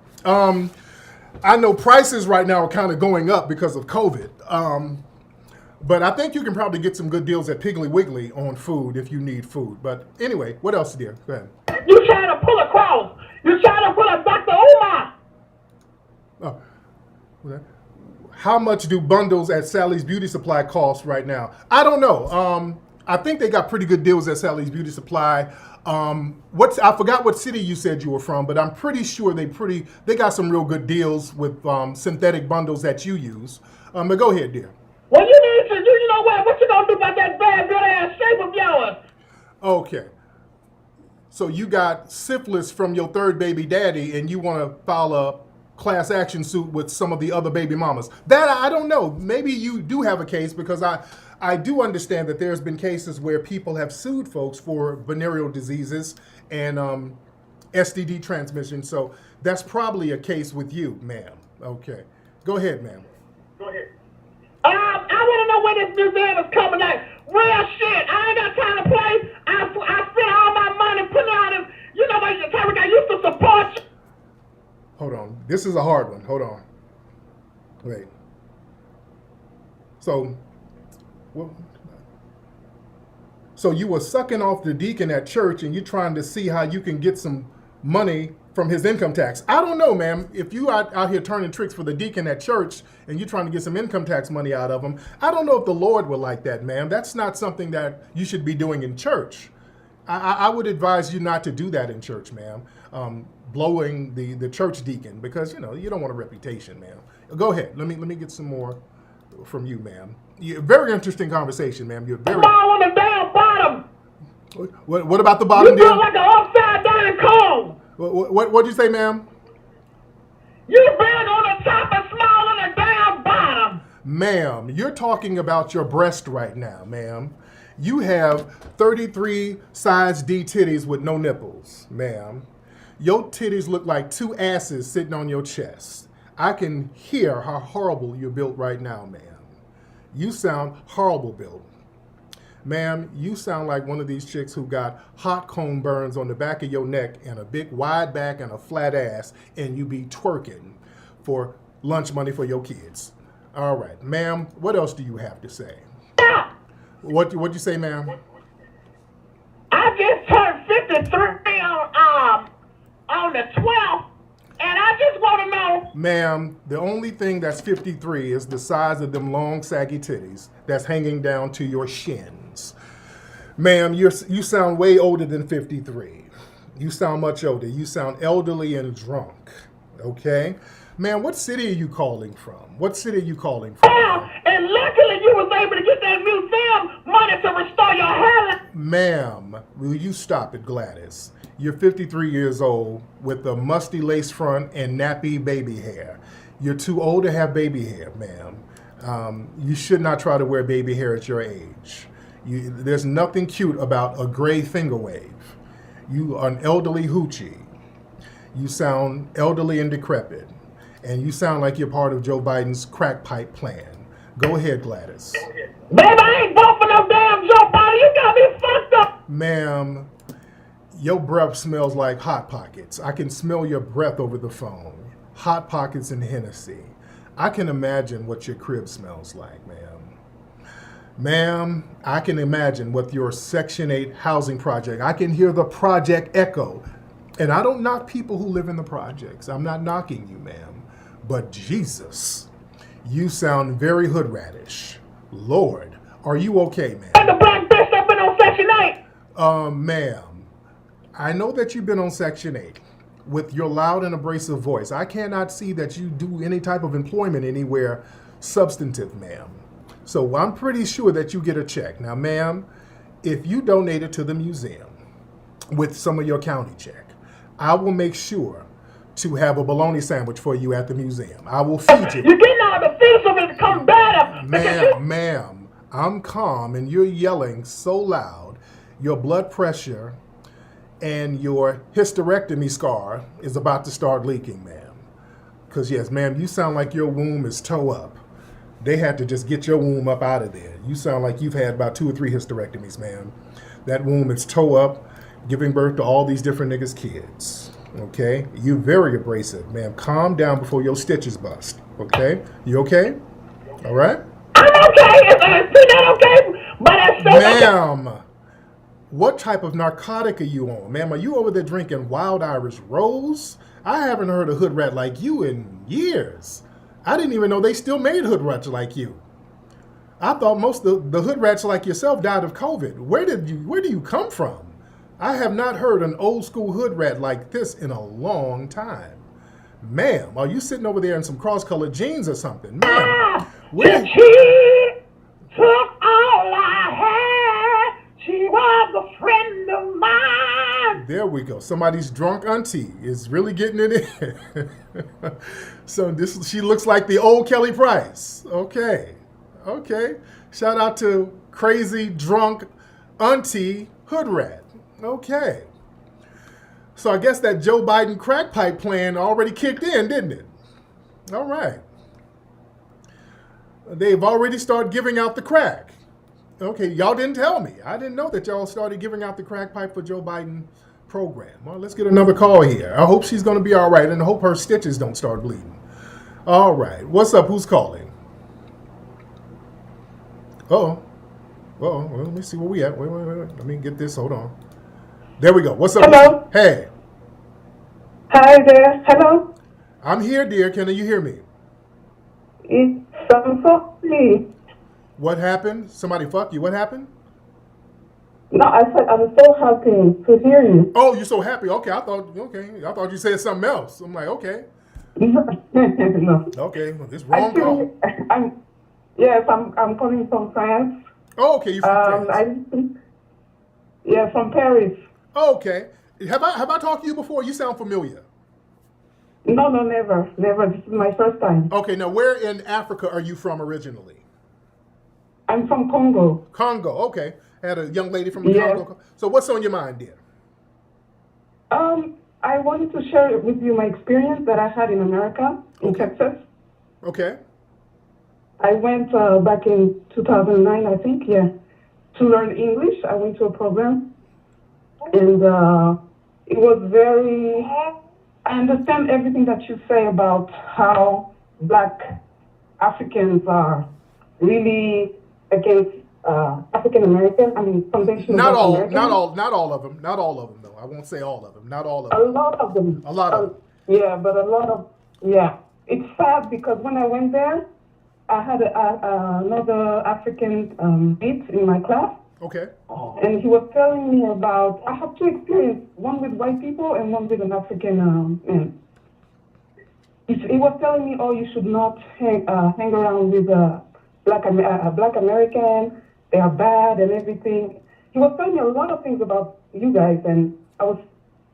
I know prices right now are kind of going up because of COVID. But I think you can probably get some good deals at Piggly Wiggly on food if you need food. But anyway, what else, dear? Go ahead. You trying to pull a cross. You trying to pull a Dr. Umar. How much do bundles at Sally's Beauty Supply cost right now? I don't know. I think they got pretty good deals at Sally's Beauty Supply. I forgot what city you said you were from, but I'm pretty sure they got some real good deals with synthetic bundles that you use. But go ahead, dear. Well, you need to do, you know what you gonna do about that bad, good ass shape of yours? Okay. So you got syphilis from your third baby daddy and you want to file a class action suit with some of the other baby mamas. That, I don't know. Maybe you do have a case because I do understand that there's been cases where people have sued folks for venereal diseases and STD transmission. So that's probably a case with you, ma'am. Okay. Go ahead, ma'am. Go ahead. I want to know when this museum is coming out. Real shit. I ain't got time to play. I spent all my money putting out of, you know, like Tariq, I used to support you. Hold on. This is a hard one. Hold on. Wait. So you were sucking off the deacon at church and you're trying to see how you can get some money from his income tax. I don't know, ma'am. If you are out here turning tricks for the deacon at church and you're trying to get some income tax money out of him, I don't know if the Lord would like that, ma'am. That's not something that you should be doing in church. I would advise you not to do that in church, ma'am. Blowing the church deacon because, you know, you don't want a reputation, ma'am. Go ahead. Let me get some more from you, ma'am. Very interesting conversation, ma'am. You're very... Small on the damn bottom. What about the bottom, dear? You look like an upside down cone. What'd you say, ma'am? You big on the top and small on the damn bottom. Ma'am, you're talking about your breast right now, ma'am. You have 33 size D titties with no nipples, ma'am. Your titties look like two asses sitting on your chest. I can hear how horrible you're built right now, ma'am. You sound horrible built. Ma'am, you sound like one of these chicks who got hot comb burns on the back of your neck and a big wide back and a flat ass, and you be twerking for lunch money for your kids. All right, ma'am, what else do you have to say? What'd you say, ma'am? I just turned 53 on the 12th, and I just want to know. Ma'am, the only thing that's 53 is the size of them long, saggy titties that's hanging down to your shins. Ma'am, you sound way older than 53. You sound much older. You sound elderly and drunk, okay? Ma'am, what city are you calling from? What city are you calling from? Yeah, and luckily you was able to get that museum money to restore your hair. Ma'am, will you stop it, Gladys? You're 53 years old with a musty lace front and nappy baby hair. You're too old to have baby hair, ma'am. You should not try to wear baby hair at your age. There's nothing cute about a gray finger wave. You are an elderly hoochie. You sound elderly and decrepit. And you sound like you're part of Joe Biden's crack pipe plan. Go ahead, Gladys. Baby, I ain't voting for no damn Joe Biden. You got me fucked up. Ma'am, your breath smells like Hot Pockets. I can smell your breath over the phone. Hot Pockets and Hennessy. I can imagine what your crib smells like, ma'am. Ma'am, I can imagine with your Section 8 housing project. I can hear the project echo. And I don't knock people who live in the projects. I'm not knocking you, ma'am. But Jesus, you sound very hood radish. Lord, are you okay, ma'am? The black bitch that been on Section 8. Ma'am, I know that you've been on Section 8 with your loud and abrasive voice. I cannot see that you do any type of employment anywhere substantive, ma'am. So I'm pretty sure that you get a check. Now, ma'am, if you donate it to the museum with some of your county check, I will make sure to have a bologna sandwich for you at the museum. I will feed you. You're getting out of the face of it, come better. Ma'am, I'm calm and you're yelling so loud. Your blood pressure and your hysterectomy scar is about to start leaking, ma'am. Because yes, ma'am, you sound like your womb is toe up. They had to just get your womb up out of there. You sound like you've had about 2 or 3 hysterectomies, ma'am. That womb is toe up, giving birth to all these different niggas' kids. Okay? You're very abrasive, ma'am. Calm down before your stitches bust. Okay? You okay? All right? I'm okay. I'm not okay. But I say, ma'am, what type of narcotic are you on? Ma'am, are you over there drinking Wild Irish Rose? I haven't heard a hood rat like you in years. I didn't even know they still made hood rats like you. I thought most of the hood rats like yourself died of COVID. Where do you come from? I have not heard an old school hood rat like this in a long time. Ma'am, are you sitting over there in some cross-colored jeans or something? Ma'am, she took all I had. She was a friend of mine. There we go. Somebody's drunk auntie is really getting it in. So she looks like the old Kelly Price. Okay. Shout out to crazy drunk auntie hood rat. Okay. So I guess that Joe Biden crack pipe plan already kicked in, didn't it? All right. They've already started giving out the crack. Okay, y'all didn't tell me. I didn't know that y'all started giving out the crack pipe for Joe Biden program. Well, let's get another call here. I hope she's going to be all right, and I hope her stitches don't start bleeding. All right. What's up? Who's calling? Well, let me see where we at. Wait. Let me get this. Hold on. There we go. What's up? Hello. Hey. Hi there. Hello. I'm here, dear. Can you hear me? It's me. What happened? Somebody fucked you. What happened? No, I said I'm so happy to hear you. Oh, you're so happy. Okay, I thought you said something else. I'm like, okay. No. Okay, well, this wrong call. I'm calling from France. Oh, okay, you from France. From Paris. Oh, okay. Have I talked to you before? You sound familiar. No, never. This is my first time. Okay, now where in Africa are you from originally? I'm from Congo. Congo, okay. Had a young lady from Congo. So what's on your mind, dear? I wanted to share with you my experience that I had in America, in Texas. Okay. I went back in 2009, I think, to learn English. I went to a program, and it was very... I understand everything that you say about how Black Africans are really against African American. I mean, foundational. Not all of them. Not all of them, though. I won't say all of them. Not all of them. A lot of them. A lot of them. Yeah, but a lot of It's sad because when I went there, I had another African mate in my class. Okay. And he was telling me about, I have 2 experiences, one with white people and one with an African man. He was telling me, you should not hang around with Black American, they are bad and everything. He was telling me a lot of things about you guys, and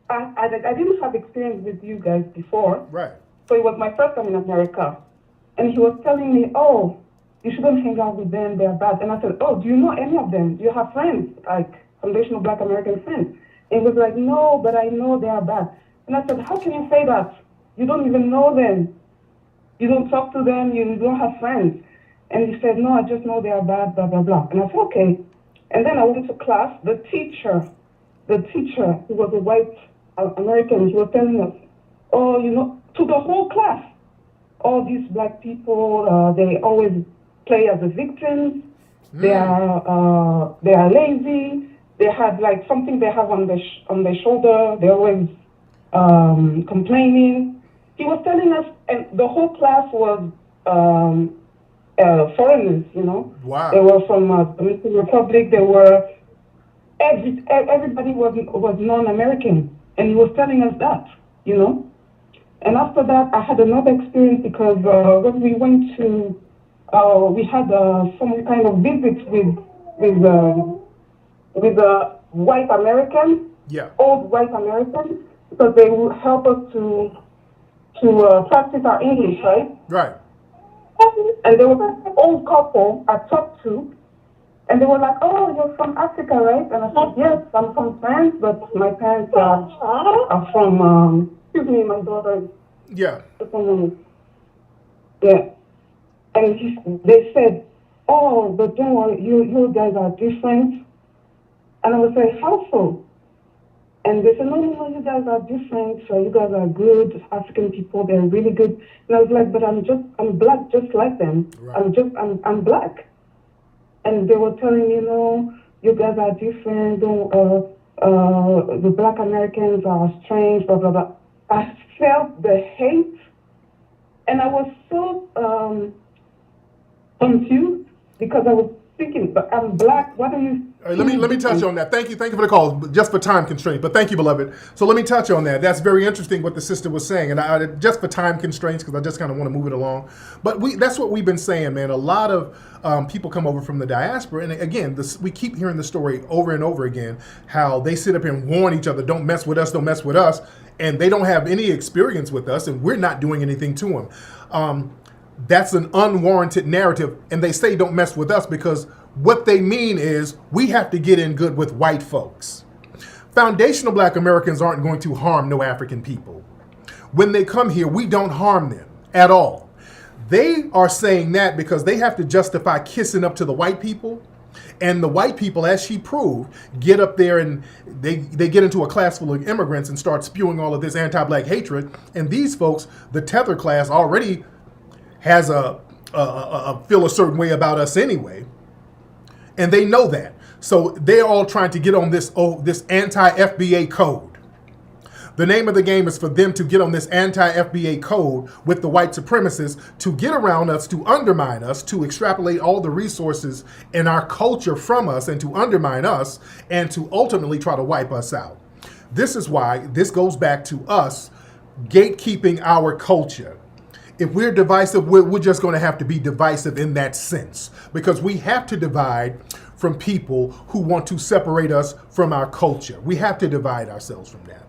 I didn't have experience with you guys before. Right. So it was my first time in America. And he was telling me, you shouldn't hang out with them, they're bad. And I said, do you know any of them? Do you have friends, like foundational Black American friends? And he was like, no, but I know they are bad. And I said, how can you say that? You don't even know them. You don't talk to them, you don't have friends. And he said, no, I just know they are bad, blah, blah, blah. And I said, okay. And then I went to class. The teacher, who was a white American, he was telling us, to the whole class, all these Black people, they always play as the victims. They are lazy. They have like something they have on their shoulder. They're always complaining. He was telling us, and the whole class was foreigners. You know, Wow. They were from Dominican Republic. They were everybody was non-American, and he was telling us that. You know, and after that, I had another experience because when we went to we had some kind of visits with white Americans, old white Americans, because they would help us to practice our English, right? Right. And there was an old couple I talked to, and they were like, "Oh, you're from Africa, right?" And I said, "Yes, I'm from France, but my parents are from." Excuse me, my daughter. Yeah. Yeah. And they said, "Oh, but don't worry, you guys are different." And I was like, "How so?" And they said, no, you guys are different. So you guys are good. African people, they're really good. And I was like, but I'm black just like them. Right. I'm black. And they were telling me, no, you guys are different. The black Americans are strange, blah, blah, blah. I felt the hate. And I was so confused because I was thinking, but I'm black. What are you? All right, let me touch on that. Thank you for the call, just for time constraints. But thank you, beloved. So let me touch on that. That's very interesting what the sister was saying, and I just for time constraints because I just kind of want to move it along. But that's what we've been saying, man. A lot of people come over from the diaspora, and again, we keep hearing the story over and over again how they sit up here and warn each other, "Don't mess with us, don't mess with us," and they don't have any experience with us, and we're not doing anything to them. That's an unwarranted narrative, and they say don't mess with us because what they mean is we have to get in good with white folks. Foundational black Americans aren't going to harm no African people. When they come here, we don't harm them at all. They are saying that because they have to justify kissing up to the white people, and the white people, as she proved, get up there and they get into a class full of immigrants and start spewing all of this anti-black hatred, and these folks, the tether class, already has feel a certain way about us anyway, and they know that. So they're all trying to get on this anti-FBA code. The name of the game is for them to get on this anti-FBA code with the white supremacists to get around us, to undermine us, to extrapolate all the resources in our culture from us and to undermine us and to ultimately try to wipe us out. This is why this goes back to us gatekeeping our culture. If we're divisive, we're just going to have to be divisive in that sense because we have to divide from people who want to separate us from our culture. We have to divide ourselves from that.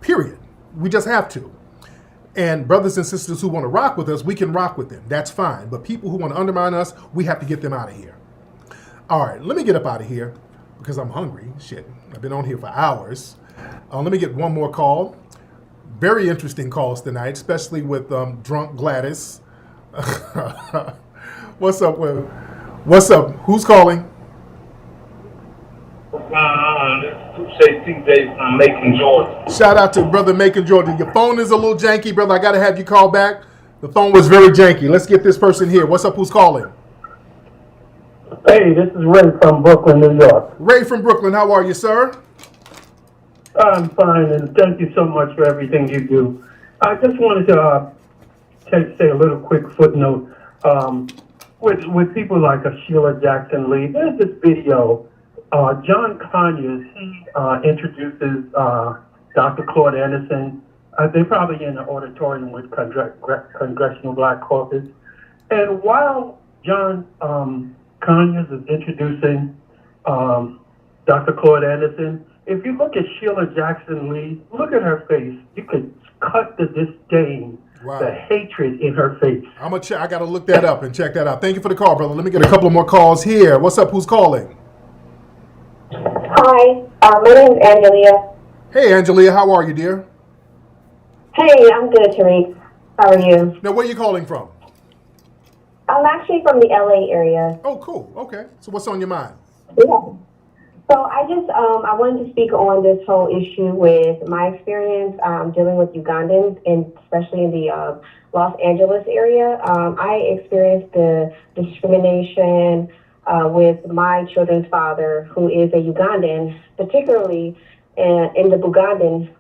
Period. We just have to. And brothers and sisters who want to rock with us, we can rock with them. That's fine. But people who want to undermine us, we have to get them out of here. All right, let me get up out of here because I'm hungry. Shit, I've been on here for hours. Let me get one more call. Very interesting calls tonight, especially with drunk Gladys. What's up? What's up? Who's calling? TJ from Macon, Georgia. Shout out to brother Macon, Georgia. Your phone is a little janky, brother. I got to have you call back. The phone was very janky. Let's get this person here. What's up? Who's calling? Hey, this is Ray from Brooklyn, New York. Ray from Brooklyn. How are you, sir? I'm fine, and thank you so much for everything you do. I just wanted to say a little quick footnote. With people like Sheila Jackson Lee, there's this video. John Conyers, he introduces Dr. Claude Anderson. They're probably in the auditorium with Congressional Black Caucus. And while John Conyers is introducing Dr. Claude Anderson, if you look at Sheila Jackson Lee, look at her face. You could cut the disdain, the hatred in her face. I got to look that up and check that out. Thank you for the call, brother. Let me get a couple more calls here. What's up? Who's calling? Hi, my name is Angelia. Hey, Angelia. How are you, dear? Hey, I'm good, Tariq. How are you? Now, where are you calling from? I'm actually from the LA area. Oh, cool. Okay. So what's on your mind? Yeah. So I wanted to speak on this whole issue with my experience dealing with Ugandans, and especially in the Los Angeles area. I experienced the discrimination with my children's father, who is a Ugandan, particularly in the Bugandan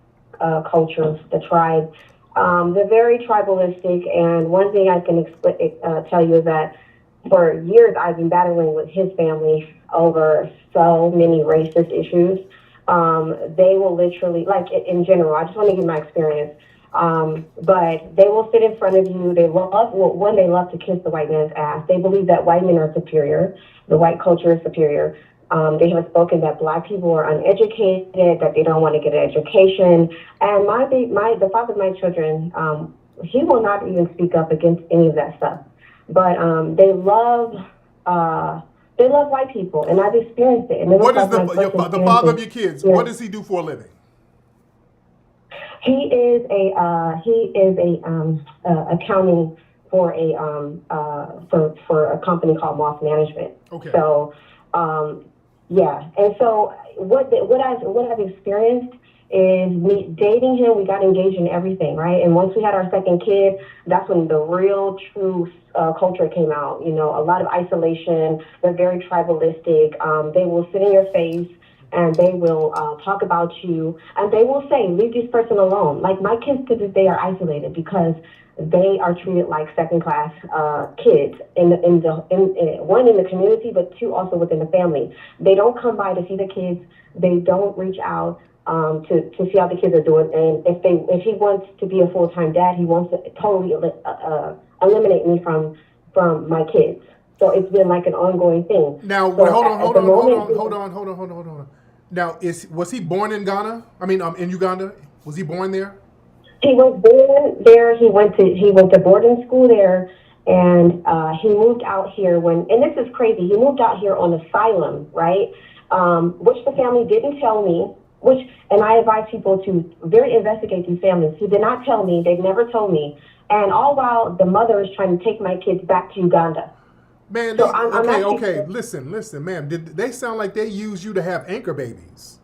culture, the tribe. They're very tribalistic, and one thing I can tell you is that for years I've been battling with his family over so many racist issues. They will literally, like in general, I just want to give my experience, but they will sit in front of you. They love to kiss the white man's ass. They believe that white men are superior. The white culture is superior. They have spoken that black people are uneducated, that they don't want to get an education. And the father of my children, he will not even speak up against any of that stuff. But they love white people, and I've experienced it. And what is the father of your kids? Yeah. What does he do for a living? He is accounting for a company called Moss Management. Okay. So. Yeah, and so what I've experienced is me dating him. We got engaged in everything, right? And once we had our second kid, that's when the real true culture came out. You know, a lot of isolation. They're very tribalistic. They will sit in your face and they will talk about you, and they will say, "Leave this person alone." Like my kids to this day are isolated because they are treated like second-class kids one in the community, but two also within the family. They don't come by to see the kids. They don't reach out to see how the kids are doing. And if he wants to be a full-time dad, he wants to totally eliminate me from my kids. So it's been like an ongoing thing. Now, hold on. Now, was he born in Ghana? I mean, in Uganda? Was he born there? He was born there. He went to boarding school there, and he moved out here and this is crazy. He moved out here on asylum, right? Which the family didn't tell me. And I advise people to very investigate these families. He did not tell me. They've never told me. And all while the mother is trying to take my kids back to Uganda. Man, listen, ma'am. Did they sound like they used you to have anchor babies?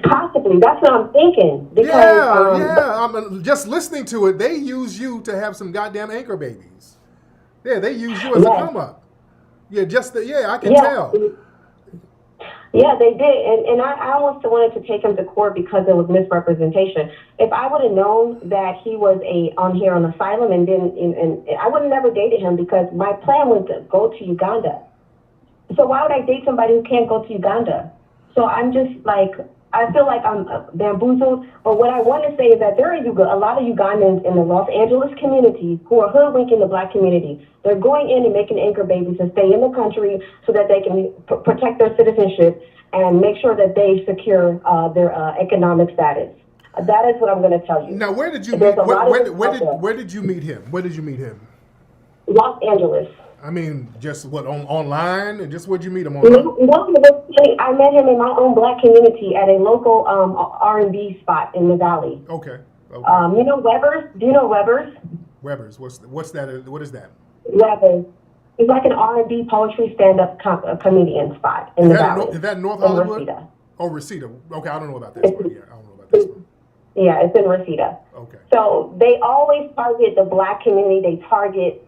Possibly. That's what I'm thinking. Because, I'm just listening to it. They use you to have some goddamn anchor babies. Yeah, they use you as a come up. Yeah, I can tell. Yeah, they did, and I almost wanted to take him to court because it was misrepresentation. If I would have known that he was on asylum, and I would have never dated him because my plan was to go to Uganda. So why would I date somebody who can't go to Uganda? So I'm just like, I feel like I'm bamboozled. But what I want to say is that there are a lot of Ugandans in the Los Angeles community who are hoodwinking the black community. They're going in and making anchor babies to stay in the country so that they can protect their citizenship and make sure that they secure their economic status. That is what I'm going to tell you. Now, where did you meet? Where did you meet him? Where did you meet him? Los Angeles. I mean, just online? And just where'd you meet him online? No, I met him in my own black community at a local R&B spot in the Valley. Okay. You know Weber's? Do you know Weber's? Weber's. What's that? What is that? Weber's. It's like an R&B poetry stand-up comedian spot in the Valley. Is that North Hollywood? Reseda. Oh, Reseda. Okay, I don't know about this one. Yeah, I don't know about this one. Yeah, it's in Reseda. Okay. So they always target the black community. They target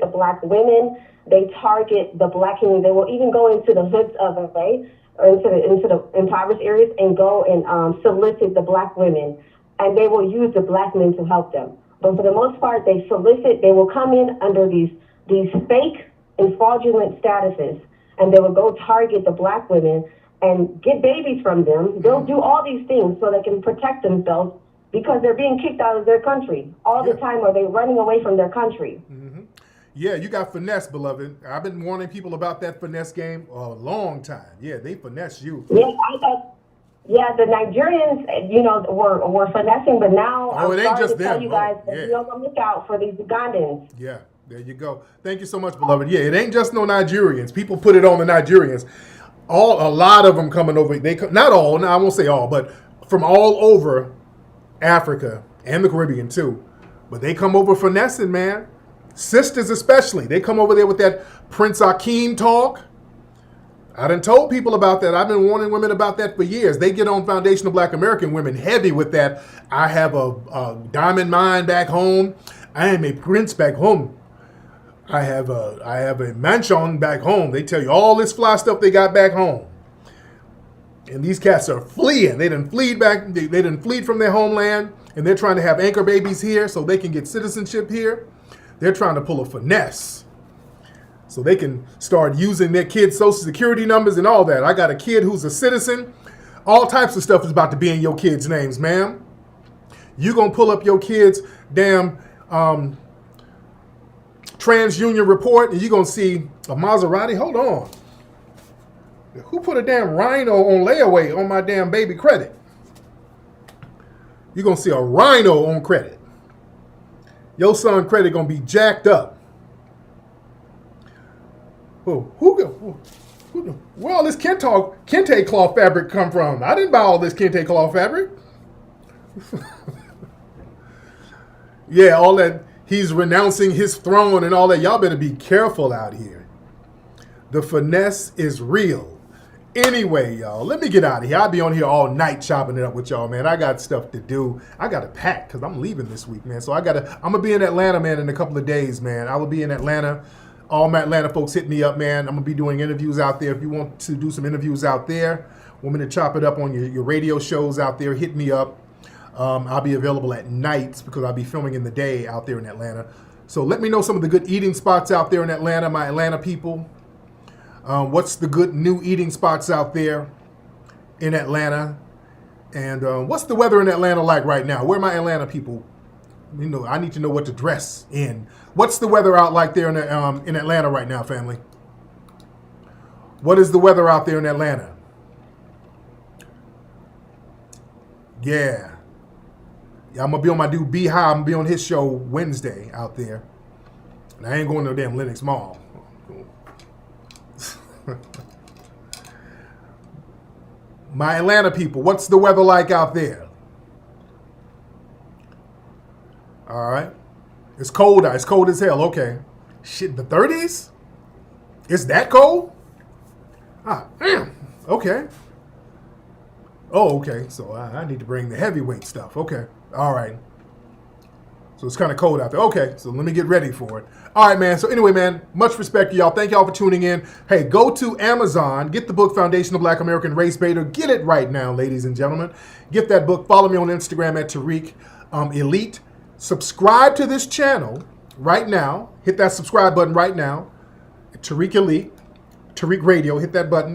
the black women. They target the black community. They will even go into the hoods of LA or into the impoverished areas and go and solicit the black women, and they will use the black men to help them. But for the most part, they will come in under these fake and fraudulent statuses, and they will go target the black women and get babies from them. They'll do all these things so they can protect themselves because they're being kicked out of their country all the time, or they're running away from their country. Mm-hmm. Yeah, you got finesse, beloved. I've been warning people about that finesse game a long time. Yeah, they finesse you. Yeah, the Nigerians, were finessing, but now I'm sorry to tell you guys that be on the lookout for these Ugandans. Yeah, there you go. Thank you so much, beloved. Yeah, it ain't just no Nigerians. People put it on the Nigerians. A lot of them coming over. Not all. No, I won't say all, but from all over Africa and the Caribbean too. But they come over finessing, man. Sisters especially. They come over there with that Prince Akeem talk. I done told people about that. I've been warning women about that for years. They get on foundational Black American women heavy with that. I have a diamond mine back home. I am a prince back home. I have a mansion back home. They tell you all this fly stuff they got back home. And these cats are fleeing. They done fleed back. They done fleed from their homeland, and they're trying to have anchor babies here so they can get citizenship here. They're trying to pull a finesse so they can start using their kids' social security numbers and all that. I got a kid who's a citizen. All types of stuff is about to be in your kids' names, ma'am. You gonna pull up your kids' damn TransUnion report, and you're gonna see a Maserati. Hold on. Who put a damn Rhino on layaway on my damn baby credit? You're gonna see a Rhino on credit. Your son credit gonna be jacked up. Where all this kente cloth fabric come from? I didn't buy all this kente cloth fabric. Yeah, all that. He's renouncing his throne and all that. Y'all better be careful out here. The finesse is real. Anyway, y'all, let me get out of here. I'll be on here all night chopping it up with y'all, man. I got stuff to do. I got to pack because I'm leaving this week, man. So I'm going to be in Atlanta, man, in a couple of days, man. I will be in Atlanta. All my Atlanta folks hit me up, man. I'm going to be doing interviews out there. If you want to do some interviews out there, want me to chop it up on your radio shows out there, hit me up. I'll be available at nights because I'll be filming in the day out there in Atlanta. So let me know some of the good eating spots out there in Atlanta, my Atlanta people. What's the good new eating spots out there in Atlanta? And what's the weather in Atlanta like right now? Where are my Atlanta people? You know, I need to know what to dress in. What's the weather out like there in Atlanta right now, family? What is the weather out there in Atlanta? Yeah, I'm going to be on my dude Beehive. I'm going to be on his show Wednesday out there. And I ain't going to no damn Lenox Mall. My Atlanta people, what's the weather like out there? All right. It's cold out. It's cold as hell. Okay. Shit, the 30s? It's that cold? Ah, damn. Okay. Oh, okay. So I need to bring the heavyweight stuff. Okay. All right. So it's kind of cold out there. Okay. So let me get ready for it. All right, man. So anyway, man, much respect to y'all. Thank y'all for tuning in. Hey, go to Amazon. Get the book Foundational Black American Race Baiter. Get it right now, ladies and gentlemen. Get that book. Follow me on Instagram at Tariq Elite. Subscribe to this channel right now. Hit that subscribe button right now. Tariq Elite. Tariq Radio. Hit that button.